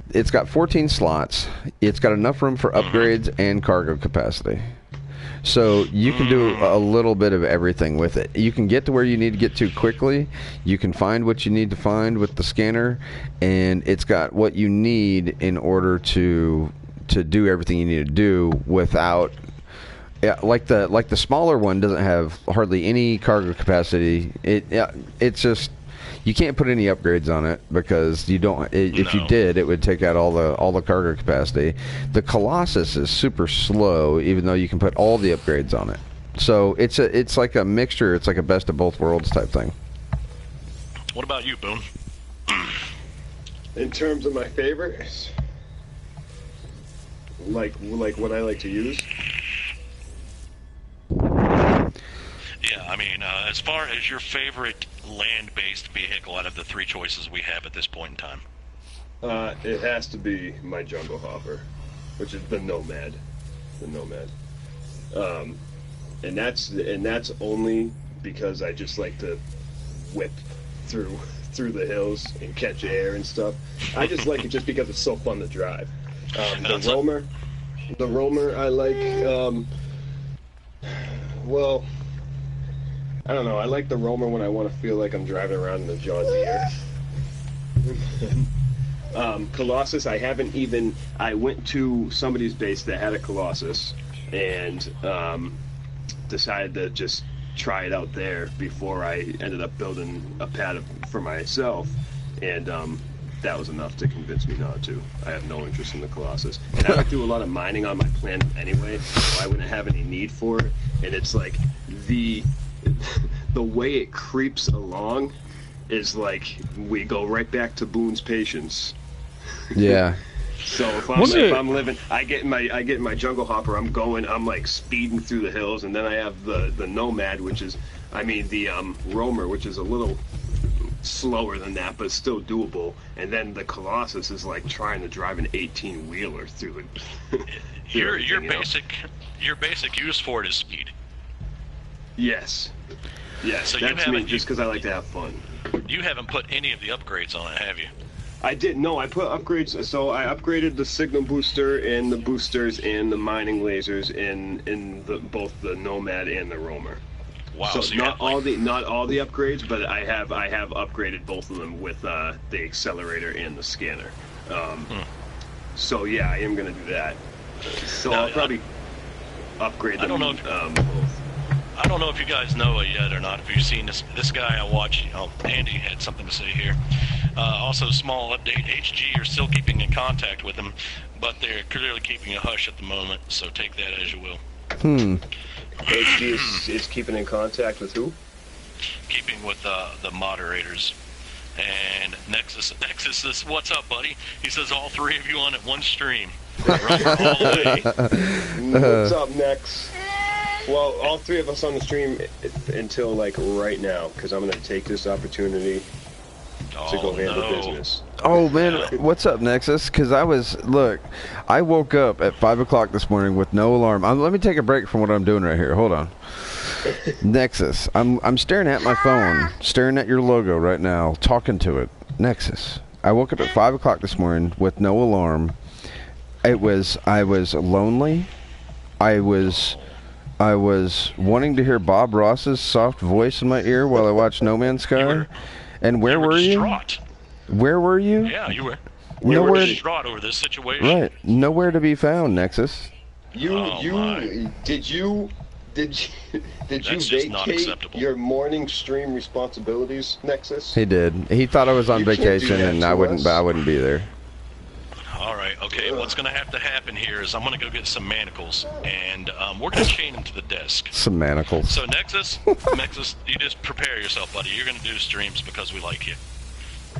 it's got 14 slots. It's got enough room for upgrades and cargo capacity. So you can do a little bit of everything with it. You can get to where you need to get to quickly. You can find what you need to find with the scanner, and it's got what you need in order to do everything you need to do without. Yeah, like the smaller one doesn't have hardly any cargo capacity. It's just you can't put any upgrades on it because you don't. If you did, it would take out all the cargo capacity. The Colossus is super slow, even though you can put all the upgrades on it. So it's like a mixture. It's like a best of both worlds type thing. What about you, Boone? In terms of my favorites, like what I like to use. Yeah, I mean, as far as your favorite land-based vehicle out of the three choices we have at this point in time, it has to be my Jungle Hopper, which is the Nomad. And that's only because I just like to whip through the hills and catch air and stuff. I just like it just because it's so fun to drive. The Roamer I like. Well, I don't know. I like the Roamer when I want to feel like I'm driving around in the John Deere. Colossus, I went to somebody's base that had a Colossus and decided to just try it out there before I ended up building a pad for myself. And that was enough to convince me not to. I have no interest in the Colossus. And I don't do a lot of mining on my planet anyway, so I wouldn't have any need for it. And it's like the way it creeps along is like we go right back to Boone's patience. Yeah. So if I'm living, I get in my Jungle Hopper. I'm like speeding through the hills, and then I have the Nomad, which is, the Roamer, which is a little slower than that, but still doable. And then the Colossus is like trying to drive an 18-wheeler through it. Your basic use for it is speed. Yes. Yes, So that's me, just because I like to have fun. You haven't put any of the upgrades on it, have you? I did. No, I put upgrades. So I upgraded the signal booster and the boosters and the mining lasers in both the Nomad and the Roamer. Wow. So not all the upgrades, but I have upgraded both of them with the accelerator and the scanner. So yeah, I am gonna do that. So I'll probably upgrade them. Both. I don't know if you guys know it yet or not. If you've seen this guy I watch, Andy had something to say here. Also, small update: HG are still keeping in contact with him, but they're clearly keeping a hush at the moment. So take that as you will. HG is keeping in contact with who? Keeping with the moderators. And Nexus says, "What's up, buddy?" He says, "All three of you on at one stream." Right, all day. What's up, Nex? Well, all three of us on the stream until like right now, because I'm going to take this opportunity to go handle business. Oh man, what's up, Nexus? Because I woke up at 5 o'clock this morning with no alarm. Let me take a break from what I'm doing right here. Hold on. Nexus, I'm staring at my phone, staring at your logo right now, talking to it. Nexus, I woke up at 5 o'clock this morning with no alarm. I was lonely. I was wanting to hear Bob Ross's soft voice in my ear while I watched No Man's Sky. And where were you? Where were you? Yeah, you were. Nowhere. Distraught over this situation. Right. Nowhere to be found, Nexus. Did you vacate your morning stream responsibilities, Nexus? He did. He thought I was on vacation and I wouldn't be there. All right, okay. What's going to happen here is I'm going to go get some manacles, and we're going to chain them to the desk. Some manacles. So Nexus, you just prepare yourself, buddy. You're going to do streams because we like you.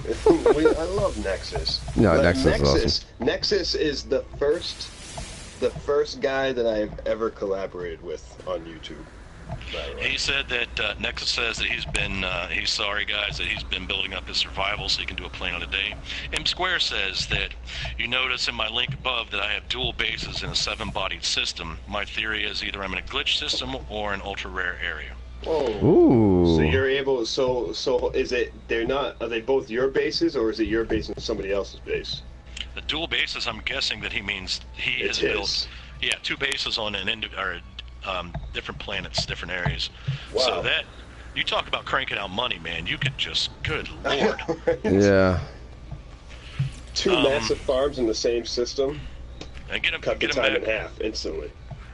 I love Nexus. No, Nexus is awesome. Nexus is the first guy that I've ever collaborated with on YouTube. He said that Nexus says that he's sorry guys that he's been building up his survival so he can do a plane on a day. M Square says that you notice in my link above that I have dual bases in a 7-bodied system. My theory is either I'm in a glitch system or an ultra rare area. Oh. Ooh. So you're able. So is it? Are they both your bases, or is it your base and somebody else's base? The dual bases. I'm guessing that he means he has built. Yeah, 2 bases on different planets, different areas. Wow. So that you talk about cranking out money, man. You could just, good lord. Yeah. 2 massive farms in the same system. And get cut the them time back, in half instantly.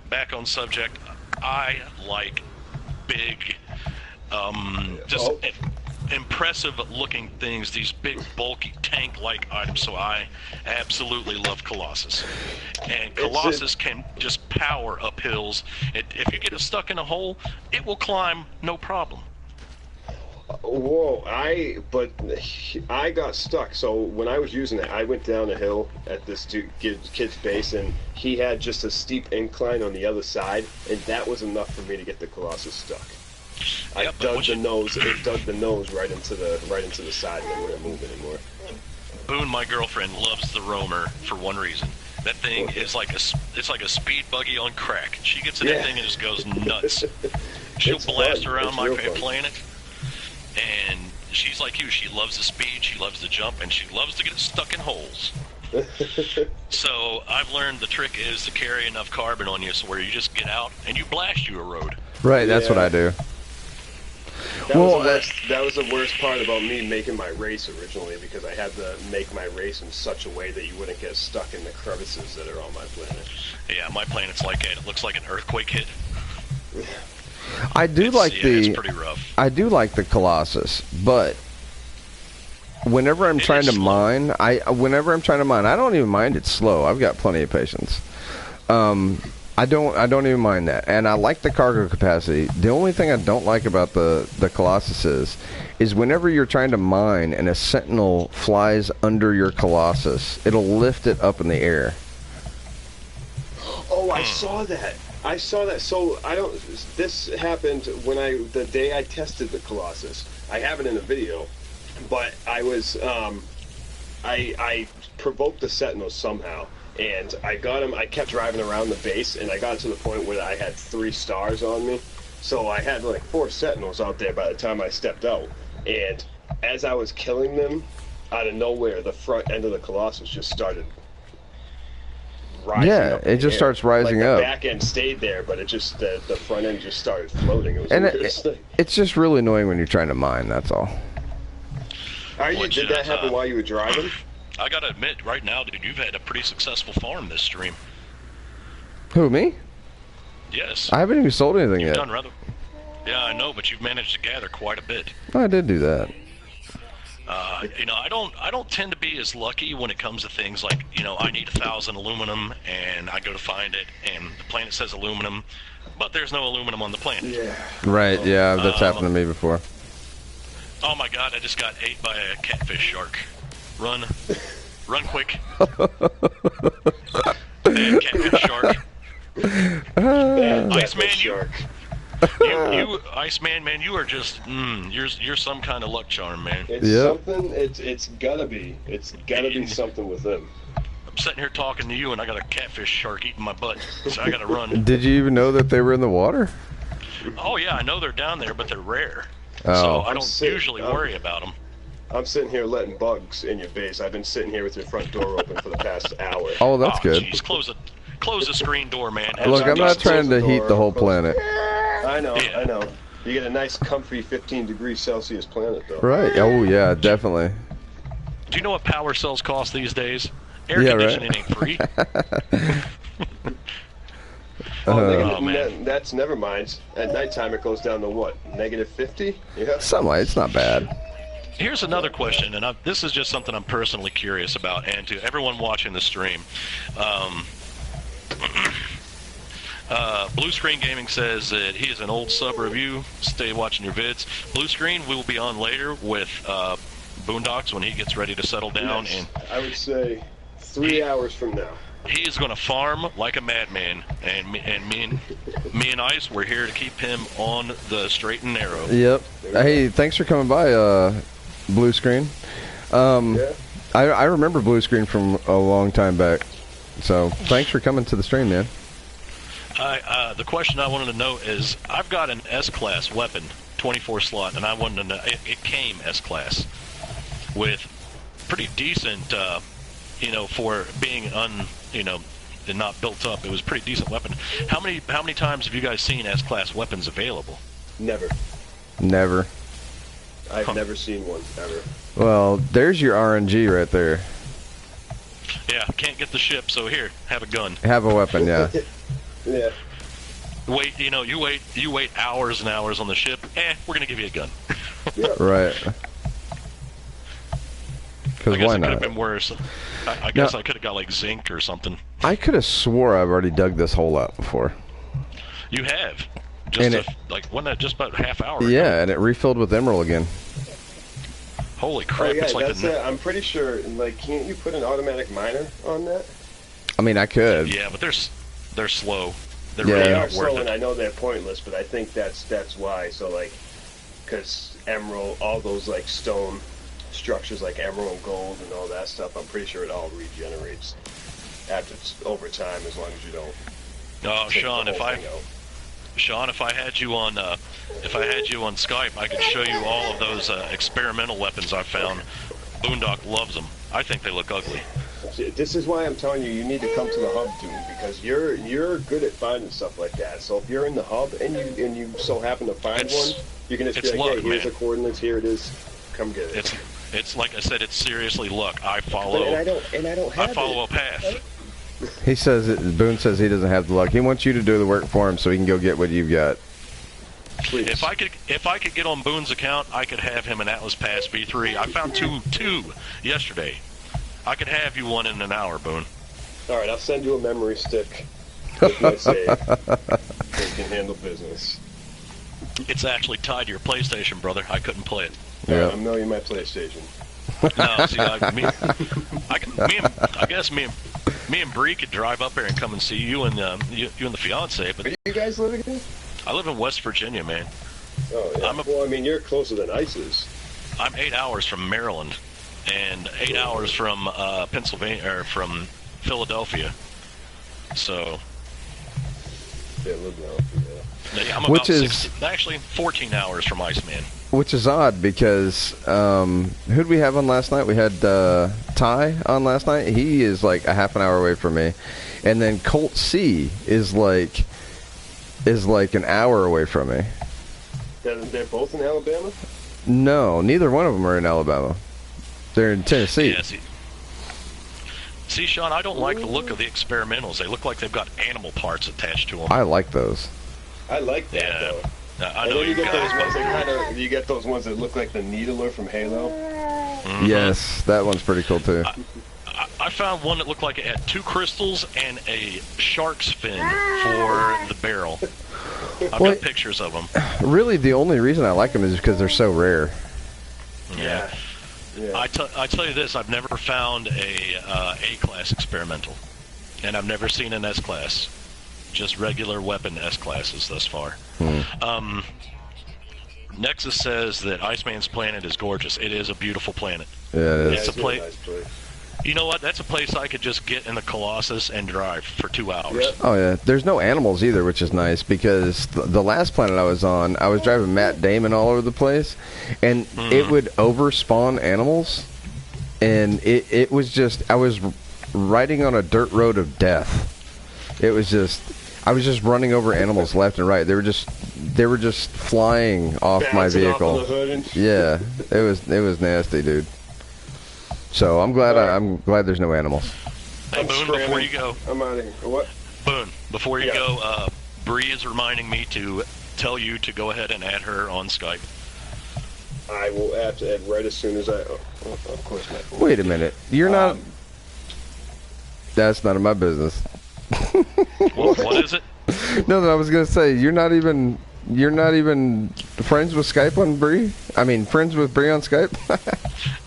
Back on subject. I like big, impressive looking things, these big bulky tank like items, so I absolutely love Colossus. And Colossus can just power up hills. If you get it stuck in a hole, it will climb no problem. Whoa, I got stuck. So when I was using it, I went down a hill at this kid's base, and he had just a steep incline on the other side, and that was enough for me to get the Colossus stuck. I dug the nose. It dug the nose right into the side, and it wouldn't move anymore. Boone, my girlfriend, loves the Roamer for one reason. That thing is like a speed buggy on crack. She gets in that thing and just goes nuts. She'll blast around my planet, and she's like you. She loves the speed, she loves the jump, and she loves to get stuck in holes. So I've learned the trick is to carry enough carbon on you so where you just get out and you blast you a road. Right, that's what I do. That was the worst part about me making my race originally, because I had to make my race in such a way that you wouldn't get stuck in the crevices that are on my planet. Yeah, my planet's like it. It looks like an earthquake hit. It's pretty rough. I do like the Colossus, but whenever I'm trying to mine, I don't even mind it's slow. I've got plenty of patience. I don't even mind that, and I like the cargo capacity. The only thing I don't like about the Colossus is whenever you're trying to mine and a Sentinel flies under your Colossus, it'll lift it up in the air. Oh, I saw that. So this happened the day I tested the Colossus. I have it in a video. but I was I provoked the Sentinels somehow, and I got him. I kept driving around the base, and I got to the point where I had 3 stars on me. So I had like 4 Sentinels out there by the time I stepped out. And as I was killing them, out of nowhere, the front end of the Colossus just started rising up. Yeah, it just starts rising like up. The back end stayed there, but it just the front end just started floating. It was And the weirdest thing. it's just really annoying when you're trying to mine, that's all. Did that happen while you were driving? I gotta admit, right now, dude, you've had a pretty successful farm this stream. Who, me? Yes. I haven't even sold anything You've yet. done rather. Yeah, I know, but you've managed to gather quite a bit. I did do that. You know, I don't tend to be as lucky when it comes to things like, you know, I need 1,000 aluminum, and I go to find it, and the planet says aluminum, but there's no aluminum on the planet. Yeah. Right, yeah, that's happened to me before. Oh my God, I just got ate by a catfish shark. Run quick. Bad catfish shark. Iceman, you Iceman, man, you are just, you're some kind of luck charm, man. It's something. It's gotta be. It's gotta be something with them. I'm sitting here talking to you, and I got a catfish shark eating my butt, so I gotta run. Did you even know that they were in the water? Oh yeah, I know they're down there, but they're rare. Oh. So I don't usually worry about them. I'm sitting here letting bugs in your base. I've been sitting here with your front door open for the past hour. Oh, that's good. Geez, close the screen door, man. Look, I'm not trying to heat the whole planet. I know, I know. You get a nice, comfy 15 degrees Celsius planet, though. Right. Oh, yeah, definitely. Do you know what power cells cost these days? Air Yeah, conditioning right. ain't free. That's never mind. At nighttime, it goes down to what? -50? Yeah. Something like it's not bad. Here's another question, and this is just something I'm personally curious about, and to everyone watching the stream. Blue Screen Gaming says that he is an old sub review. Stay watching your vids. Blue Screen, we will be on later with Boondocks when he gets ready to settle down. Yes, and I would say 3 hours from now. He is going to farm like a madman, and me and Ice, we're here to keep him on the straight and narrow. Yep. Hey, thanks for coming by, Blue Screen. Yeah. I remember Blue Screen from a long time back. So thanks for coming to the stream, man. The question I wanted to know is, I've got an S-Class weapon, 24 slot, and I wanted to know, it came S-Class with pretty decent, you know, for being and not built up. It was a pretty decent weapon. How many times have you guys seen S-Class weapons available? Never. Never. I've never seen one, ever. Well, there's your RNG right there. Yeah, can't get the ship, so here, have a gun. Have a weapon, yeah. Yeah. Wait, you wait hours and hours on the ship. We're gonna give you a gun. Yeah. Right. Because I guess why it could have not? been worse. I guess I could have got like zinc or something. I could have swore I've already dug this hole out before. You have. And Wasn't that just about a half hour ago? Yeah, and it refilled with emerald again. Holy crap! Oh, yeah, it's like that's it. I'm pretty sure. Like, can't you put an automatic miner on that? I mean, I could. Yeah, but they're slow. They're Yeah. really They are not slow, worth and it. I know they're pointless, but I think that's why. So, like, because emerald, all those, like, stone structures like emerald and gold and all that stuff, I'm pretty sure it all regenerates over time, as long as you don't. Oh, take Sean, the if whole I thing out. Sean, if I had you on Skype, I could show you all of those experimental weapons I found. Boondock loves them. I think they look ugly. See, this is why I'm telling you, you need to come to the hub, dude, because you're good at finding stuff like that. So if you're in the hub and you so happen to find one, you can just be like, luck, hey, here's man. the coordinates, here it is, come get it. It's like I said, it's seriously luck. I follow. And I don't have I follow it. a path. He says Boone says he doesn't have the luck. He wants you to do the work for him so he can go get what you've got. Please. If I could get on Boone's account, I could have him an Atlas Pass V3. I found two yesterday. I could have you one in an hour, Boone. All right, I'll send you a memory stick with my save. You can handle business. It's actually tied to your PlayStation, brother. I couldn't play it. All right, Yeah. I'm mailing my PlayStation. No, see, I guess me and Bree could drive up here and come and see you and the fiance. But Where do you guys live again? I live in West Virginia, man. Oh, yeah. Well, I mean, you're closer than Ice is. I'm 8 hours from Maryland, and 8 hours from Pennsylvania or from Philadelphia. So. Yeah, I'm about 14 hours from Iceman. Which is odd because who'd we have on last night? We had Ty on last night. He is like a half an hour away from me, and then Colt C is like an hour away from me. They're both in Alabama? No, neither one of them are in Alabama. They're in Tennessee. Yeah, see, Sean, I don't like the look of the experimentals. They look like they've got animal parts attached to them. I like those. I like that, though. I know you get those ones that you get those ones that look like the Needler from Halo. Mm-hmm. Yes, that one's pretty cool too. I found one that looked like it had 2 crystals and a shark's fin for the barrel. I've got pictures of them. Really, the only reason I like them is because they're so rare. Yeah. I tell you this, I've never found a A-class experimental, and I've never seen an S-class. Just regular weapon S-classes thus far. Nexus says that Iceman's planet is gorgeous. It is a beautiful planet. Yeah, it is. It's a place. Nice place. You know what? That's a place I could just get in the Colossus and drive for 2 hours. Yep. Oh yeah, there's no animals either, which is nice because the last planet I was on, I was driving Matt Damon all over the place, and it would overspawn animals, and it was just I was riding on a dirt road of death. It was just. I was just running over animals left and right. They were just flying off my vehicle. Off the hood and yeah, it was nasty, dude. So I'm glad there's no animals. Hey Boone, before you go, I'm out of here. What? Boone, before you go, Bree is reminding me to tell you to go ahead and add her on Skype. I will add right as soon as I. Of course not. Wait a minute, you're not. That's none of my business. What is it? No, I was gonna say you're not even friends with Skype on Bree. I mean, friends with Bree on Skype.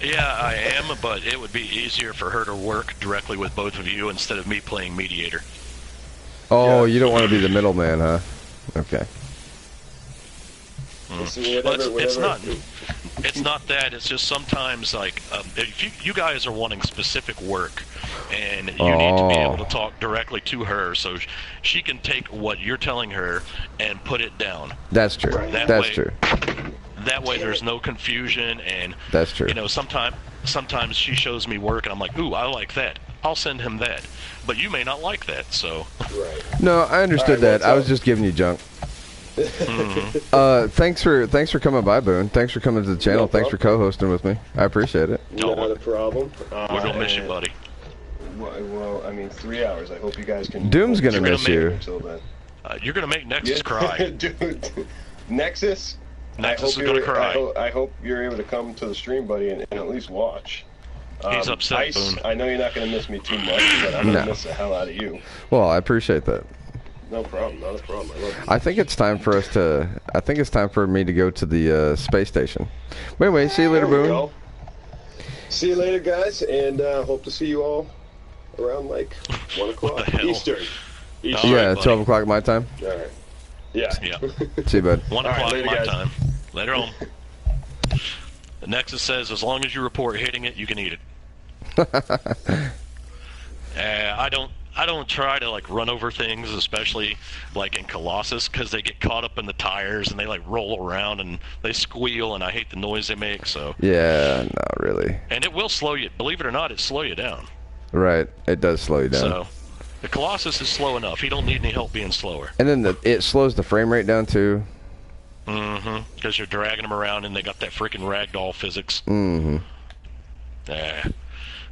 Yeah, I am, but it would be easier for her to work directly with both of you instead of me playing mediator. Oh, you don't want to be the middleman, huh? Okay. It's not that. It's just sometimes like if you guys are wanting specific work, and you need to be able to talk directly to her, so she can take what you're telling her and put it down. That's true. That's true. That way, there's no confusion, and that's true. You know, sometimes she shows me work, and I'm like, ooh, I like that. I'll send him that. But you may not like that, so. Right. No, I understood that. I was just giving you junk. Thanks for coming by, Boone. Thanks for coming to the channel. Thanks for co-hosting with me. I appreciate it. Not a problem. We're gonna miss you, buddy. Well, I mean, 3 hours. I hope you guys can. Doom's gonna miss you. Until then. You're gonna make Nexus cry. Dude, Nexus. Nexus is gonna cry. I hope you're able to come to the stream, buddy, and at least watch. He's upset, Ice, Boone. I know you're not gonna miss me too much, but I'm gonna miss the hell out of you. Well, I appreciate that. No problem. Not a problem. I love you. I think it's time for us to. I think it's time for me to go to the space station. Wait. See you later, Boone. See you later, guys, and hope to see you all around like 1 o'clock Eastern. Yeah, 12 o'clock my time. All right. Yeah. See you, bud. 1 o'clock later, my guys. time. Later on. The Nexus says as long as you report hitting it, you can eat it. I don't try to like run over things, especially like in Colossus, because they get caught up in the tires and they like roll around and they squeal, and I hate the noise they make. So yeah, not really. And it will slow you. Believe it or not, it slow you down. Right, it does slow you down. So the Colossus is slow enough. He don't need any help being slower. And then it slows the frame rate down too. Mm-hmm. Because you're dragging them around and they got that freaking ragdoll physics. Mm-hmm.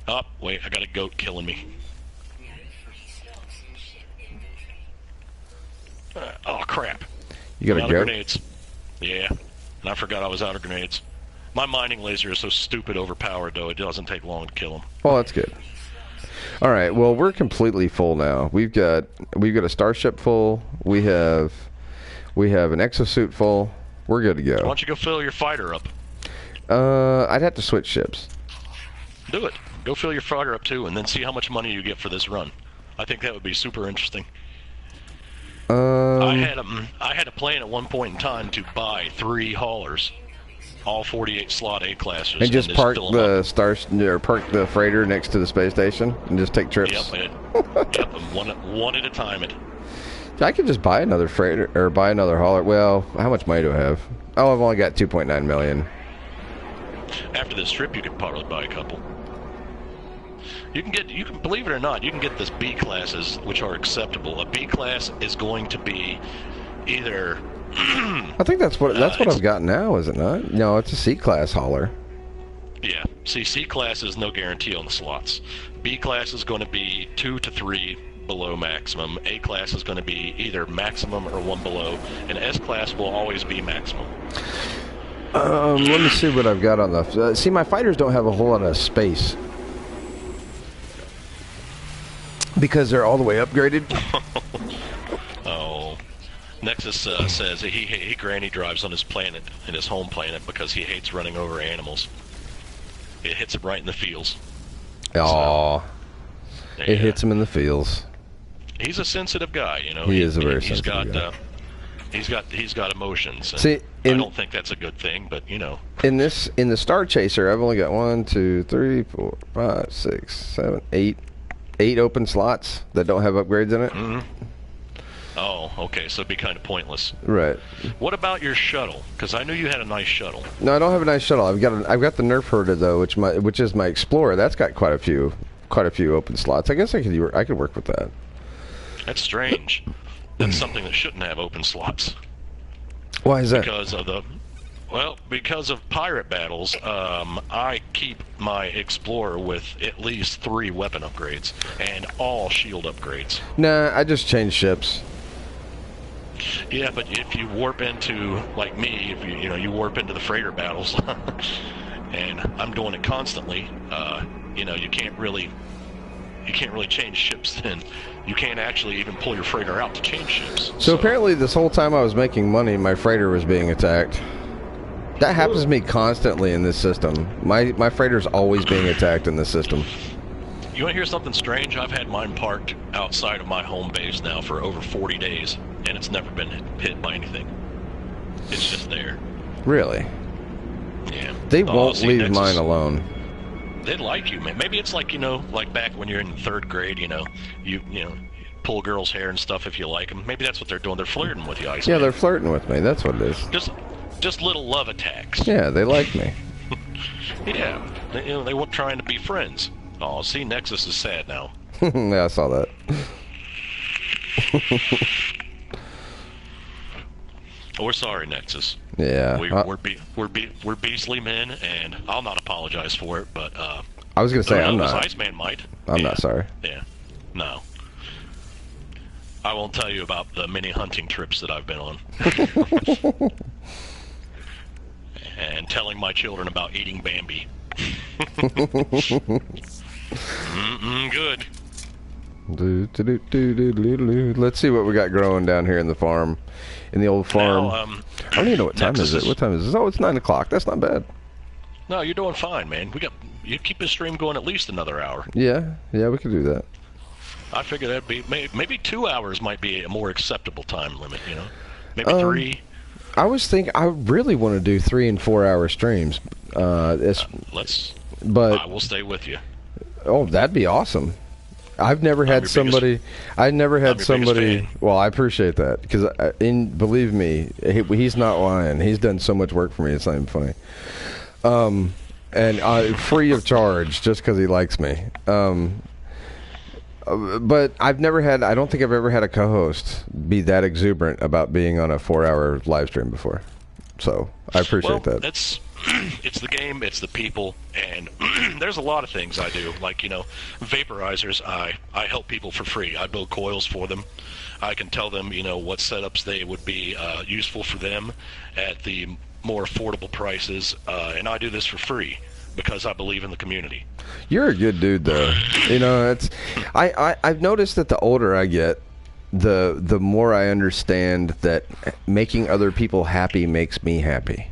Oh, wait, I got a goat killing me. Oh, crap. You got a out goat? of grenades. Yeah, and I forgot I was out of grenades. My mining laser is so stupid overpowered, though, it doesn't take long to kill him. Well, that's good. All right, well, we're completely full now. We've got a starship full. We have an exosuit full. We're good to go. Why don't you go fill your fighter up? I'd have to switch ships. Do it. Go fill your fighter up, too, and then see how much money you get for this run. I think that would be super interesting. I had a plan at one point in time to buy 3 haulers. all 48 slot A classes. And just park fill 'em up. or park the freighter next to the space station and just take trips. Yep, yep, and one at a time. I could just buy another freighter or buy another hauler. Well, how much money do I have? Oh, I've only got 2.9 million. After this trip, you could probably buy a couple. You can believe it or not, you can get this B classes, which are acceptable. A B class is going to be either. I think that's what I've got now, is it not? No, it's a C class hauler. Yeah. See, C class is no guarantee on the slots. B class is going to be 2 to 3 below maximum. A class is going to be either maximum or 1 below, and S class will always be maximum. Let me see what I've got on the. See, my fighters don't have a whole lot of space because they're all the way upgraded. Oh, Nexus says he granny drives on his planet, in his home planet, because he hates running over animals. It hits him right in the feels. Oh, So, it hits him in the feels. He's a sensitive guy, you know. He is a very sensitive guy. He's got emotions. And See, I don't think that's a good thing, but you know. In the Star Chaser, I've only got 1, 2, 3, 4, 5, 6, 7, 8 open slots that don't have upgrades in it. Mm-hmm. Oh, okay, so it'd be kind of pointless. Right. What about your shuttle? Because I knew you had a nice shuttle. No, I don't have a nice shuttle. I've got the Nerf herder though, which is my Explorer. That's got quite a few open slots. I guess I could work with that. That's strange. That's something that shouldn't have open slots. Why is that? Because of pirate battles, I keep my Explorer with at least 3 weapon upgrades and all shield upgrades. Nah, I just change ships. Yeah, but if you warp into, like me, if you warp into the freighter battles, and I'm doing it constantly, you can't really change ships then. You can't actually even pull your freighter out to change ships. So apparently this whole time I was making money, my freighter was being attacked. That happens to me constantly in this system. My freighter's always being attacked in this system. You want to hear something strange? I've had mine parked outside of my home base now for over 40 days, and it's never been hit by anything. It's just there. Really? Yeah. They won't leave mine alone. They like you, man. Maybe it's like, like back when you're in 3rd grade, you pull girls' hair and stuff if you like them. Maybe that's what they're doing. They're flirting with you, Iceman. Yeah, they're flirting with me. That's what it is. Just little love attacks. Yeah, they like me. Yeah. They weren't trying to be friends. Oh, see, Nexus is sad now. Yeah, I saw that. We're sorry, Nexus. Yeah. We're beastly men, and I'll not apologize for it, but I was gonna say I'm not. Iceman might. I'm not sorry. Yeah. No. I won't tell you about the many hunting trips that I've been on. And telling my children about eating Bambi. Good. Let's see what we got growing down here in the farm. In the old farm. Now, I don't even know what time is it. What time is it? Oh, it's 9 o'clock. That's not bad. No, you're doing fine, man. You keep this stream going at least another hour. Yeah, we could do that. I figure that'd be maybe 2 hours might be a more acceptable time limit. Maybe 3. I was thinking I really want to do 3 and 4 hour streams. I will stay with you. Oh, that'd be awesome. I've never had somebody. Well, I appreciate that because, believe me, he's not lying. He's done so much work for me. It's not even funny. And free of charge, just because he likes me. But I've never had. I don't think I've ever had a co-host be that exuberant about being on a 4-hour live stream before. So I appreciate that. It's the game, it's the people, and there's a lot of things I do. Like, vaporizers, I help people for free. I build coils for them. I can tell them, what setups they would be useful for them at the more affordable prices, and I do this for free because I believe in the community. You're a good dude, though. I've noticed that the older I get, the more I understand that making other people happy makes me happy.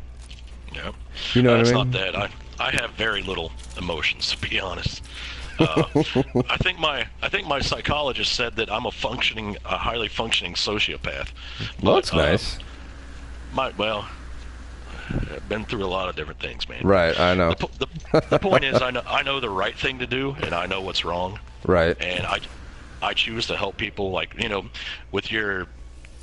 Yep. You know what I mean? It's not that. I have very little emotions, to be honest. I think my psychologist said that I'm a highly functioning sociopath. Well, that's nice. been through a lot of different things, man. Right, I know. The point is, I know the right thing to do, and I know what's wrong. Right. And I choose to help people. Like, you know, with your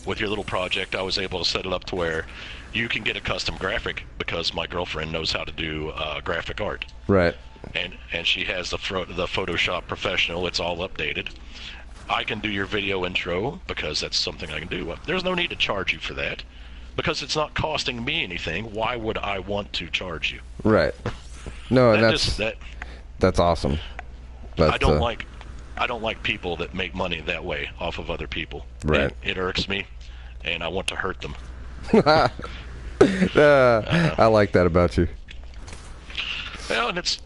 little project, I was able to set it up to where you can get a custom graphic because my girlfriend knows how to do graphic art. Right. And she has the Photoshop Professional. It's all updated. I can do your video intro because that's something I can do. There's no need to charge you for that because it's not costing me anything. Why would I want to charge you? Right. No, and that that's awesome. I don't like people that make money that way off of other people. Right. It irks me, and I want to hurt them. I like that about you. Well, and it's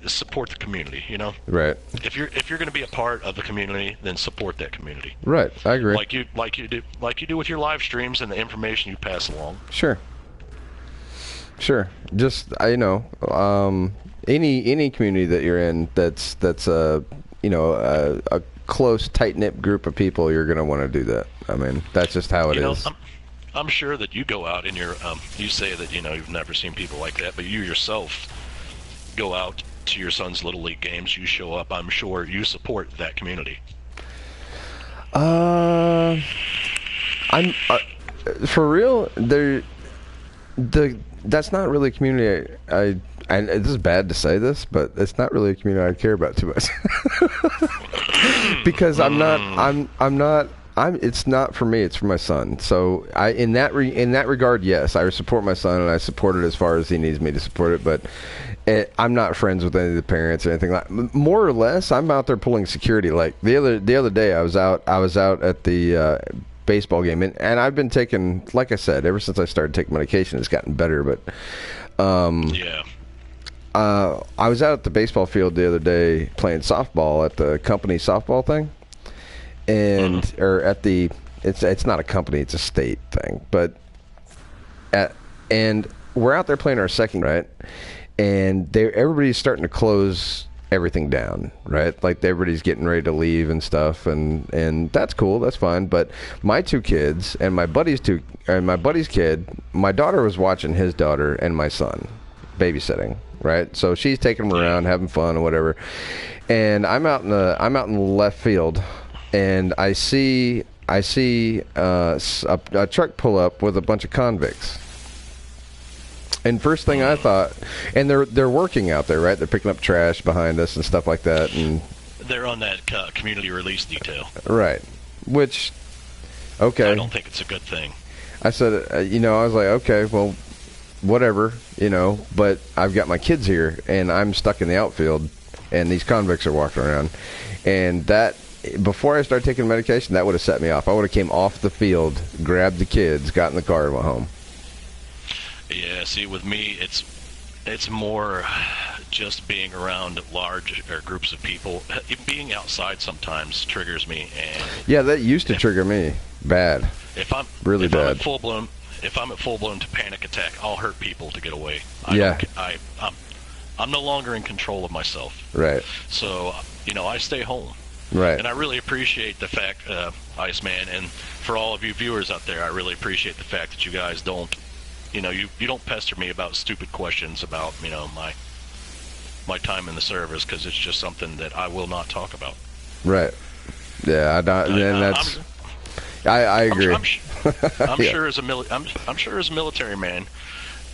support the community, you know. Right. If you're going to be a part of the community, then support that community. Right. I agree. Like you do with your live streams and the information you pass along. Sure. Just you know, any community that you're in that's you know a close, tight-knit group of people, you're going to want to do that. I mean, that's just how it is. I'm sure that you go out and you say that, you know, you've never seen people like that, but you yourself go out to your son's Little League games, you show up, I'm sure you support that community. I'm for real, that's not really a community and this is bad to say this, but it's not really a community I care about too much. Because it's not for me, it's for my son. So in that regard, yes, I support my son and I support it as far as he needs me to support it, but I'm not friends with any of the parents or anything like. More or less, I'm out there pulling security. Like the other day, I was out at the baseball game, and I've been taking, like I said, ever since I started taking medication, it's gotten better. But yeah. I was out at the baseball field the other day playing softball at the company softball thing, and or at the it's not a company, it's a state thing, but and we're out there playing our second, right, and everybody's starting to close everything down, right? Like everybody's getting ready to leave and stuff, and that's cool, that's fine. But my two kids and my buddy's kid, my daughter was watching his daughter and my son babysitting, right? So she's taking them around, having fun or whatever. And I'm out in the left field, and I see a truck pull up with a bunch of convicts. And first thing I thought, and they're working out there, right? They're picking up trash behind us and stuff like that, and they're on that community release detail, right? Which, okay, I don't think it's a good thing. I said, you know, I was like, okay, well, whatever, you know, but I've got my kids here, and I'm stuck in the outfield, and these convicts are walking around, and that, before I started taking medication, that would have set me off. I would have came off the field, grabbed the kids, got in the car, and went home. Yeah, see, with me, it's more just being around large groups of people. Being outside sometimes triggers me, and yeah, that used to trigger me bad. If I'm at full blown to panic attack, I'll hurt people to get away. I'm no longer in control of myself. Right. So, you know, I stay home. Right. And I really appreciate the fact, Iceman, and for all of you viewers out there, I really appreciate the fact that you guys don't, you know, you don't pester me about stupid questions about, you know, my time in the service, because it's just something that I will not talk about. Right. Yeah, I agree. I'm sure as a military man,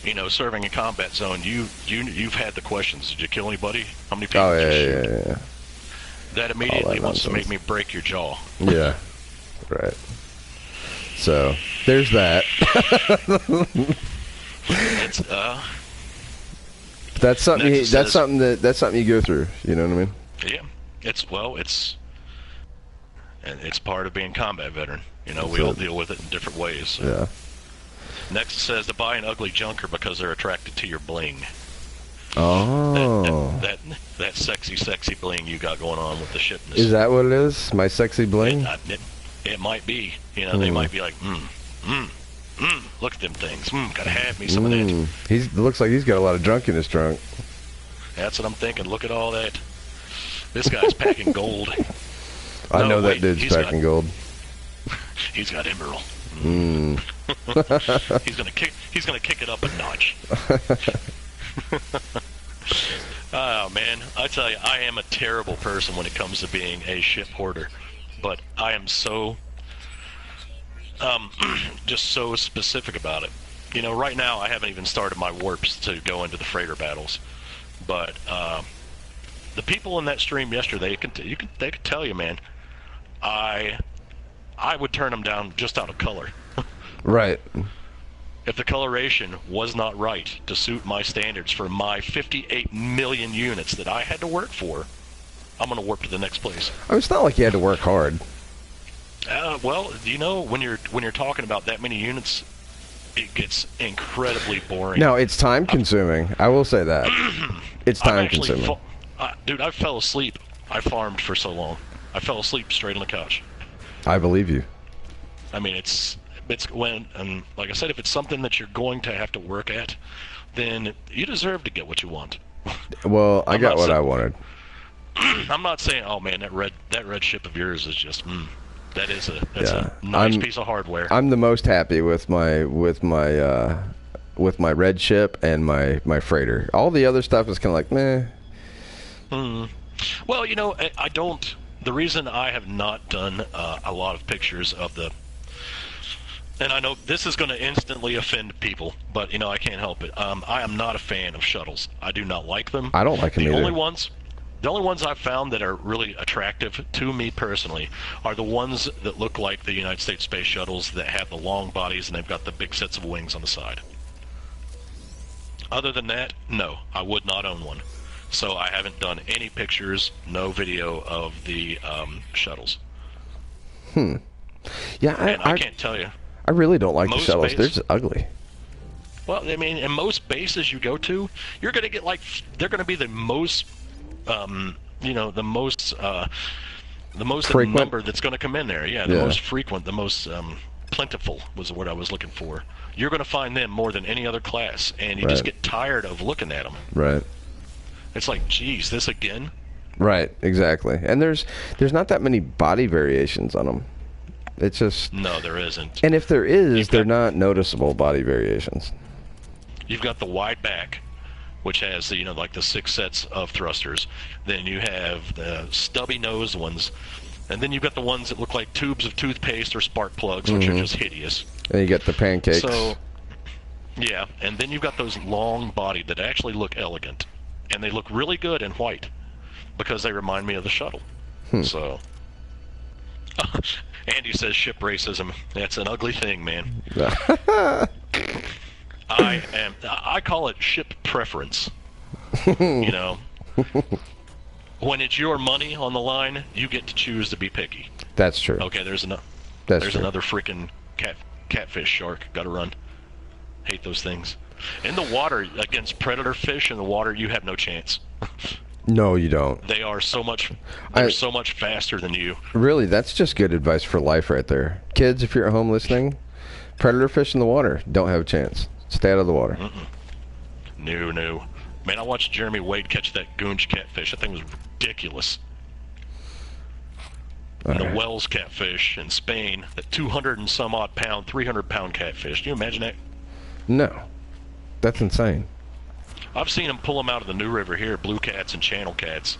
you know, serving in combat zone, you've had the questions. Did you kill anybody? How many people? Oh yeah. That immediately wants to make me break your jaw. Yeah. Right. So there's that. That's something you go through. You know what I mean? Yeah. It's part of being a combat veteran. You know, we all deal with it in different ways. So. Yeah. Next it says to buy an ugly junker because they're attracted to your bling. Oh. That sexy bling you got going on with the shipness. Is that what it is? My sexy bling? It might be. You know, they might be like, look at them things. Gotta have me some of that. It looks like he's got a lot of junk in his trunk. That's what I'm thinking. Look at all that. This guy's packing gold. I know that dude's packing gold. He's got emerald. He's gonna kick it up a notch. Oh man, I tell you, I am a terrible person when it comes to being a ship hoarder, but I am so just so specific about it. You know, right now I haven't even started my warps to go into the freighter battles, but the people in that stream yesterday, they could tell you, man, I would turn them down just out of color. Right. If the coloration was not right to suit my standards for my 58 million units that I had to work for, I'm going to warp to the next place. I mean, it's not like you had to work hard. Well, you know, when you're talking about that many units, it gets incredibly boring. No, it's time consuming. I will say that. It's time consuming. Dude, I fell asleep. I farmed for so long. I fell asleep straight on the couch. I believe you. I mean, it's when, and like I said, if it's something that you're going to have to work at, then you deserve to get what you want. Well, I got what I wanted. I'm not saying, oh man, that red ship of yours is just, that's a nice piece of hardware. I'm the most happy with my red ship and my freighter. All the other stuff is kind of like meh. Well, you know, I don't. The reason I have not done a lot of pictures of the, and I know this is going to instantly offend people, but you know I can't help it. I am not a fan of shuttles. I do not like them. I don't like them either. The only ones I've found that are really attractive to me personally are the ones that look like the United States space shuttles that have the long bodies and they've got the big sets of wings on the side. Other than that, no, I would not own one. So I haven't done any pictures, no video of the shuttles. Yeah, I can't tell you. I really don't like the shuttles. They're just ugly. Well, I mean, in most bases you go to, you're going to get they're going to be the most, you know, the most frequent number that's going to come in there. Yeah, the most frequent, the most plentiful was the word I was looking for. You're going to find them more than any other class, and you just get tired of looking at them. Right. It's like, geez, this again? Right, exactly. And there's not that many body variations on them. It's just... No, there isn't. And if there is, they're not noticeable body variations. You've got the wide back, which has, you know, like the 6 sets of thrusters. Then you have the stubby-nosed ones. And then you've got the ones that look like tubes of toothpaste or spark plugs, which are just hideous. And you get the pancakes. So, yeah. And then you've got those long-bodied that actually look elegant. And they look really good in white because they remind me of the shuttle. So, Andy says ship racism. That's an ugly thing, man. I call it ship preference. You know, when it's your money on the line, you get to choose to be picky. That's true. Okay, there's another freaking catfish shark. Gotta run. Hate those things. In the water, against predator fish in the water, you have no chance. No, you don't. They are so much. They're so much faster than you. Really, that's just good advice for life right there. Kids, if you're at home listening, predator fish in the water, don't have a chance. Stay out of the water. No. Man, I watched Jeremy Wade catch that goonch catfish. That thing was ridiculous. And the Wells catfish in Spain, that 200 and some odd pound, 300 pound catfish. Can you imagine that? No. That's insane. I've seen them pull them out of the New River here, blue cats and channel cats,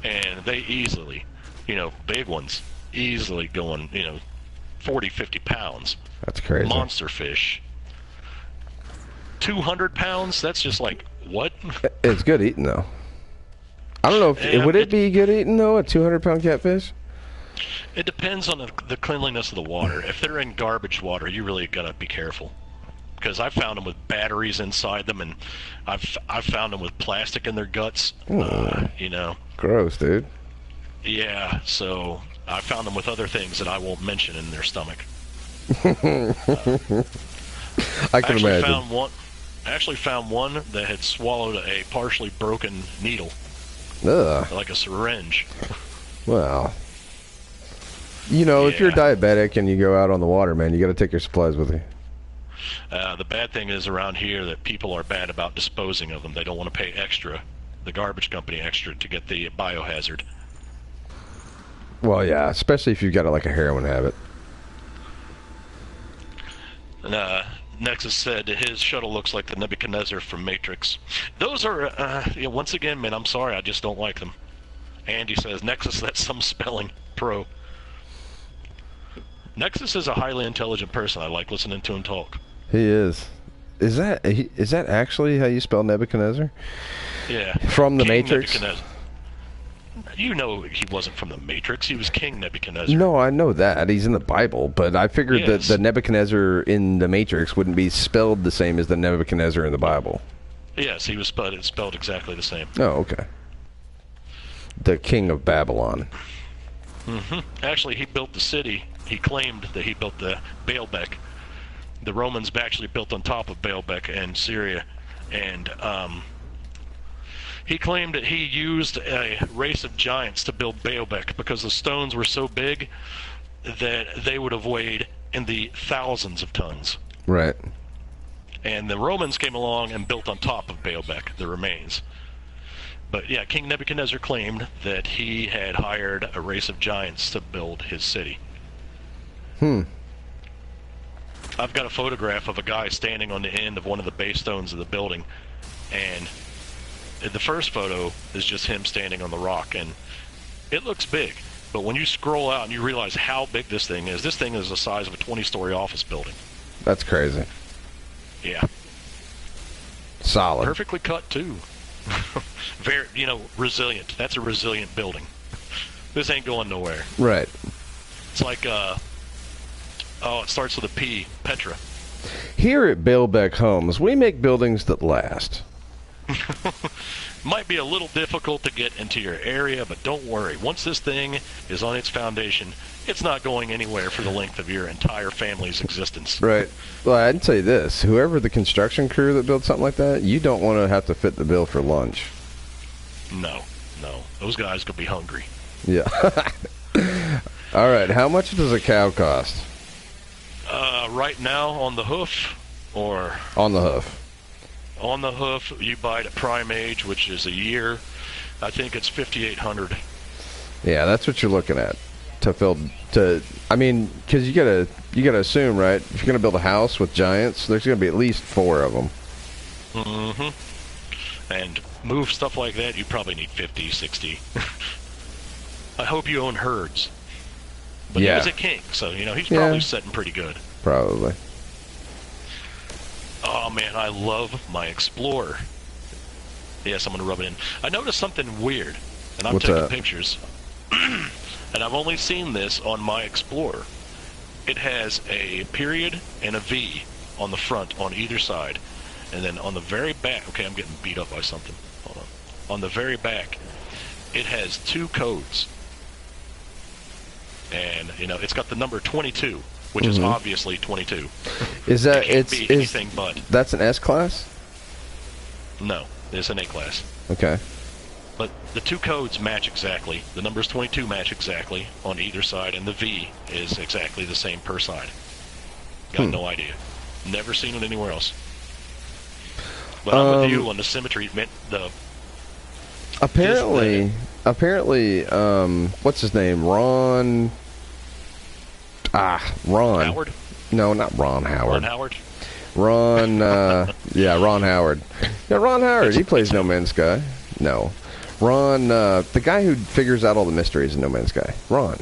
and they easily, you know, big ones, easily going, you know, 40, 50 pounds. That's crazy. Monster fish. 200 pounds? That's just like, what? It's good eating, though. I don't know. Would it be good eating, though, a 200-pound catfish? It depends on the cleanliness of the water. If they're in garbage water, you really got to be careful. Because I've found them with batteries inside them, and I've found them with plastic in their guts. You know. Gross, dude. Yeah, so I found them with other things that I won't mention in their stomach. I can imagine. I actually found one that had swallowed a partially broken needle. Ugh. Like a syringe. Well, you know, if you're diabetic and you go out on the water, man, you got to take your supplies with you. The bad thing is around here that people are bad about disposing of them. They don't want to pay extra, the garbage company extra, to get the biohazard. Well, yeah, especially if you've got like a heroin habit. Nexus said his shuttle looks like the Nebuchadnezzar from Matrix. Those are, once again, man, I'm sorry, I just don't like them. Andy says, Nexus, that's some spelling. Pro. Nexus is a highly intelligent person. I like listening to him talk. He is. Is that actually how you spell Nebuchadnezzar? Yeah. From the King Matrix? Nebuchadnezzar. You know he wasn't from the Matrix. He was King Nebuchadnezzar. No, I know that. He's in the Bible, but I figured that the Nebuchadnezzar in the Matrix wouldn't be spelled the same as the Nebuchadnezzar in the Bible. Yes, he was spelled exactly the same. Oh, okay. The King of Babylon. Actually, he built the city. He claimed that he built the Baalbek. The Romans actually built on top of Baalbek in Syria, and he claimed that he used a race of giants to build Baalbek because the stones were so big that they would have weighed in the thousands of tons. Right. And the Romans came along and built on top of Baalbek, the remains. But yeah, King Nebuchadnezzar claimed that he had hired a race of giants to build his city. I've got a photograph of a guy standing on the end of one of the base stones of the building, and the first photo is just him standing on the rock, and it looks big. But when you scroll out and you realize how big this thing is the size of a 20-story office building. That's crazy. Yeah. Solid. Perfectly cut, too. Very, resilient. That's a resilient building. This ain't going nowhere. Right. It's like, it starts with a P, Petra. Here at Baalbek Homes, we make buildings that last. Might be a little difficult to get into your area, but don't worry. Once this thing is on its foundation, it's not going anywhere for the length of your entire family's existence. Right. Well, I'd say this. Whoever the construction crew that built something like that, you don't want to have to fit the bill for lunch. No. Those guys could be hungry. Yeah. All right. How much does a cow cost? Right now, on the hoof, or... On the hoof. On the hoof, you buy it at prime age, which is a year. I think it's $5,800. Yeah, that's what you're looking at because you gotta assume, right? If you're gonna build a house with giants, there's gonna be at least 4 of them. And move stuff like that, you probably need 50, 60. I hope you own herds. But yeah. He was a king, so he's probably sitting pretty good. Probably. Oh man, I love my Explorer. Yes, I'm gonna rub it in. I noticed something weird, and I'm taking pictures. And I've only seen this on my Explorer. It has a period and a V on the front on either side. And then on the very back, okay, I'm getting beat up by something. Hold on. On the very back, it has 2 codes. And, it's got the number 22, which is obviously 22. Is that, it can't be anything but. That's an S-class? No, it's an A-class. Okay. But the 2 codes match exactly. The numbers 22 match exactly on either side, and the V is exactly the same per side. Got no idea. Never seen it anywhere else. But I'm with you on the symmetry. Apparently, what's his name? Ron Howard? No, not Ron Howard. Ron Howard? Ron Howard. Yeah, Ron Howard. He plays No Man's Sky. No. Ron, the guy who figures out all the mysteries in No Man's Sky. Ron.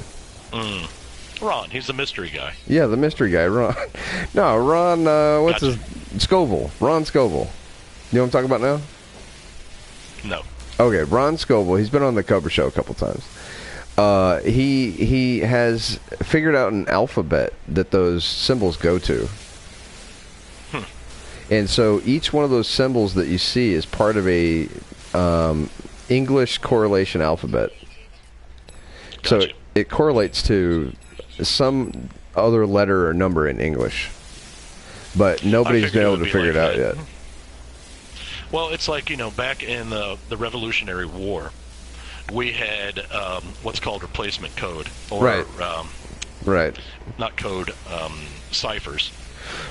Ron, he's the mystery guy. Yeah, the mystery guy, Ron. No, Ron, Scoville. Ron Scoville. You know what I'm talking about now? No. Okay, Ron Scoville. He's been on the Cobra show a couple times. He has figured out an alphabet that those symbols go to. And so each one of those symbols that you see is part of a English correlation alphabet. Gotcha. So it correlates to some other letter or number in English. But nobody's been able to figure it out yet. Well, it's like, back in the Revolutionary War, we had what's called replacement code. Or, right. Right. Not code, ciphers.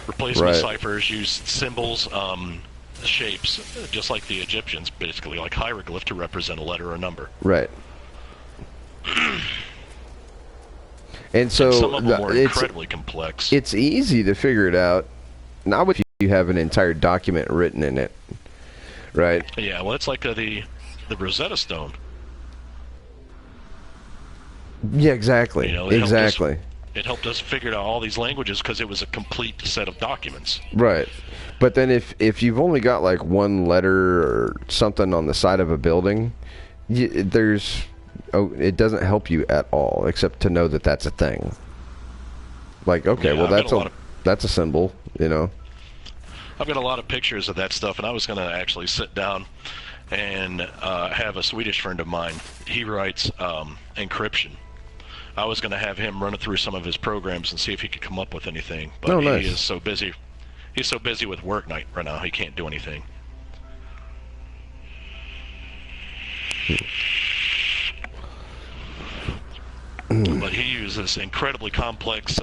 Replacement ciphers use symbols, shapes, just like the Egyptians, basically, like hieroglyph to represent a letter or number. Right. And so some of them were incredibly complex. It's easy to figure it out not with you have an entire document written in it, right? Yeah, well, it's like the Rosetta Stone. Yeah, exactly. You know, Exactly. It helped us figure out all these languages because it was a complete set of documents. Right. But then if you've only got like one letter or something on the side of a building, it doesn't help you at all, except to know that that's a thing. Like, okay, Yeah, well, that's a symbol, you know. I've got a lot of pictures of that stuff, and I was going to actually sit down and have a Swedish friend of mine. He writes encryption. I was going to have him run it through some of his programs and see if he could come up with anything. But nice. He is so busy. He's so busy with work right now, he can't do anything. But he uses incredibly complex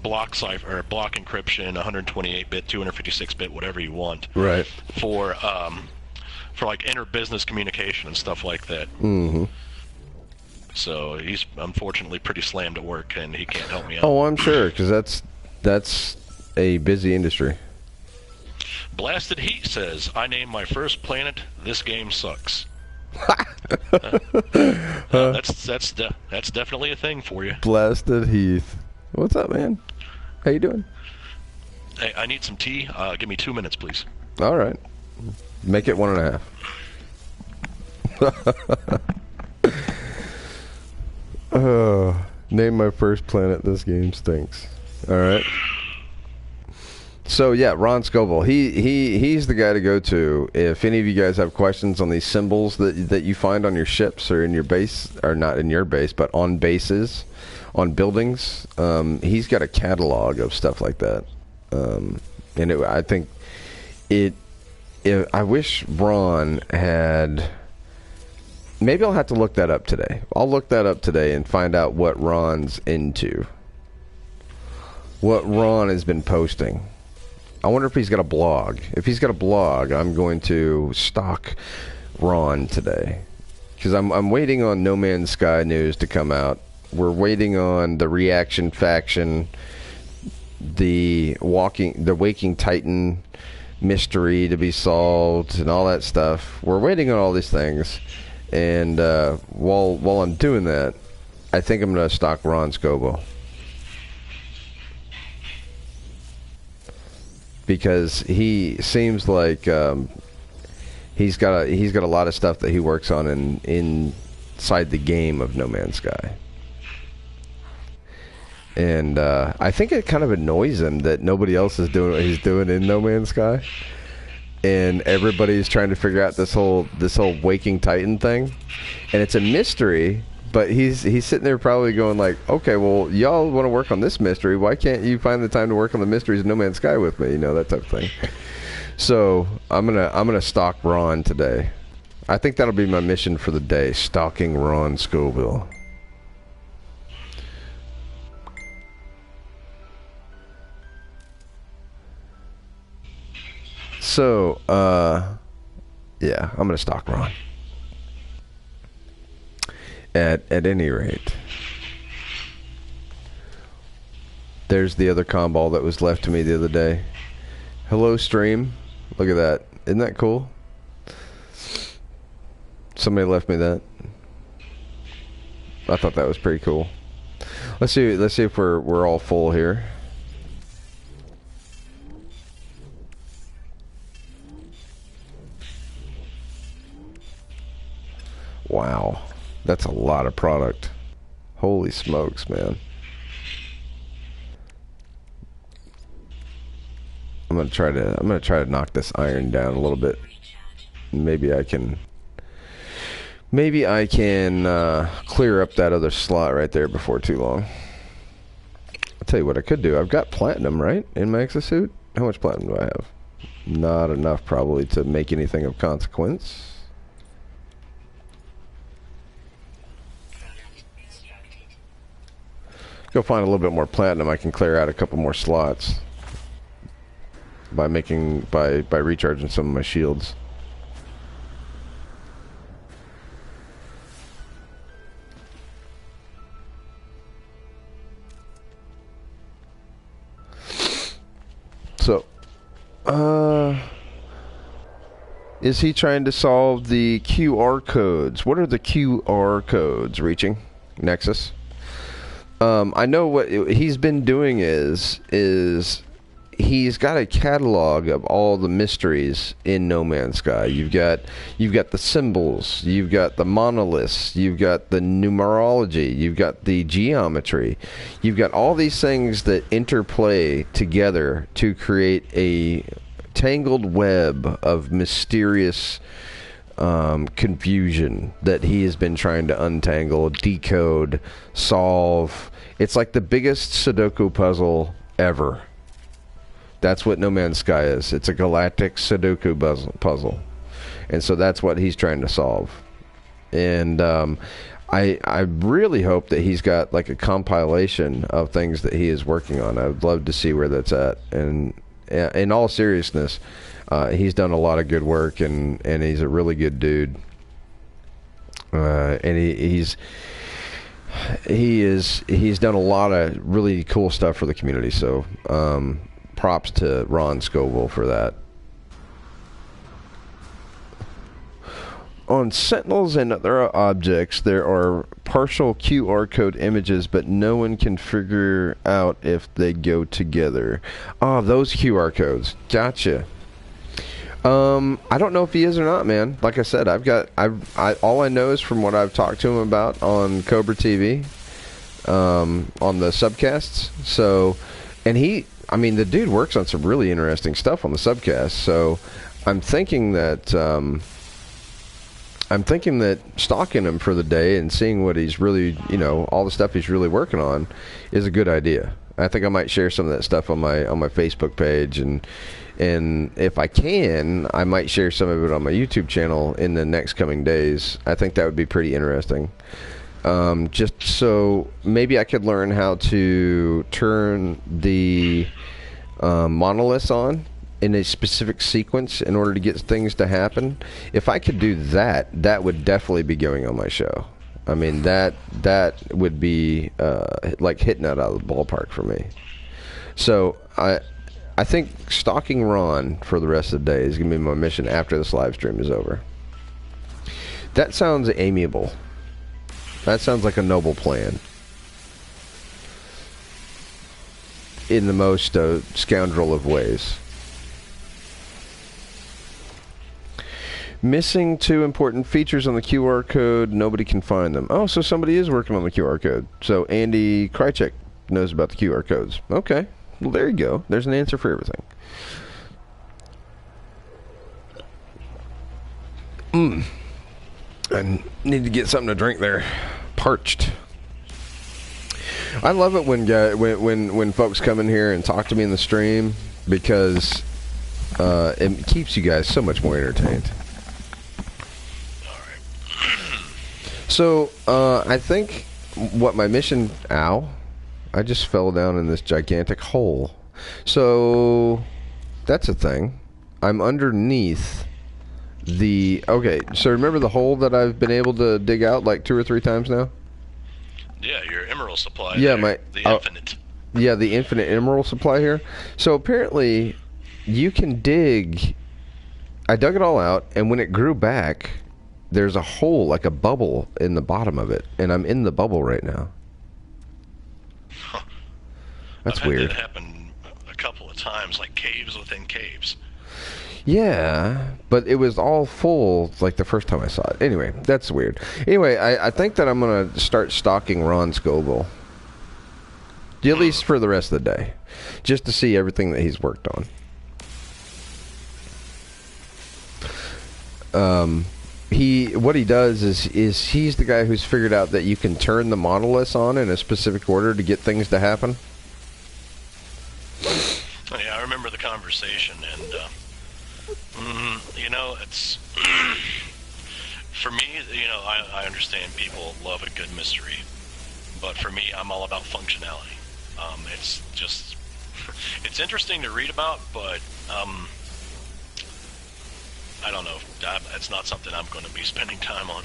block cipher or block encryption, 128-bit, 256-bit, whatever you want. Right. For like inter-business communication and stuff like that. Mm-hmm. So he's unfortunately pretty slammed at work, and he can't help me out. Oh, I'm sure, because that's a busy industry. Blasted Heat says, "I named my first planet. This game sucks." That's definitely a thing for you. Blasted Heath. What's up, man? How you doing? Hey, I need some tea. Give me 2 minutes, please. All right. Make it 1.5. Name my first planet. This game stinks. All right. So yeah, Ron Scoble. He's the guy to go to if any of you guys have questions on these symbols that you find on your ships or in your base, or not in your base, but on bases, on buildings. He's got a catalog of stuff like that, and I think I wish Ron had. Maybe I'll have to look that up today. I'll look that up today and find out what Ron's into. What Ron has been posting. I wonder if he's got a blog. If he's got a blog, I'm going to stalk Ron today. Because I'm waiting on No Man's Sky news to come out. We're waiting on the Reaction Faction, the Waking Titan mystery to be solved, and all that stuff. We're waiting on all these things. And while I'm doing that, I think I'm going to stalk Ron Scobo. Because he seems like he's got a lot of stuff that he works on inside the game of No Man's Sky. And I think it kind of annoys him that nobody else is doing what he's doing in No Man's Sky. And everybody's trying to figure out this whole Waking Titan thing, and it's a mystery. But he's sitting there probably going like, okay, well, y'all want to work on this mystery. Why can't you find the time to work on the mysteries of No Man's Sky with me? You know, that type of thing. So I'm gonna stalk Ron today. I think that'll be my mission for the day: stalking Ron Scoville. So, yeah, I'm going to stalk Ron. At any rate, there's the other comm ball that was left to me the other day. Hello, stream. Look at that. Isn't that cool? Somebody left me that. I thought that was pretty cool. Let's see if we're all full here. Wow, that's a lot of product. Holy smokes, man. I'm gonna try to knock this iron down a little bit. Maybe I can clear up that other slot right there before too long. I'll tell you what I could do. I've got platinum, right, in my exosuit. How much platinum do I have? Not enough, probably, to make anything of consequence. Go find a little bit more platinum. I can clear out a couple more slots by recharging some of my shields. So, is he trying to solve the QR codes? What are the QR codes reaching? Nexus? I know what he's been doing is he's got a catalog of all the mysteries in No Man's Sky. You've got the symbols, you've got the monoliths, you've got the numerology, you've got the geometry, you've got all these things that interplay together to create a tangled web of mysterious confusion that he has been trying to untangle, decode, solve. It's like the biggest Sudoku puzzle ever. That's what No Man's Sky is. It's a galactic Sudoku puzzle. And so that's what he's trying to solve. And I really hope that he's got like a compilation of things that he is working on. I would love to see where that's at. And in all seriousness, he's done a lot of good work, and he's a really good dude. And he's done a lot of really cool stuff for the community. So props to Ron Scoville for that. On Sentinels and other objects, there are partial QR code images, but no one can figure out if they go together. Oh, those QR codes. Gotcha. I don't know if he is or not, man. Like I said, all I know is from what I've talked to him about on Cobra TV, on the Subcasts. So, and the dude works on some really interesting stuff on the Subcast. So, I'm thinking that stalking him for the day and seeing what he's really, all the stuff he's really working on is a good idea. I think I might share some of that stuff on my Facebook page, and if I can, I might share some of it on my YouTube channel in the next coming days. I think that would be pretty interesting. Just so maybe I could learn how to turn the monoliths on in a specific sequence in order to get things to happen. If I could do that, that would definitely be going on my show. I mean, that would be like hitting it out of the ballpark for me. So I think stalking Ron for the rest of the day is going to be my mission after this live stream is over. That sounds amiable. That sounds like a noble plan. In the most scoundrel of ways. Missing 2 important features on the QR code. Nobody can find them. Oh, so somebody is working on the QR code. So Andy Krychek knows about the QR codes. Okay. Well, there you go. There's an answer for everything. I need to get something to drink there. Parched. I love it when folks come in here and talk to me in the stream, because it keeps you guys so much more entertained. So, I think what my mission... Ow. I just fell down in this gigantic hole. So, that's a thing. I'm underneath the... Okay, so remember the hole that I've been able to dig out like 2 or 3 times now? Yeah, your emerald supply. Yeah, the infinite. Yeah, the infinite emerald supply here. So, apparently, you can dig... I dug it all out, and when it grew back... There's a hole, like a bubble, in the bottom of it, and I'm in the bubble right now. Huh. That's I've had weird. That happen a couple of times, like caves within caves. Yeah, but it was all full, like the first time I saw it. Anyway, that's weird. Anyway, I think that I'm going to start stalking Ron Scoville. At least for the rest of the day. Just to see everything that he's worked on. What he does is he's the guy who's figured out that you can turn the monoliths on in a specific order to get things to happen. Yeah, I remember the conversation, and it's for me. I understand people love a good mystery, but for me, I'm all about functionality. It's just it's interesting to read about, but I don't know. It's not something I'm going to be spending time on.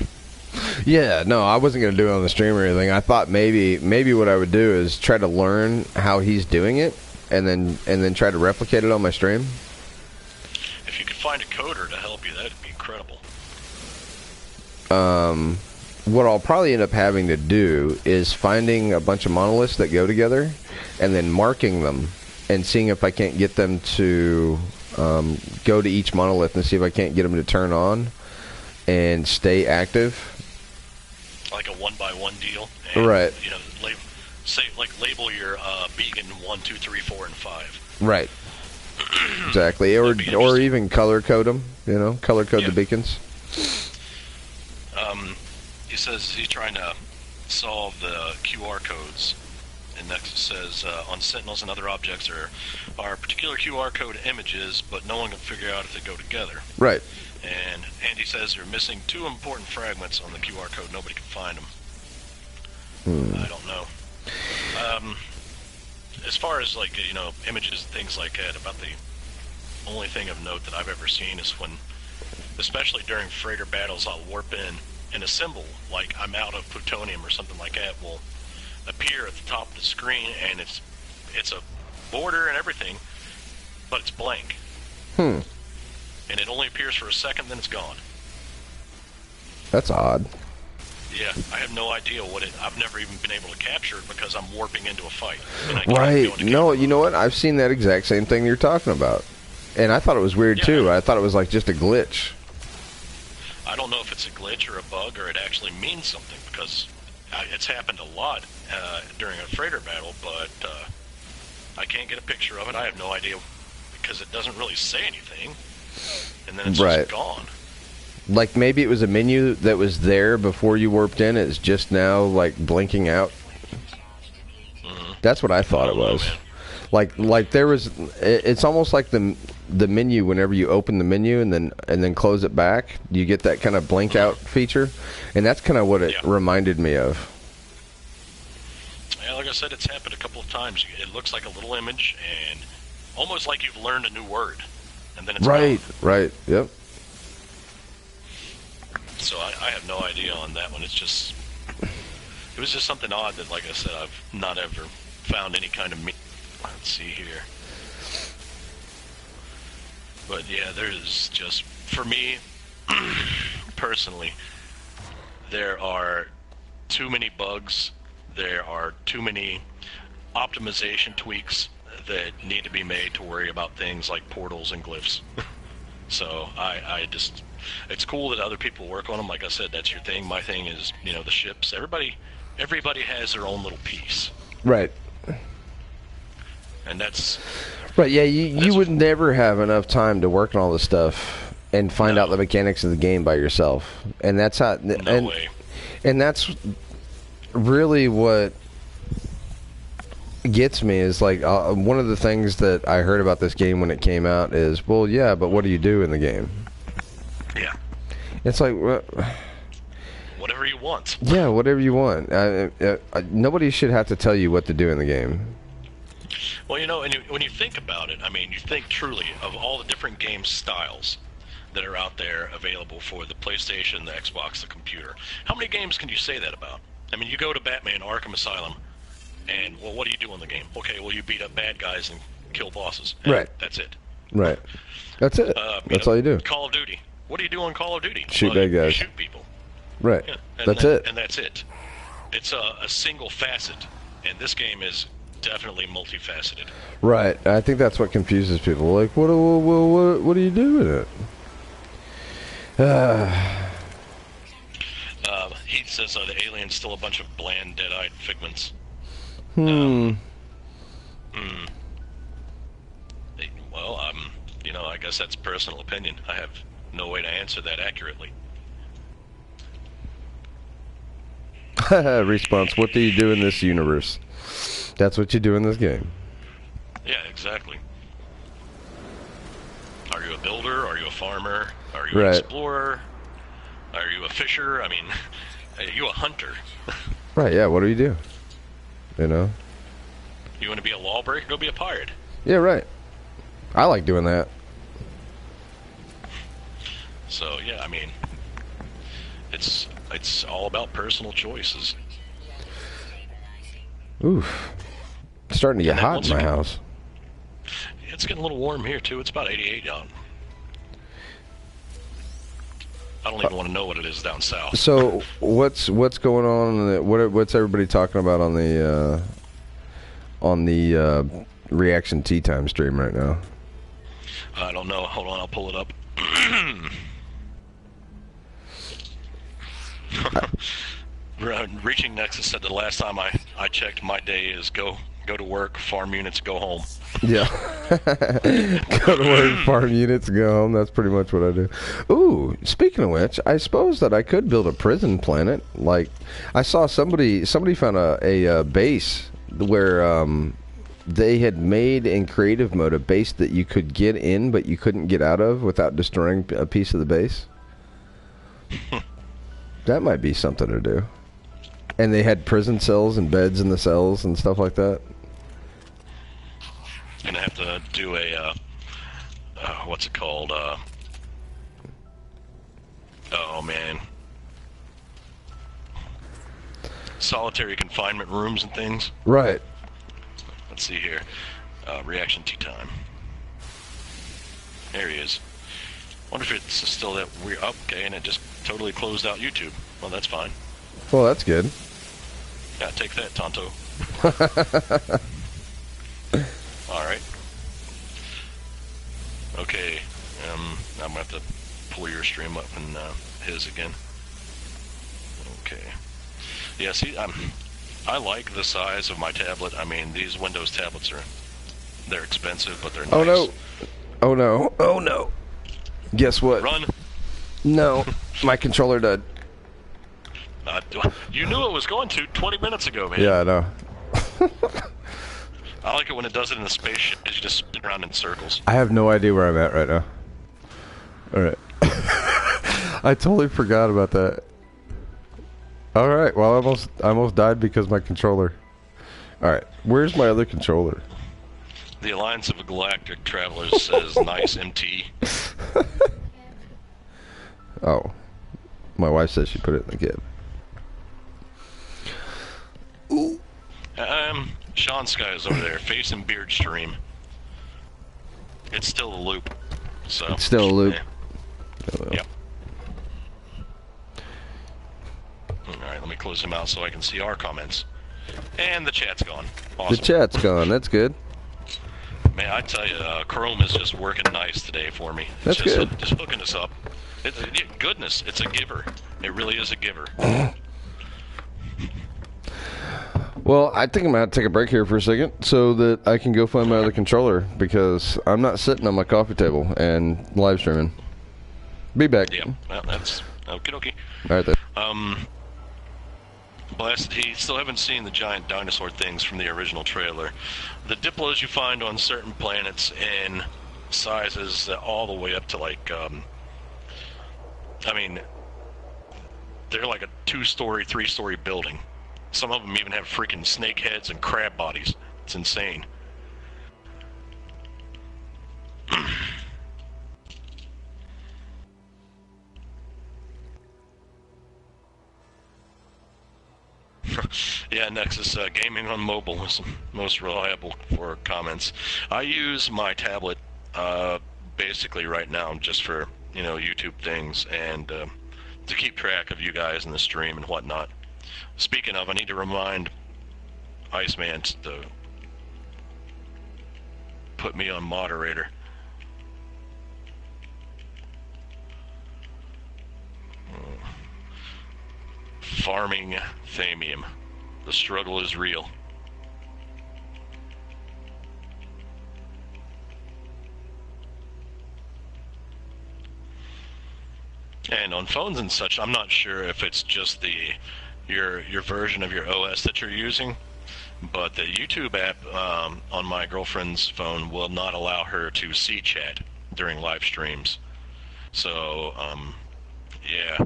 Yeah, no, I wasn't going to do it on the stream or anything. I thought maybe what I would do is try to learn how he's doing it, and then try to replicate it on my stream? If you could find a coder to help you, that'd be incredible. What I'll probably end up having to do is finding a bunch of monoliths that go together and then marking them and seeing if I can't get them to go to each monolith and see if I can't get them to turn on and stay active. Like a 1x1 deal. And, right. You know, label your beacon 1, 2, 3, 4, and 5. Right. Exactly. Or even color code them. You know, color code the beacons. He says he's trying to solve the QR codes, and next says on Sentinels and other objects are particular QR code images, but no one can figure out if they go together. Right. And Andy says they're missing 2 important fragments on the QR code. Nobody can find them. I don't know. As far as images and things like that, about the only thing of note that I've ever seen is when, especially during freighter battles, I'll warp in and a symbol like I'm out of plutonium or something like that will appear at the top of the screen, and it's a border and everything, but it's blank. And it only appears for a second, then it's gone. That's odd. Yeah, I have no idea I've never even been able to capture it because I'm warping into a fight. Right. No, you know what? I've seen that exact same thing you're talking about. And I thought it was weird, too. I thought it was like just a glitch. I don't know if it's a glitch or a bug or it actually means something, because it's happened a lot during a freighter battle, but I can't get a picture of it. I have no idea, because it doesn't really say anything. And then it's just gone. Like maybe it was a menu that was there before you warped in. It's just now like blinking out. That's what I thought it was. Like there was. It's almost like the menu whenever you open the menu and then close it back. You get that kind of blink out feature, and that's kind of what it reminded me of. Yeah, like I said, it's happened a couple of times. It looks like a little image, and almost like you've learned a new word, and then it's gone. Right, yep. So I have no idea on that one. It was just something odd that, like I said, I've not ever found any kind of let's see here. But yeah, there's just, for me, personally, there are too many bugs. There are too many optimization tweaks that need to be made to worry about things like portals and glyphs. So I just, it's cool that other people work on them. Like I said, that's your thing. My thing is, the ships. Everybody has their own little piece. Right. And that's... Right, yeah, you would never have enough time to work on all this stuff and find out the mechanics of the game by yourself. And that's how... No way. And that's really what gets me is like one of the things that I heard about this game when it came out is, well, yeah, but what do you do in the game? Yeah. It's like... whatever you want. Yeah, whatever you want. Nobody should have to tell you what to do in the game. Well, and when you think about it, I mean, you think truly of all the different game styles that are out there available for the PlayStation, the Xbox, the computer. How many games can you say that about? I mean, you go to Batman Arkham Asylum, and, well, what do you do in the game? Okay, well, you beat up bad guys and kill bosses. Right. That's it. Right. That's it. That's all you do. Call of Duty. What do you do on Call of Duty? Shoot bad guys. You shoot people. Right. Yeah. That's it. And that's it. It's a single facet, and this game is definitely multifaceted. Right. I think that's what confuses people. Like, what do you do with it? He says the alien's still a bunch of bland, dead-eyed figments. Well, I guess that's personal opinion. I have no way to answer that accurately. Response, what do you do in this universe? That's what you do in this game. Yeah, exactly. Are you a builder? Are you a farmer? Are you an explorer? Are you a fisher? I mean, are you a hunter? Right, yeah, what do you do? You want to be a lawbreaker? Go be a pirate. Yeah, right. I like doing that. So, yeah, I mean, it's all about personal choices. Oof. It's starting to get hot in my house. It's getting a little warm here too. It's about 88 out. I don't even want to know what it is down south. So what's going on? What's everybody talking about on the Reaction Tea Time stream right now? I don't know. Hold on, I'll pull it up. Reaching Nexus said the last time I checked, my day is go to work, farm units, go home. Yeah. Go to work, farm units, go home. That's pretty much what I do. Ooh, speaking of which, I suppose that I could build a prison planet. Like, I saw somebody found a base where they had made in creative mode a base that you could get in but you couldn't get out of without destroying a piece of the base. That might be something to do. And they had prison cells and beds in the cells and stuff like that. Gonna have to do a what's it called? Oh man, solitary confinement rooms and things. Right. Let's see here. Reaction tea time. There he is. Wonder if it's still that weird. Oh, okay, and it just totally closed out YouTube. Well, that's fine. Well, that's good. Yeah, take that, Tonto. Alright. Okay. I'm gonna have to pull your stream up and his again. Okay. Yeah, see, I like the size of my tablet. I mean, these Windows tablets they're expensive, but they're nice. Oh no. Oh no. Oh no. Guess what? Run. No. My controller died. You knew it was going to 20 minutes ago, man. Yeah, I know. I like it when it does it in the spaceship. You just spin around in circles. I have no idea where I'm at right now. Alright. I totally forgot about that. Alright, well, I almost died because of my controller. Alright, where's my other controller? The Alliance of Galactic Travelers says, nice MT. Oh. My wife says she put it in the kit. Ooh. Sean Sky is over there, face and beard stream. It's still a loop. So It's still a loop. Yeah. Yep. Alright, let me close him out so I can see our comments. And the chat's gone. Awesome. The chat's gone, that's good. Man, I tell you, Chrome is just working nice today for me. That's good. Just hooking us up. Goodness, it's a giver. It really is a giver. Well, I think I'm going to take a break here for a second so that I can go find my other controller because I'm not sitting on my coffee table and live streaming. Be back. Yeah, well, that's okie dokie. All right, then. Blasted Heat, still haven't seen the giant dinosaur things from the original trailer. The Diplos you find on certain planets in sizes all the way up to like, I mean, they're like a 2-story, 3-story building. Some of them even have freaking snake heads and crab bodies. It's insane. Yeah, Nexus gaming on mobile is most reliable for comments. I use my tablet basically right now just for, you know, YouTube things and to keep track of you guys in the stream and whatnot. Speaking of, I need to remind Iceman to put me on moderator. Farming Thamium. The struggle is real. And on phones and such, I'm not sure if it's just your version of your OS that you're using, but the YouTube app on my girlfriend's phone will not allow her to see chat during live streams. So, yeah.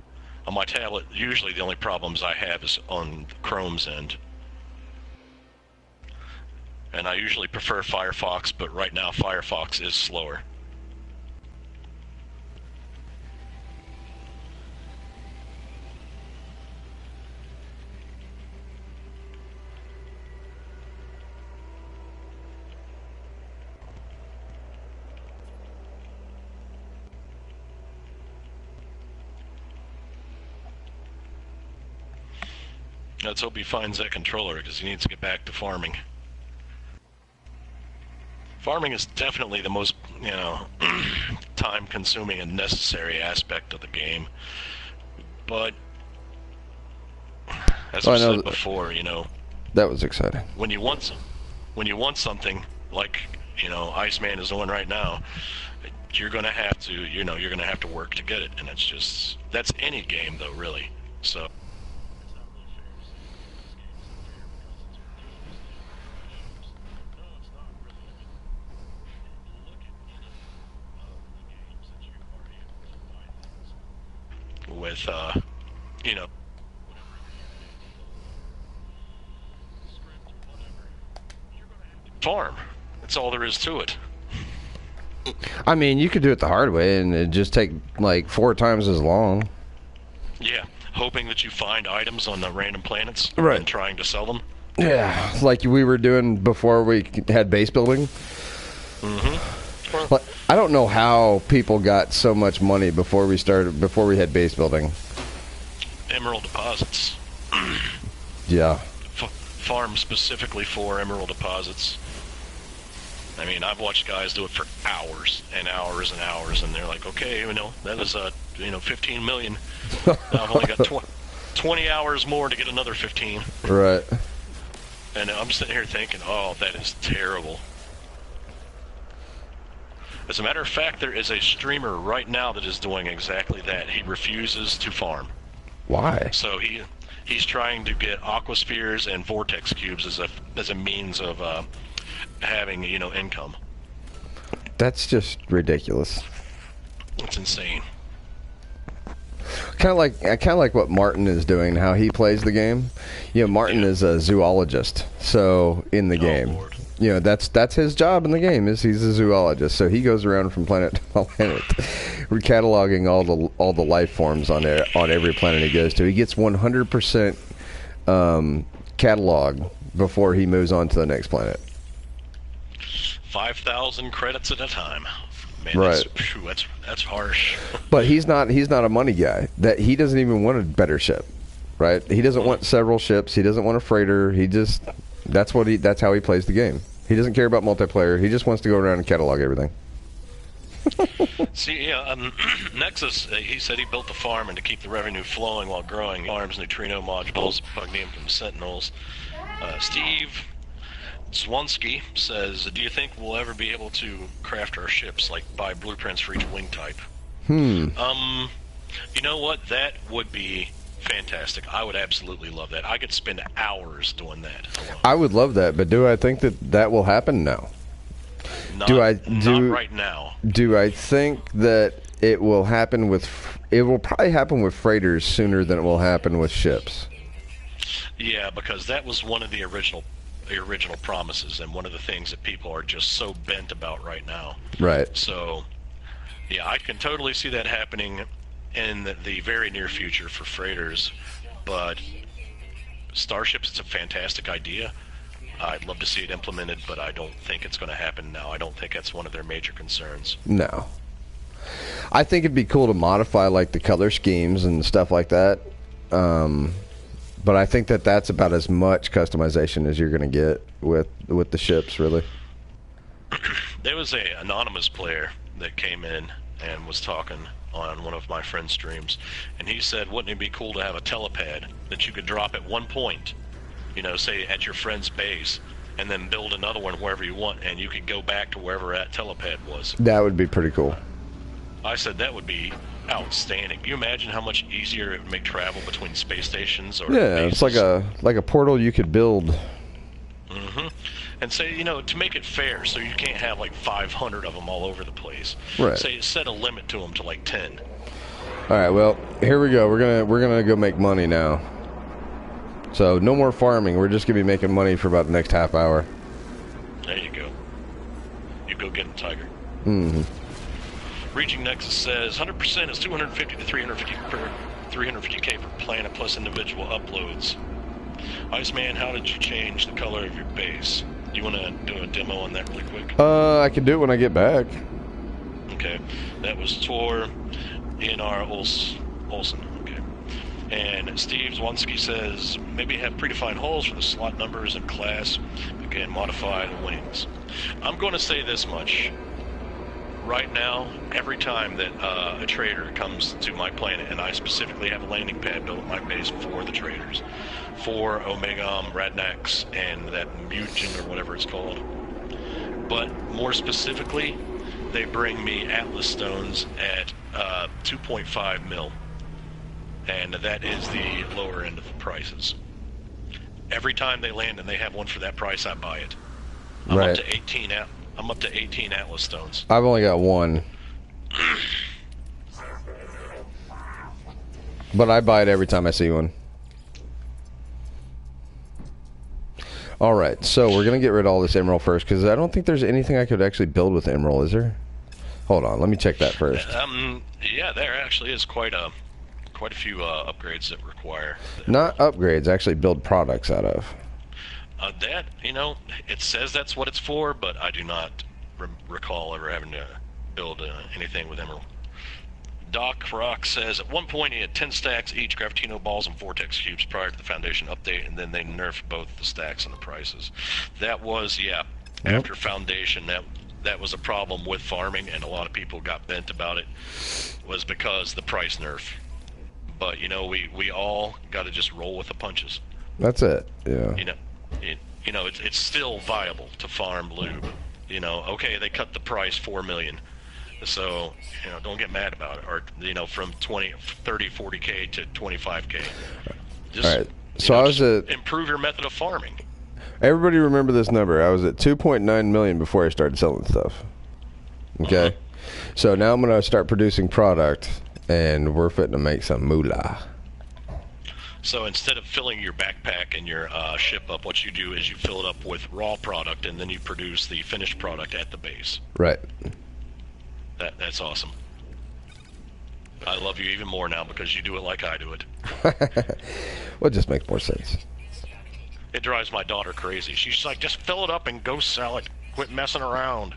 On my tablet, usually the only problems I have is on Chrome's end. And I usually prefer Firefox, but right now Firefox is slower. Let's hope he finds that controller, because he needs to get back to farming. Farming is definitely the most, time-consuming and necessary aspect of the game. But, as I said before, that was exciting. When you want something like, Iceman is doing right now, you're gonna have to work to get it, and that's any game though, really. So. With, farm. That's all there is to it. I mean, you could do it the hard way, and it'd just take, like, 4 times as long. Yeah, hoping that you find items on the random planets right. and trying to sell them. Yeah, like we were doing before we had base building. Mm-hmm. I don't know how people got so much money before we had base building. Emerald deposits. Yeah. Farm specifically for emerald deposits. I mean, I've watched guys do it for hours and hours and hours, and they're like, okay, that was 15 million. Now I've only got 20 hours more to get another 15. Right. And I'm sitting here thinking, oh, that is terrible. As a matter of fact, there is a streamer right now that is doing exactly that. He refuses to farm. Why? So he's trying to get aquaspheres and vortex cubes as a means of having income. That's just ridiculous. It's insane. Kind of like what Martin is doing, how he plays the game. Martin is a zoologist, so in the game. Lord. That's his job in the game, is he's a zoologist. So he goes around from planet to planet, cataloging all the life forms on every planet he goes to. He gets 100% catalog before he moves on to the next planet. 5,000 credits at a time. Man, right. That's harsh. But he's not a money guy. That he doesn't even want a better ship, right? He doesn't want several ships. He doesn't want a freighter. That's how he plays the game. He doesn't care about multiplayer. He just wants to go around and catalog everything. See, Nexus, he said he built the farm and to keep the revenue flowing while growing farms, neutrino modules, Pugnium from Sentinels. Steve Zwonsky says, do you think we'll ever be able to craft our ships, like buy blueprints for each wing type? You know what? That would be fantastic. I would absolutely love that. I could spend hours doing that alone. I would love that, but do I think that will happen? No. Not right now. Do I think that it will happen it will probably happen with freighters sooner than it will happen with ships? Yeah, because that was one of the original promises, and one of the things that people are just so bent about right now. Right. So, yeah, I can totally see that happening in the very near future for freighters, but starships, it's a fantastic idea. I'd love to see it implemented, but I don't think it's going to happen now. I don't think that's one of their major concerns. No. I think it'd be cool to modify like the color schemes and stuff like that. But I think that's about as much customization as you're going to get with the ships, really. There was a anonymous player that came in and was talking on one of my friend's streams, and he said, wouldn't it be cool to have a telepad that you could drop at one point, say at your friend's base, and then build another one wherever you want, and you could go back to wherever that telepad was. That would be pretty cool. I said that would be outstanding. Can you imagine how much easier it would make travel between space stations? Or bases? It's like a portal you could build. Mm-hmm. And say, to make it fair, so you can't have like 500 of them all over the place. Right. Say, set a limit to them to like 10. All right. Well, here we go. We're gonna go make money now. So no more farming. We're just gonna be making money for about the next half hour. There you go. You go get them, Tiger. Mm-hmm. Reaching Nexus says 100% is 250 to 350k per planet plus individual uploads. Iceman, how did you change the color of your base? Do you want to do a demo on that really quick? I can do it when I get back. Okay, that was Tor in our Olsen. Okay. And Steve Zwanski says, maybe have predefined holes for the slot numbers and class. You can modify the wings. I'm going to say this much. Right now, every time that a trader comes to my planet, and I specifically have a landing pad built at my base for the traders, for Omega, Radnax, and that Mugen or whatever it's called. But more specifically, they bring me Atlas stones at 2.5 mil. And that is the lower end of the prices. Every time they land and they have one for that price, I buy it. I'm Right. up to 18. I'm up to 18 Atlas stones. I've only got one. But I buy it every time I see one. Alright, so we're going to get rid of all this emerald first, because I don't think there's anything I could actually build with emerald, is there? Hold on, let me check that first. Yeah, there actually is quite a few upgrades that require. Not upgrades, actually build products out of. That, it says that's what it's for, but I do not recall ever having to build anything with emerald. Doc Rock says, at one point he had 10 stacks each, Gravitino balls and Vortex cubes prior to the Foundation update, and then they nerfed both the stacks and the prices. That was, after Foundation, that was a problem with farming, and a lot of people got bent about it, was because the price nerf. But, we all got to just roll with the punches. That's it, yeah. It's still viable to farm lube. Okay, they cut the price 4 million. So, don't get mad about it. Or, from 20, 30, 40K to 25K. Just, all right. So I was at... improve your method of farming. Everybody remember this number. I was at 2.9 million before I started selling stuff. Okay? So now I'm going to start producing product, and we're fitting to make some moolah. So instead of filling your backpack and your ship up, what you do is you fill it up with raw product, and then you produce the finished product at the base. Right. That's awesome. I love you even more now because you do it like I do it. Well, it just makes more sense. It drives my daughter crazy. She's like, just fill it up and go sell it. Quit messing around.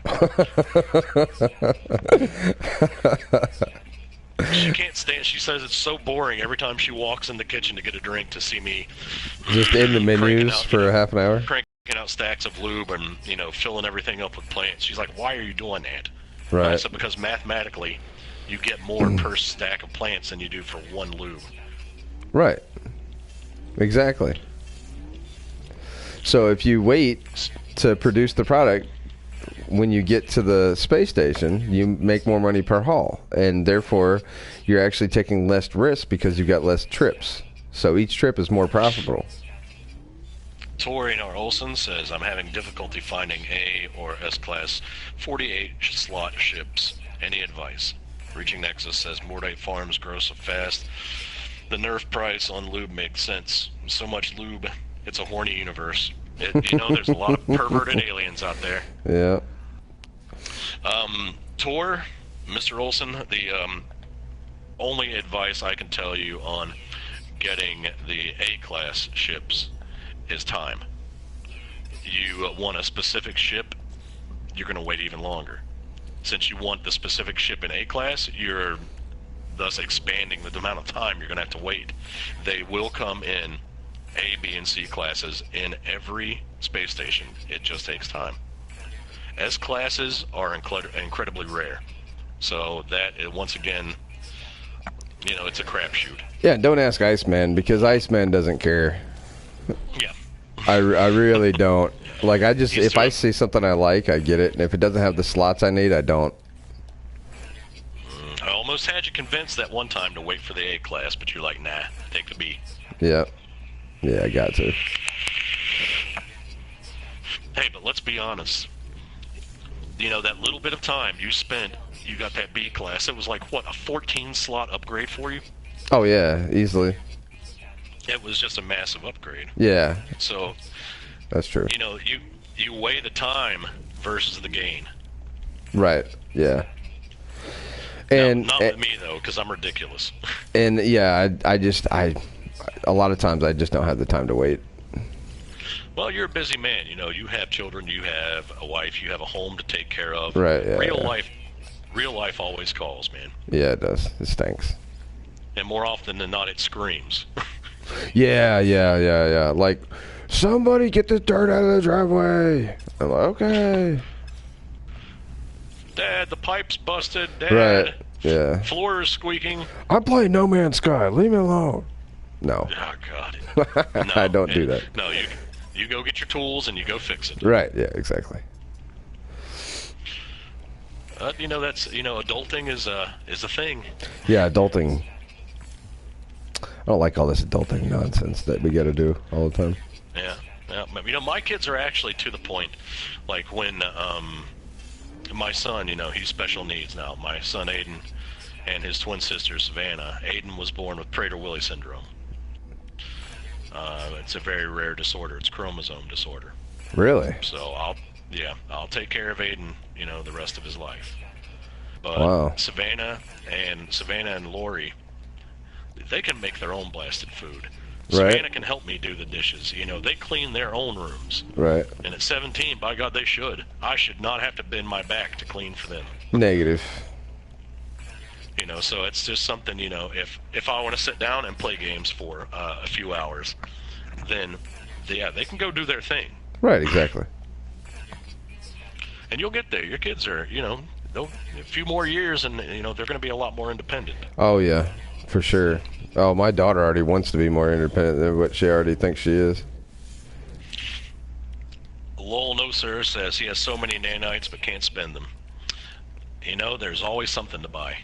She can't stand. She says it's so boring every time she walks in the kitchen to get a drink to see me Just in the menus for a half an hour? Cranking out stacks of lube and, filling everything up with plants. She's like, why are you doing that? Right. I said, because mathematically, you get more per stack of plants than you do for one lube. Right. Exactly. So if you wait to produce the product, when you get to the space station, you make more money per haul, and therefore you're actually taking less risk because you've got less trips. So each trip is more profitable. Tori R. Olson says, I'm having difficulty finding A or S-Class 48 slot ships. Any advice? Reaching Nexus says, Mordite farms grow so fast. The nerf price on lube makes sense. So much lube, it's a horny universe. There's a lot of perverted aliens out there. Yeah. Tor, Mr. Olson, the only advice I can tell you on getting the A-Class ships is time. You want a specific ship, you're going to wait even longer. Since you want the specific ship in A-Class, you're thus expanding the amount of time you're going to have to wait. They will come in A, B, and C classes in every space station. It just takes time. S classes are incredibly rare. So that, once again, it's a crapshoot. Yeah, don't ask Iceman, because Iceman doesn't care. Yeah. I really don't. Like, if I see something I like, I get it. And if it doesn't have the slots I need, I don't. I almost had you convinced that one time to wait for the A class, but you're like, nah, take the B. Yeah. Yeah, I got to. Hey, but let's be honest. That little bit of time you spent, you got that B class. It was like, what, a 14 slot upgrade for you? Oh, yeah, easily. It was just a massive upgrade. Yeah. So, that's true. You weigh the time versus the gain. Right, yeah. And not with me, though, because I'm ridiculous. And, yeah, I a lot of times I just don't have the time to wait. Well, you're a busy man. You have children, you have a wife, you have a home to take care of. Right, yeah. Real life always calls, man. Yeah, it does. It stinks. And more often than not, it screams. Yeah. Like, somebody get the dirt out of the driveway. I'm like, okay. Dad, the pipe's busted. Dad, Right. Yeah. floor is squeaking. I'm playing No Man's Sky. Leave me alone. No. Oh, God. No, I don't do that. No, you go get your tools and you go fix it. Right. Yeah. Exactly. Adulting is a thing. Yeah. Adulting. I don't like all this adulting nonsense that we got to do all the time. Yeah. My kids are actually to the point, like when my son, he's special needs now. My son Aiden and his twin sister Savannah. Aiden was born with Prader-Willi syndrome. It's a very rare disorder. It's chromosome disorder. Really? So I'll take care of Aiden, the rest of his life. But Wow. Savannah and Lori, they can make their own blasted food. Right. Savannah can help me do the dishes. They clean their own rooms. Right. And at 17, by God, they should. I should not have to bend my back to clean for them. Negative. So it's just something, if I want to sit down and play games for a few hours, then, they can go do their thing. Right. Exactly. And you'll get there. Your kids are, a few more years and, they're going to be a lot more independent. Oh, yeah. For sure. Oh, my daughter already wants to be more independent than what she already thinks she is. Lowell No Sir says he has so many nanites but can't spend them. There's always something to buy.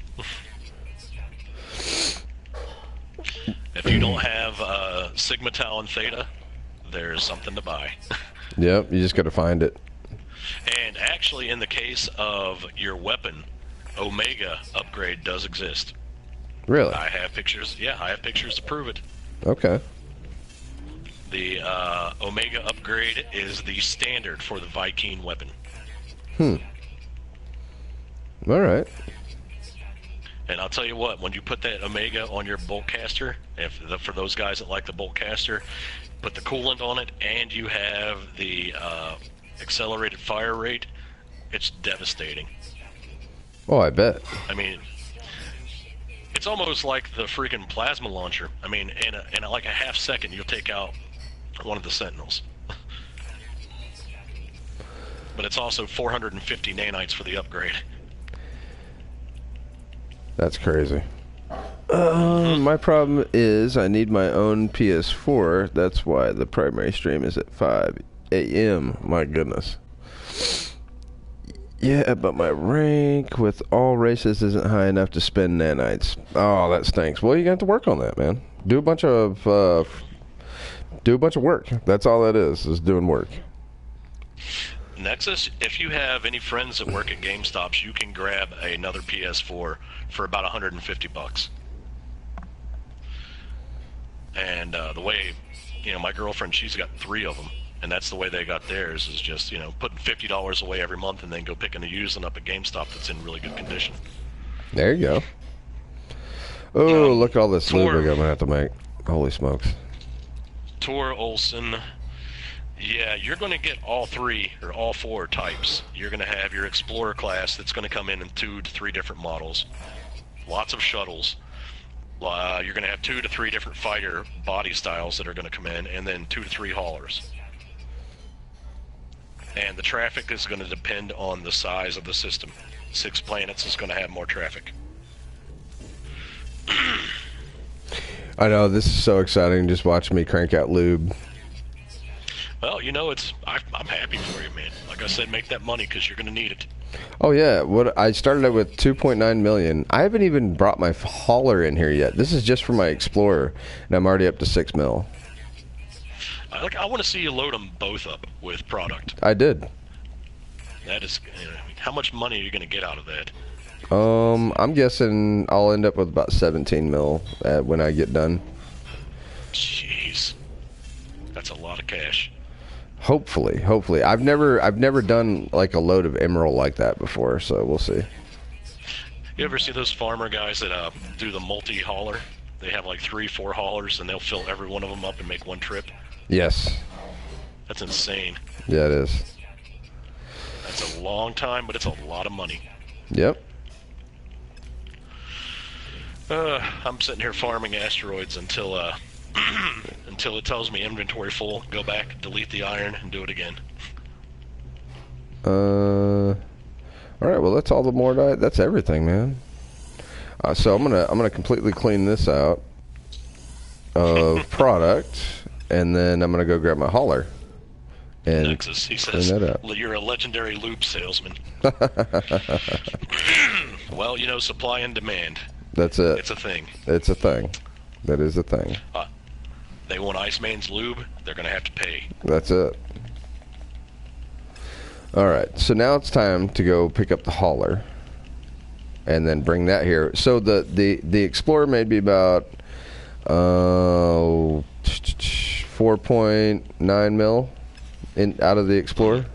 If you don't have Sigma Tau and Theta, there's something to buy. Yep, you just got to find it. And actually, in the case of your weapon, Omega upgrade does exist. Really? I have pictures. Yeah, I have pictures to prove it. Okay. The Omega upgrade is the standard for the Viking weapon. All right. And I'll tell you what, when you put that Omega on your bolt caster, for those guys that like the bolt caster, put the coolant on it, and you have the accelerated fire rate, it's devastating. Oh, I bet. I mean, it's almost like the freaking plasma launcher. I mean, in like a half second, you'll take out one of the Sentinels. But it's also 450 nanites for the upgrade. That's crazy. My problem is I need my own PS4. That's why the primary stream is at 5 a.m. My goodness. Yeah, but my rank with all races isn't high enough to spend nanites. Oh, that stinks. Well, you got to work on that, man. Do a bunch of work. That's all that is doing work. Nexus, if you have any friends that work at GameStops, you can grab another PS4 for about $150. And the way, my girlfriend, she's got 3 of them, and that's the way they got theirs, is just, putting $50 away every month and then go picking a used one up at GameStop that's in really good condition. There you go. Oh, look at all this lube I'm going to have to make. Holy smokes. Tor Olson, yeah, you're going to get all 3 or all 4 types. You're going to have your Explorer class that's going to come in 2 to 3 different models. Lots of shuttles. You're going to have 2 to 3 different fighter body styles that are going to come in, and then 2 to 3 haulers. And the traffic is going to depend on the size of the system. 6 planets is going to have more traffic. I know, this is so exciting, just watching me crank out lube. Well, I'm happy for you, man. Like I said, make that money because you're going to need it. Oh yeah, I started out with 2.9 million. I haven't even brought my hauler in here yet. This is just for my Explorer, and I'm already up to 6 mil. I want to see you load them both up with product. I did. That is, how much money are you going to get out of that? I'm guessing I'll end up with about 17 mil when I get done. Jeez, that's a lot of cash. Hopefully. I've never done like a load of emerald like that before, so we'll see. You ever see those farmer guys that do the multi-hauler? They have like 3-4 haulers, and they'll fill every one of them up and make one trip. Yes. That's insane. Yeah, it is. That's a long time, but it's a lot of money. Yep. I'm sitting here farming asteroids until until it tells me inventory full. Go back, delete the iron, and do it again. All right. Well, that's all the more diet. That's everything, man. So I'm gonna completely clean this out of product, and then I'm gonna go grab my hauler. And Nexus, he says, that out. you're a legendary lube salesman. Well, you know, supply and demand. That's it. It's a thing. It's a thing. That is a thing. They want Iceman's lube, they're going to have to pay. That's it. All right. So now it's time to go pick up the hauler, and then bring that here. So the Explorer may be about 4.9 mil out of the Explorer,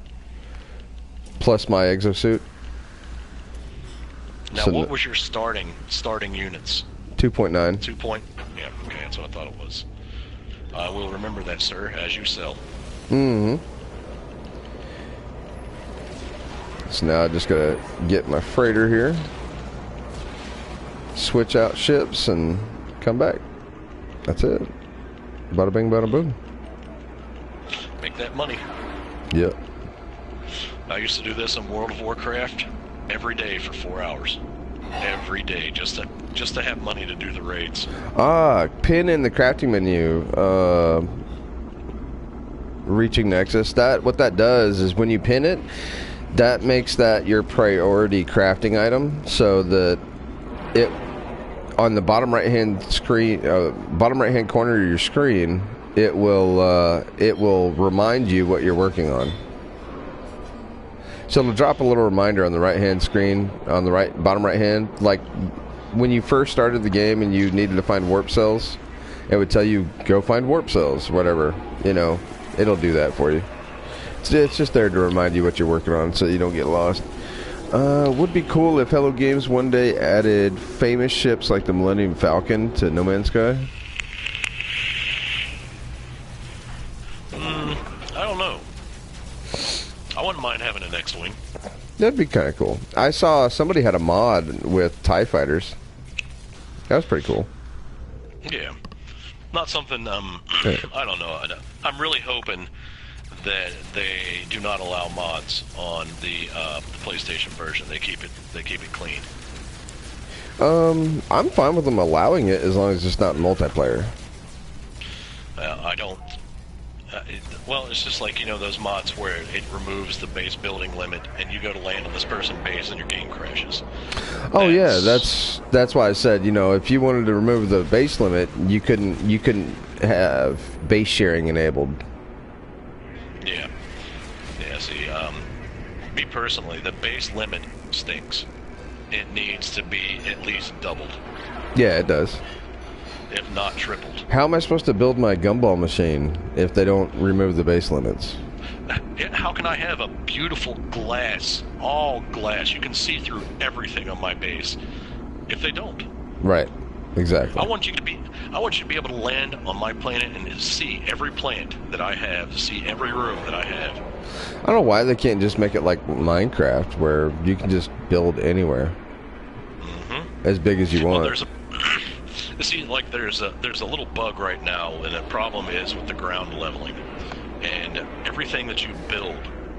plus my exosuit. Now, So what was your starting units? 2.9. 2 point? Yeah, okay, that's what I thought it was. I will remember that, sir, as you sell. Mm-hmm. So now I just gotta get my freighter here, switch out ships, and come back. That's it. Bada bing, bada boom. Make that money. Yep. I used to do this in World of Warcraft every day for 4 hours. Every day, just to have money to do the raids. Pin in the crafting menu. Reaching Nexus. What that does is when you pin it, that makes that your priority crafting item, so that it on the bottom right hand screen, bottom right hand corner of your screen, it will remind you what you're working on. So it'll drop a little reminder on the right hand screen, on the bottom right hand, like when you first started the game and you needed to find warp cells, it would tell you go find warp cells, whatever. You know, it'll do that for you. It's just there to remind you what you're working on, so you don't get lost. Would be cool if Hello Games one day added famous ships like the Millennium Falcon to No Man's Sky. I don't know. I wouldn't mind having an X-Wing. That'd be kind of cool. I saw somebody had a mod with TIE fighters. That was pretty cool. Yeah. Not something, I don't know. I'm really hoping that they do not allow mods on the PlayStation version. They keep it clean. I'm fine with them allowing it as long as it's not multiplayer. I don't. Well, it's just like, you know, those mods where it removes the base building limit, and you go to land on this person's base, and your game crashes. Oh yeah, that's why I said, you know, if you wanted to remove the base limit, you couldn't have base sharing enabled. Yeah. Yeah. See, me personally, the base limit stinks. It needs to be at least doubled, Yeah, it does. if not tripled. How am I supposed to build my gumball machine if they don't remove the base limits? How can I have a beautiful glass, all glass? You can see through everything on my base. If they don't, Right. Exactly. I want you to be able to land on my planet and see every plant that I have, see every room that I have. I don't know why they can't just make it like Minecraft, where you can just build anywhere, as big as you Well, want. there's a see, like there's a little bug right now, and the problem is with the ground leveling, and everything that you build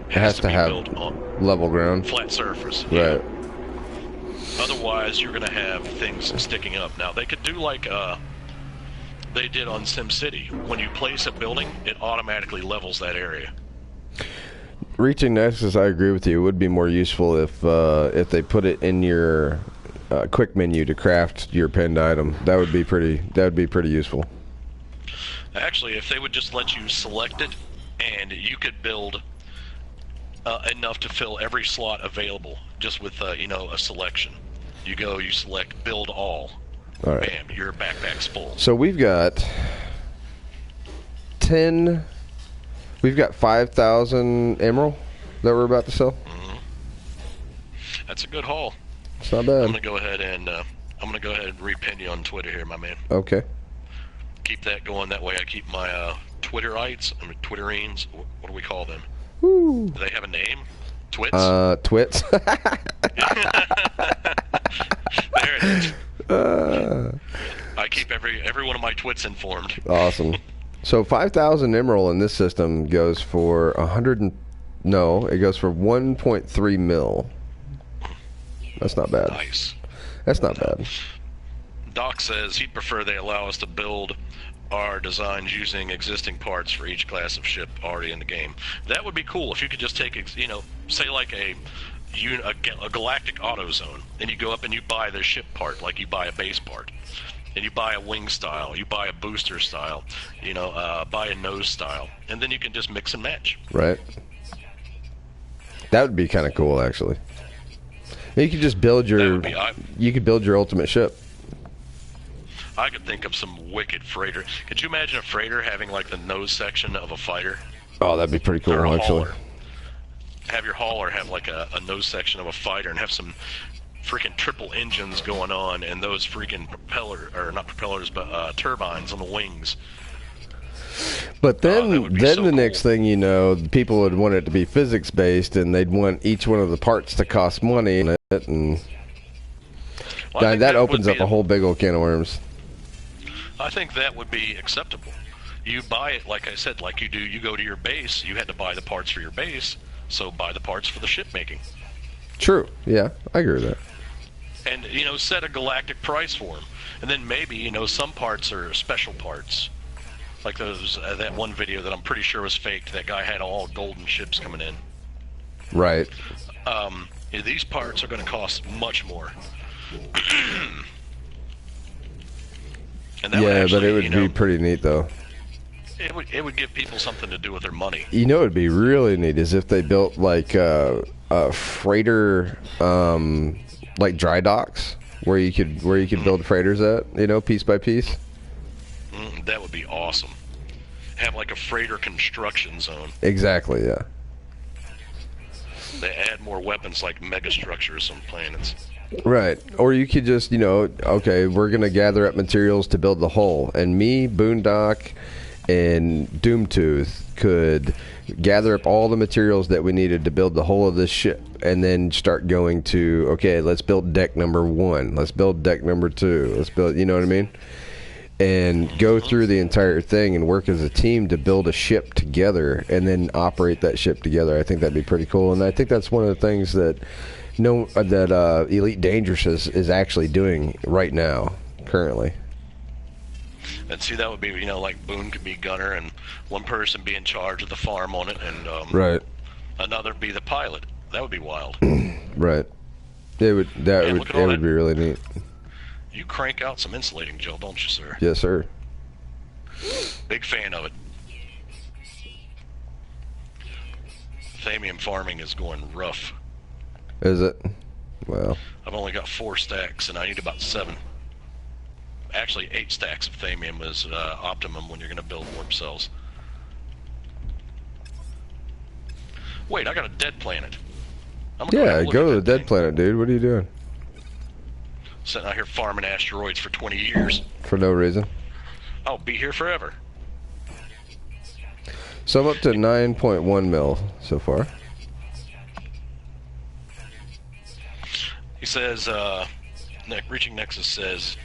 has to be have built on level ground. flat surface. Right. Otherwise, you're going to have things sticking up. Now, they could do like they did on SimCity. When you place a building, it automatically levels that area. Reaching Nexus, I agree with you. It would be more useful if they put it in your quick menu to craft your pinned item. That would be pretty useful. Actually, if they would just let you select it, and you could build enough to fill every slot available, just with you know, a selection. You go, you select build all. All right. Bam, your backpack's full. So we've got 5,000 emerald that we're about to sell. That's a good haul. It's not bad. I'm gonna go ahead and repin you on Twitter here, my man. Okay. Keep that going. That way, I keep my Twitterines, Twitterines. What do we call them? Woo. Do they have a name? Twits. Twits. There it is. keep every one of my twits informed. Awesome. So 5,000 emerald in this system goes for 100. It goes for 1.3 mil. That's not bad. Nice. That's not bad. Doc says he'd prefer they allow us to build our designs using existing parts for each class of ship already in the game. That would be cool if you could just take, say like a galactic auto zone, and you go up and you buy the ship part, like you buy a base part, and you buy a wing style, you buy a booster style, buy a nose style, and then you can just mix and match. Right. That would be kind of cool, actually. You could just build your. You could build your ultimate ship. I could think of some wicked freighter. Could you imagine a freighter having like the nose section of a fighter? Oh, that'd be pretty cool, Or a actually. hauler. Have your hauler have like a nose section of a fighter and have some freaking triple engines going on, and those freaking turbines on the wings. But then, so the next thing you know, people would want it to be physics based, and they'd want each one of the parts to cost money in it, and that opens up a whole big old can of worms. I think that would be acceptable. You buy it, like I said, like you do. You go to your base. You had to buy the parts for your base, so buy the parts for the ship making. True. Yeah, I agree with that. And set a galactic price for them, and then maybe some parts are special parts. Like those that one video that I'm pretty sure was faked. That guy had all golden ships coming in. Right. These parts are going to cost much more. And that would actually, but it would be pretty neat, though. It would give people something to do with their money. What would be really neat is if they built like a freighter, like dry docks where you could build freighters at, piece by piece. That would be awesome. Have like a freighter construction zone. Exactly, yeah. They add more weapons like megastructures on planets. Right. Or you could just, okay, we're going to gather up materials to build the hull. And me, Bo0nd0ck, and Doomtooth could gather up all the materials that we needed to build the hull of this ship. And then start going to, okay, let's build deck number 1. Let's build deck number 2. Let's build, you know what I mean? And go through the entire thing and work as a team to build a ship together and then operate that ship together. I think that'd be pretty cool. And I think that's one of the things that Elite Dangerous is actually doing right now, currently. And see, that would be, like Boone could be gunner and one person be in charge of the farm on it, and right, another be the pilot. That would be wild. Right. It would be really neat. You crank out some insulating gel, don't you, sir? Yes, sir. Big fan of it. Thamium farming is going rough. Is it? Well, I've only got 4 stacks, and I need about 7. Actually, 8 stacks of Thamium is optimum when you're going to build warp cells. Wait, I got a dead planet. Yeah, go to the dead planet, dude. What are you doing? Sitting out here farming asteroids for 20 years. For no reason. I'll be here forever. So I'm up to 9.1 mil so far. He says, Reaching Nexus says,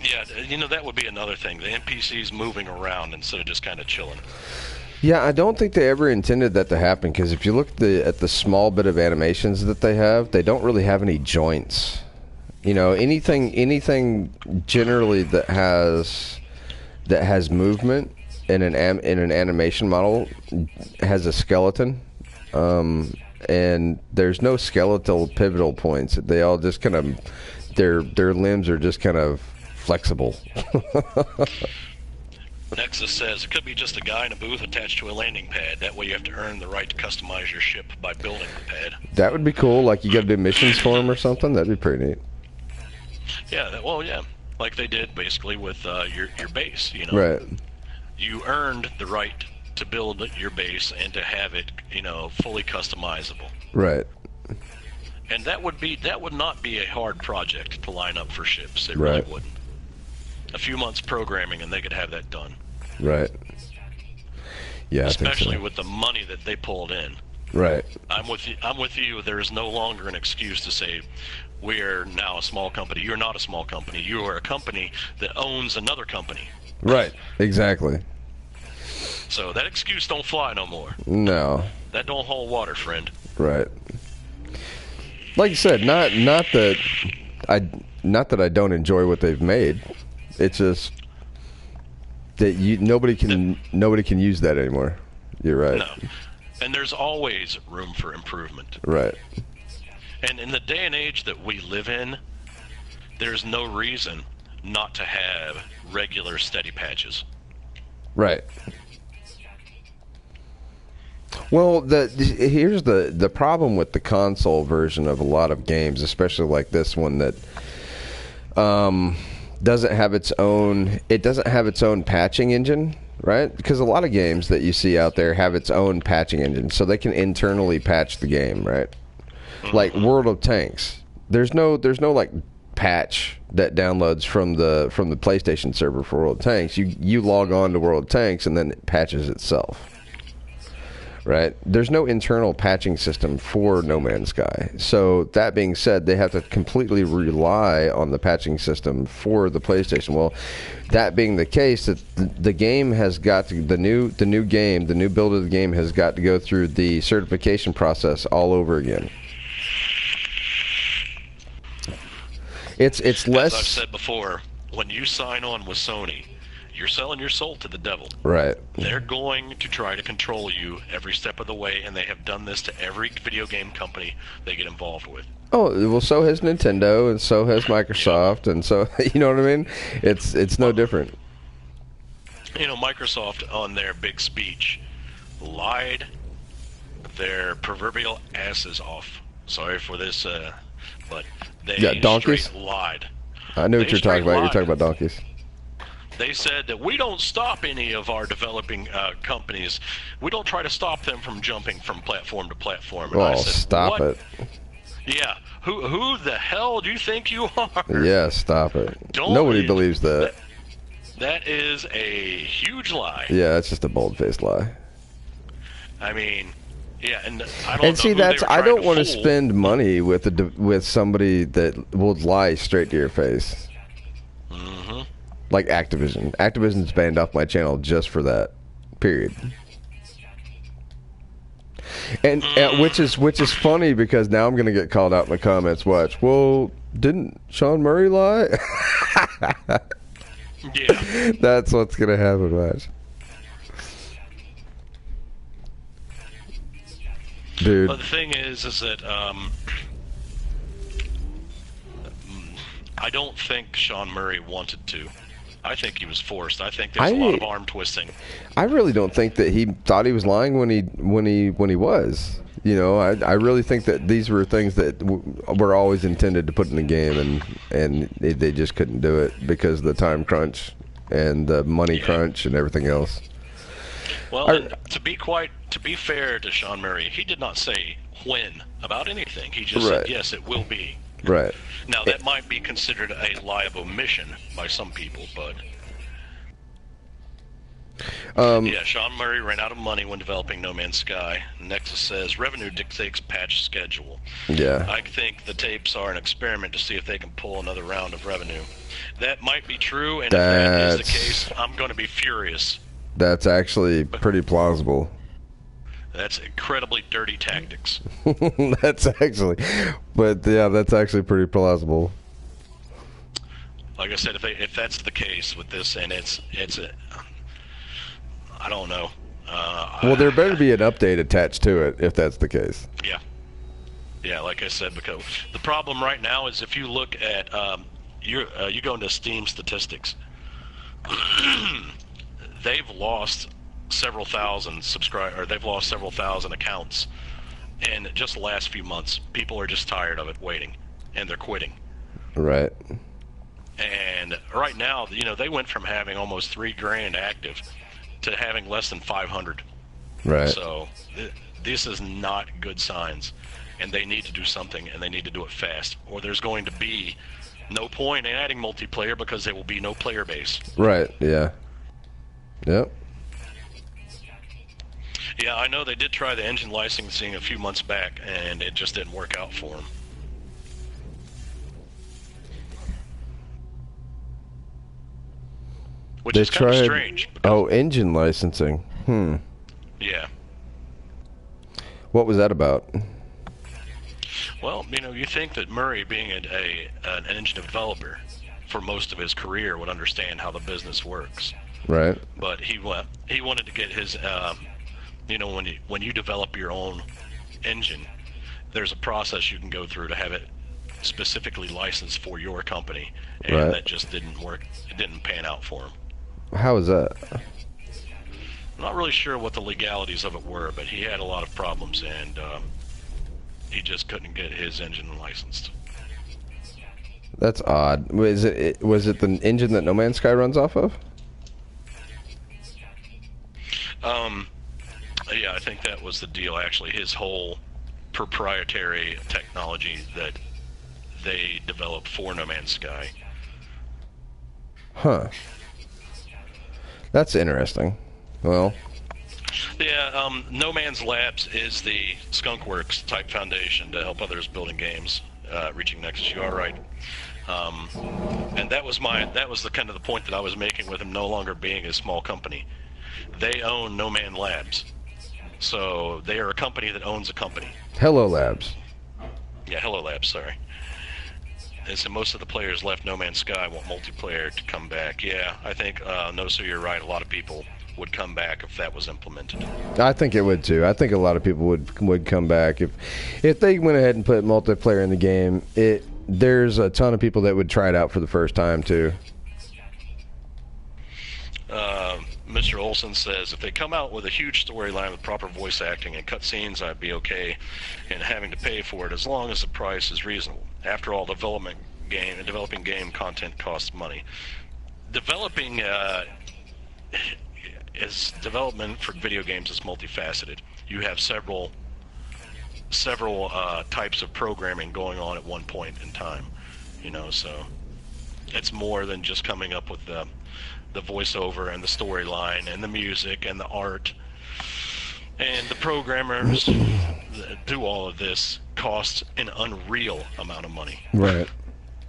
yeah, that would be another thing. The NPCs moving around instead of just kind of chilling. Yeah, I don't think they ever intended that to happen, because if you look at the small bit of animations that they have, they don't really have any joints. Anything generally that has movement in an animation model has a skeleton, and there's no skeletal pivotal points. They all just kind of their limbs are just kind of flexible. Nexus says it could be just a guy in a booth attached to a landing pad. That way you have to earn the right to customize your ship by building the pad. That would be cool. Like you got to do missions for him or something. That'd be pretty neat. Yeah, yeah. Like they did basically with your base, Right. You earned the right to build your base and to have it, fully customizable. Right. And that would not be a hard project to line up for ships. It really wouldn't. A few months programming and they could have that done. Right. Yeah, especially I think so. with the money that they pulled in. Right. I'm with you. I'm with you. There is no longer an excuse to say we're now a small company. You're not a small company. You are a company that owns another company. Right. Exactly. So that excuse don't fly no more. No. That don't hold water, friend. Right. Like you said, not that I don't enjoy what they've made. It's just that nobody can use that anymore. You're right. No. And there's always room for improvement. Right. And in the day and age that we live in, there's no reason not to have regular steady patches. Right. Well, here's the problem with the console version of a lot of games, especially like this one that doesn't have its own patching engine, right? Because a lot of games that you see out there have its own patching engine, so they can internally patch the game, right? Like World of Tanks, there's no like patch that downloads from the PlayStation server for World of Tanks. You log on to World of Tanks and then it patches itself. Right? There's no internal patching system for No Man's Sky. So that being said, they have to completely rely on the patching system for the PlayStation. Well, that being the case, that the game has got to the new build of the game has got to go through the certification process all over again. It's less. As I've said before, when you sign on with Sony, you're selling your soul to the devil. Right. They're going to try to control you every step of the way, and they have done this to every video game company they get involved with. Oh, well, so has Nintendo, and so has Microsoft, and so, you know what I mean? It's no different. You know, Microsoft, on their big speech, lied their proverbial asses off. Sorry for this, but they donkeys? straight lied. I know what you're talking about. You're talking about donkeys. They said that we don't stop any of our developing companies. We don't try to stop them from jumping from platform to platform. And I said, stop it. Yeah. Who the hell do you think you are? Yeah, stop it. Nobody believes that. That is a huge lie. Yeah, it's just a bold-faced lie. I mean, yeah, and I don't know. And see, I don't want to spend money with somebody that will lie straight to your face. Mm-hmm. Like Activision. Activision's banned off my channel just for that. Period. And which is funny because now I'm going to get called out in the comments. Watch. Well, didn't Sean Murray lie? Yeah. That's what's going to happen, watch. Dude. But the thing is that I don't think Sean Murray wanted to. I think he was forced. I think there's a lot of arm twisting. I really don't think that he thought he was lying when he was. You know, I really think that these were things that were always intended to put in the game, and they just couldn't do it because of the time crunch and the money crunch and everything else. Well, and to be fair to Sean Murray, he did not say when about anything. He just said, yes, it will be. Right. Now, that might be considered a lie of omission by some people, but... yeah, Sean Murray ran out of money when developing No Man's Sky. Nexus says, revenue dictates patch schedule. Yeah. I think the tapes are an experiment to see if they can pull another round of revenue. That might be true, and if that is the case, I'm going to be furious. That's actually pretty plausible. That's incredibly dirty tactics. That's actually pretty plausible. Like I said, if that's the case with this, and I don't know. Well, there better be an update attached to it if that's the case. Yeah, like I said, because the problem right now is if you look at you go into Steam statistics, they've lost several thousand they've lost several thousand accounts in just the last few months. People are just tired of it waiting, and they're quitting. Right. And right now, you know, they went from having almost 3 grand active to having less than 500. Right. So this is not good signs, and they need to do something, and they need to do it fast, or there's going to be no point in adding multiplayer because there will be no player base. Right. Yeah. Yep. Yeah, I know they did try the engine licensing a few months back, and it just didn't work out for them. Which is kind of strange. Oh, engine licensing. Yeah. What was that about? Well, you know, you think that Murray, being an engine developer for most of his career, would understand how the business works. Right. But he wanted to get his, you know, when you develop your own engine, there's a process you can go through to have it specifically licensed for your company, and right. that just didn't work. It didn't pan out for him. How is that? I'm not really sure what the legalities of it were, but he had a lot of problems, and he just couldn't get his engine licensed. That's odd. Was it the engine that No Man's Sky runs off of? Yeah, I think that was the deal, actually. His whole proprietary technology that they developed for No Man's Sky. Huh. That's interesting. Well. Yeah, No Man's Labs is the Skunkworks type foundation to help others building games, reaching Nexus. You are right. And that was the kind of the point that I was making with him no longer being a small company. They own No Man Labs. So they are a company that owns a company. Hello Labs. Yeah, Hello Labs, sorry. And so most of the players left No Man's Sky want multiplayer to come back. Yeah, I think, no, so you're right. A lot of people would come back if that was implemented. I think it would too. I think a lot of people would come back if they went ahead and put multiplayer in the game. There's a ton of people that would try it out for the first time too. Mr. Olson says, if they come out with a huge storyline with proper voice acting and cutscenes, I'd be okay in having to pay for it as long as the price is reasonable. After all, developing game content costs money. Development for video games is multifaceted. You have several types of programming going on at one point in time, you know, so it's more than just coming up with the voiceover and the storyline and the music and the art. And the programmers that do all of this cost an unreal amount of money. Right.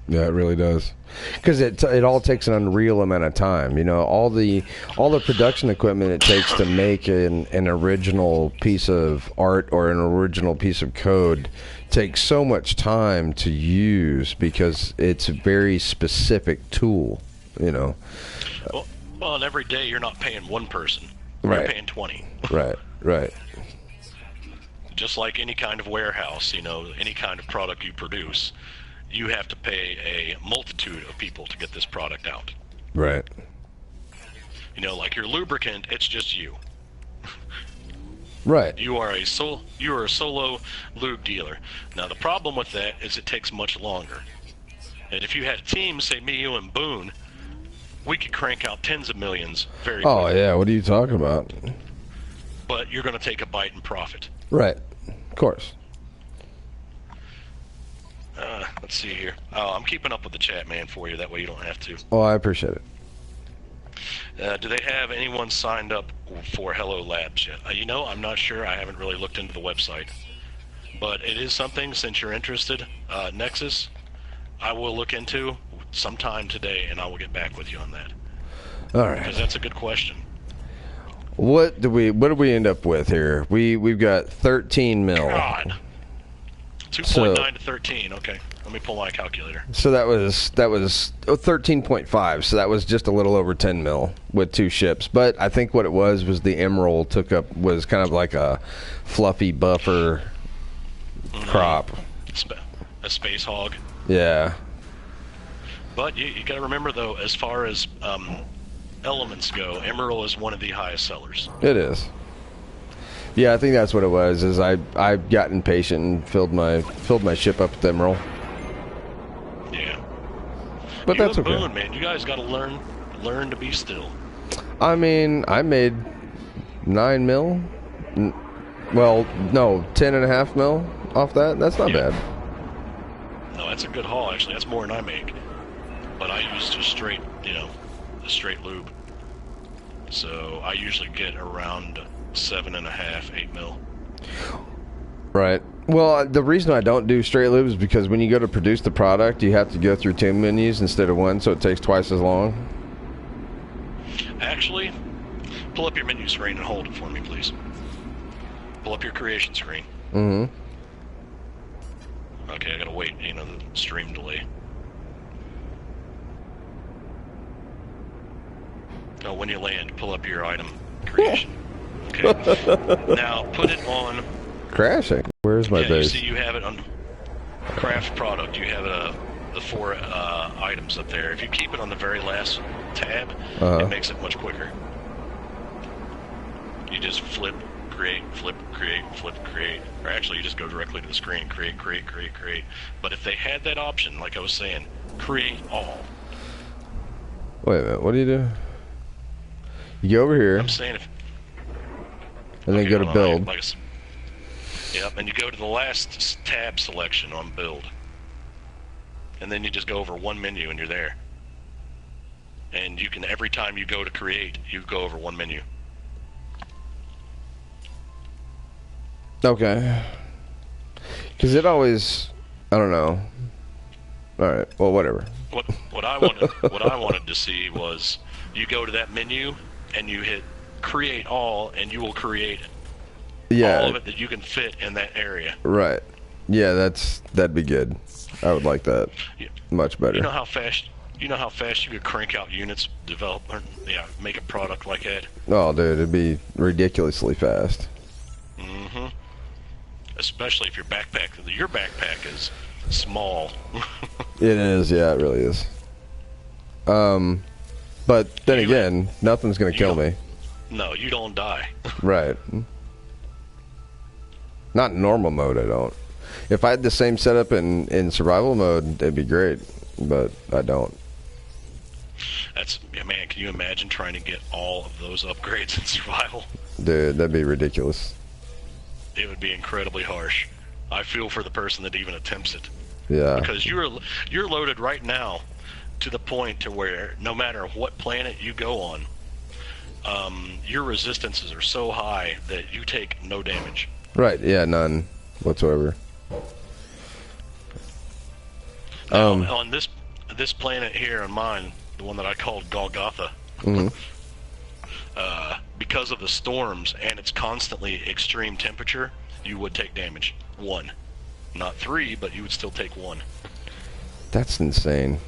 Yeah, it really does. Because it all takes an unreal amount of time. You know, all the production equipment it takes to make an original piece of art or an original piece of code takes so much time to use because it's a very specific tool, you know. Well, and every day you're not paying one person. Right. You're paying 20. Right. Just like any kind of warehouse, you know, any kind of product you produce, you have to pay a multitude of people to get this product out. Right. You know, like your lubricant, it's just you. Right. You are a solo lube dealer. Now the problem with that is it takes much longer. And if you had a team, say me, you, and Boone, we could crank out tens of millions very quickly. Oh yeah, what are you talking about? But you're going to take a bite and profit. Right. Of course. Let's see here. I'm keeping up with the chat, man, for you. That way you don't have to. Oh, I appreciate it. Do they have anyone signed up for Hello Labs yet? You know, I'm not sure. I haven't really looked into the website. But it is something, since you're interested, Nexus, I will look into sometime today, and I will get back with you on that. All right. Because that's a good question. What did we end up with here? We've got 13 mil. God. 2.9 to 13. Okay, let me pull my calculator. So that was 13.5. So that was just a little over 10 mil with two ships. But I think what it was the Emerald was kind of like a fluffy buffer crop. A space hog. Yeah. But you got to remember, though, as far as elements go, Emerald is one of the highest sellers. It is. Yeah, I think that's what it was. Is I got impatient and filled my ship up with Emerald. Yeah. But you that's and okay. Boone, man, you guys got to learn to be still. I mean, I made 9 mil. Well, no, 10.5 mil off that. That's not bad. No, that's a good haul, actually. That's more than I make. But I use just straight lube. So I usually get around 7.5, 8 mil. Right. Well, the reason I don't do straight lube is because when you go to produce the product, you have to go through 2 menus instead of 1, so it takes twice as long. Actually, pull up your menu screen and hold it for me, please. Pull up your creation screen. Mm-hmm. Okay, I gotta wait, the stream delay. Oh, when you land, pull up your item creation. Okay. Now, put it on... Crashing. Where's my base? You see you have it on craft product. You have the 4 items up there. If you keep it on the very last tab, it makes it much quicker. You just flip, create, flip, create, flip, create. Or actually, you just go directly to the screen, create, create, create, create. But if they had that option, like I was saying, create all. Wait a minute, what do you do? You go over here. I'm saying if... And then go to build. Yep, and you go to the last tab selection on build. And then you just go over 1 menu and you're there. And you can, every time you go to create, you go over 1 menu. Okay. Because it always, I don't know. Alright, well, whatever. What I wanted to see was you go to that menu and you hit create all, and you will create all of it that you can fit in that area. Right. Yeah, that'd be good. I would like that. Much better. You know how fast you could crank out units, make a product like that? Oh, dude, it'd be ridiculously fast. Mm-hmm. Especially if your backpack is small. It is, yeah, it really is. But then again, nothing's gonna kill me. No, you don't die. Right. Not in normal mode, I don't. If I had the same setup in survival mode, it'd be great. But I don't. Man, can you imagine trying to get all of those upgrades in survival? Dude, that'd be ridiculous. It would be incredibly harsh. I feel for the person that even attempts it. Yeah. Because you're loaded right now to the point to where no matter what planet you go on, your resistances are so high that you take no damage. Right, yeah, none whatsoever. On this planet here on mine, the one that I called Golgotha, because of the storms and it's constantly extreme temperature, you would take damage. 1. Not 3, but you would still take 1. That's insane.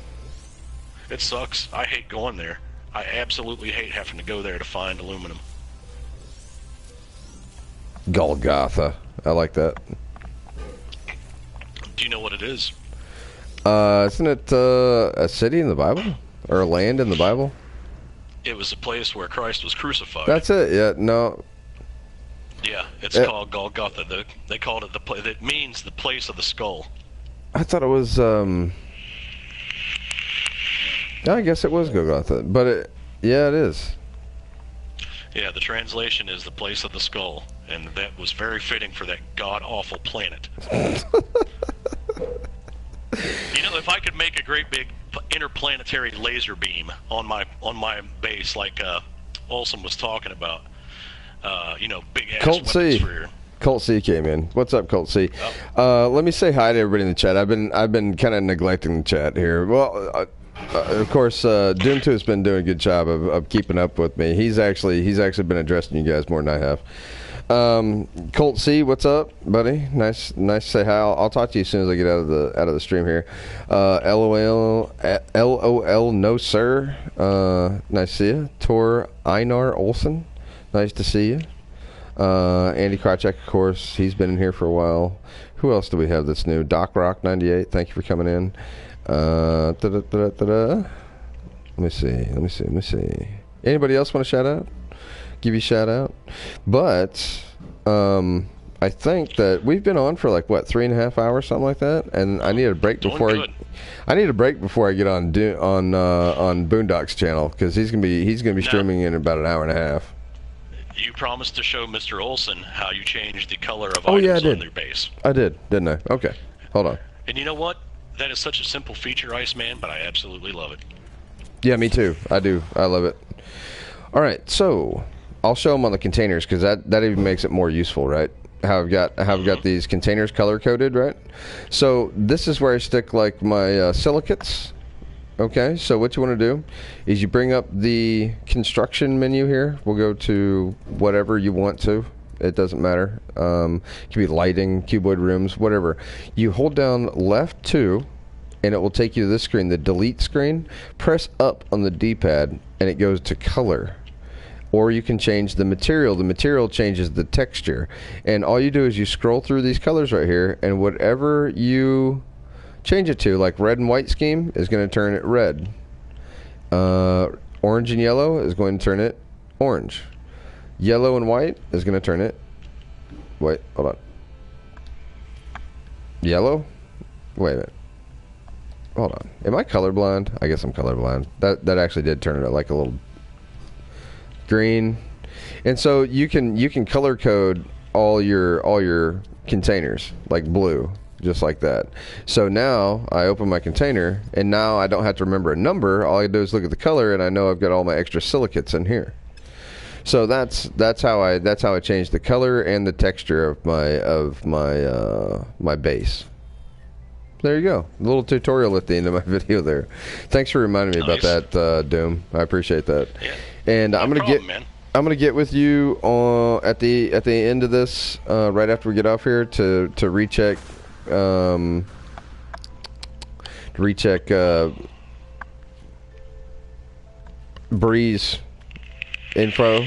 It sucks. I hate going there. I absolutely hate having to go there to find aluminum. Golgotha. I like that. Do you know what it is? Isn't it a city in the Bible? Or a land in the Bible? It was a place where Christ was crucified. That's it, yeah, no. Yeah, it's called Golgotha. They called it the place. It means the place of the skull. I thought it was, I guess it was Golgotha. But, yeah, it is. Yeah, the translation is the place of the skull. And that was very fitting for that god-awful planet. If I could make a great big interplanetary laser beam on my base, like Olsen was talking about, big ass Colt C. for Colt C came in. What's up, Colt C? Let me say hi to everybody in the chat. I've been kind of neglecting the chat here. Well, of course, Doomtooth's been doing a good job of keeping up with me. He's actually been addressing you guys more than I have. Colt C, what's up, buddy? Nice to say hi. I'll talk to you as soon as I get out of the stream here. LOL, no sir. Nice to see you. Tor Einar Olsen, nice to see you. Andy Krychek, of course, he's been in here for a while. Who else do we have that's new? Doc Rock 98, thank you for coming in. Let me see. Anybody else want to shout out? Give you a shout out? But I think that we've been on for 3.5 hours, something like that, and I need a break before I get on Bo0nd0ck's channel, because he's gonna be streaming in about an hour and a half. You promised to show Mr. Olsen how you changed the color of items on their base. I did, didn't I? Okay, hold on. And you know what? That is such a simple feature, Iceman, but I absolutely love it. Yeah, me too. I do. I love it. All right, so I'll show them on the containers because that even makes it more useful, right? How I've got these containers color coded, right? So this is where I stick like my silicates. Okay, so what you want to do is you bring up the construction menu here. We'll go to whatever you want to. It doesn't matter. It could be lighting, cuboid rooms, whatever. You hold down left 2, and it will take you to this screen, the delete screen. Press up on the D-pad, and it goes to color. Or you can change the material. The material changes the texture. And all you do is you scroll through these colors right here, and whatever you change it to, like red and white scheme, is going to turn it red. Orange and yellow is going to turn it orange. Yellow and white is going to turn it... Wait, hold on. Yellow? Wait a minute. Hold on. Am I colorblind? I guess I'm colorblind. That actually did turn it like a little... green. And so you can color code all your containers like blue, just like that. So now I open my container, and now I don't have to remember a number. All I do is look at the color, and I know I've got all my extra silicates in here. So that's how I change the color and the texture of my base. There you go. A little tutorial at the end of my video there. Thanks for reminding me about that, Doom. I appreciate that. Yeah. And I'm gonna get with you at the end of this, right after we get off here, to recheck Breeze info,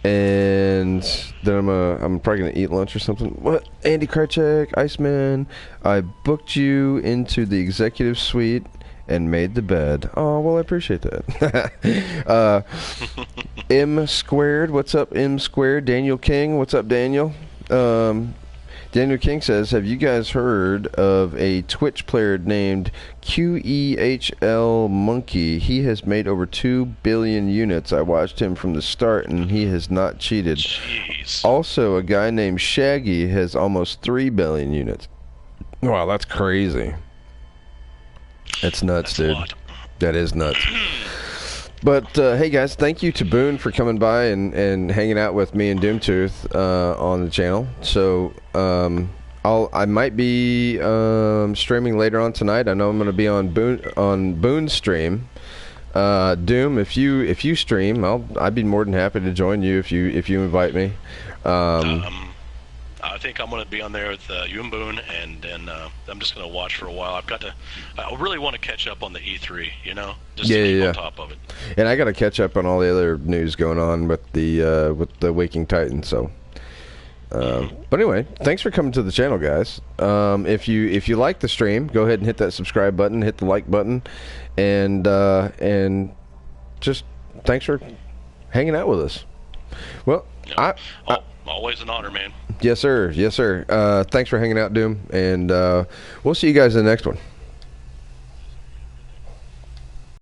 and then I'm probably gonna eat lunch or something. What? Andy Krychek, Iceman, I booked you into the executive suite and made the bed. Oh, well, I appreciate that. M squared, what's up, M squared? Daniel King, what's up, Daniel? Daniel King says, have you guys heard of a Twitch player named QEHL Monkey? He has made over 2 billion units. I watched him from the start, and he has not cheated. Jeez. Also, a guy named Shaggy has almost 3 billion units. Wow, that's crazy. That's nuts, dude. That is nuts. But hey guys, thank you to Boone for coming by and hanging out with me and Doomtooth on the channel. So I might be streaming later on tonight. I know I'm going to be on Boone's stream. Doom, if you stream, I'd be more than happy to join you if you invite me. I think I'm going to be on there with you and Boone, and I'm just going to watch for a while. I really want to catch up on the E3, just to keep on top of it. And I got to catch up on all the other news going on with the Waking Titan. So, but anyway, thanks for coming to the channel, guys. If you like the stream, go ahead and hit that subscribe button, hit the like button, and just thanks for hanging out with us. Well, always an honor, man. Yes, sir. Yes, sir. Thanks for hanging out, Doom, and we'll see you guys in the next one.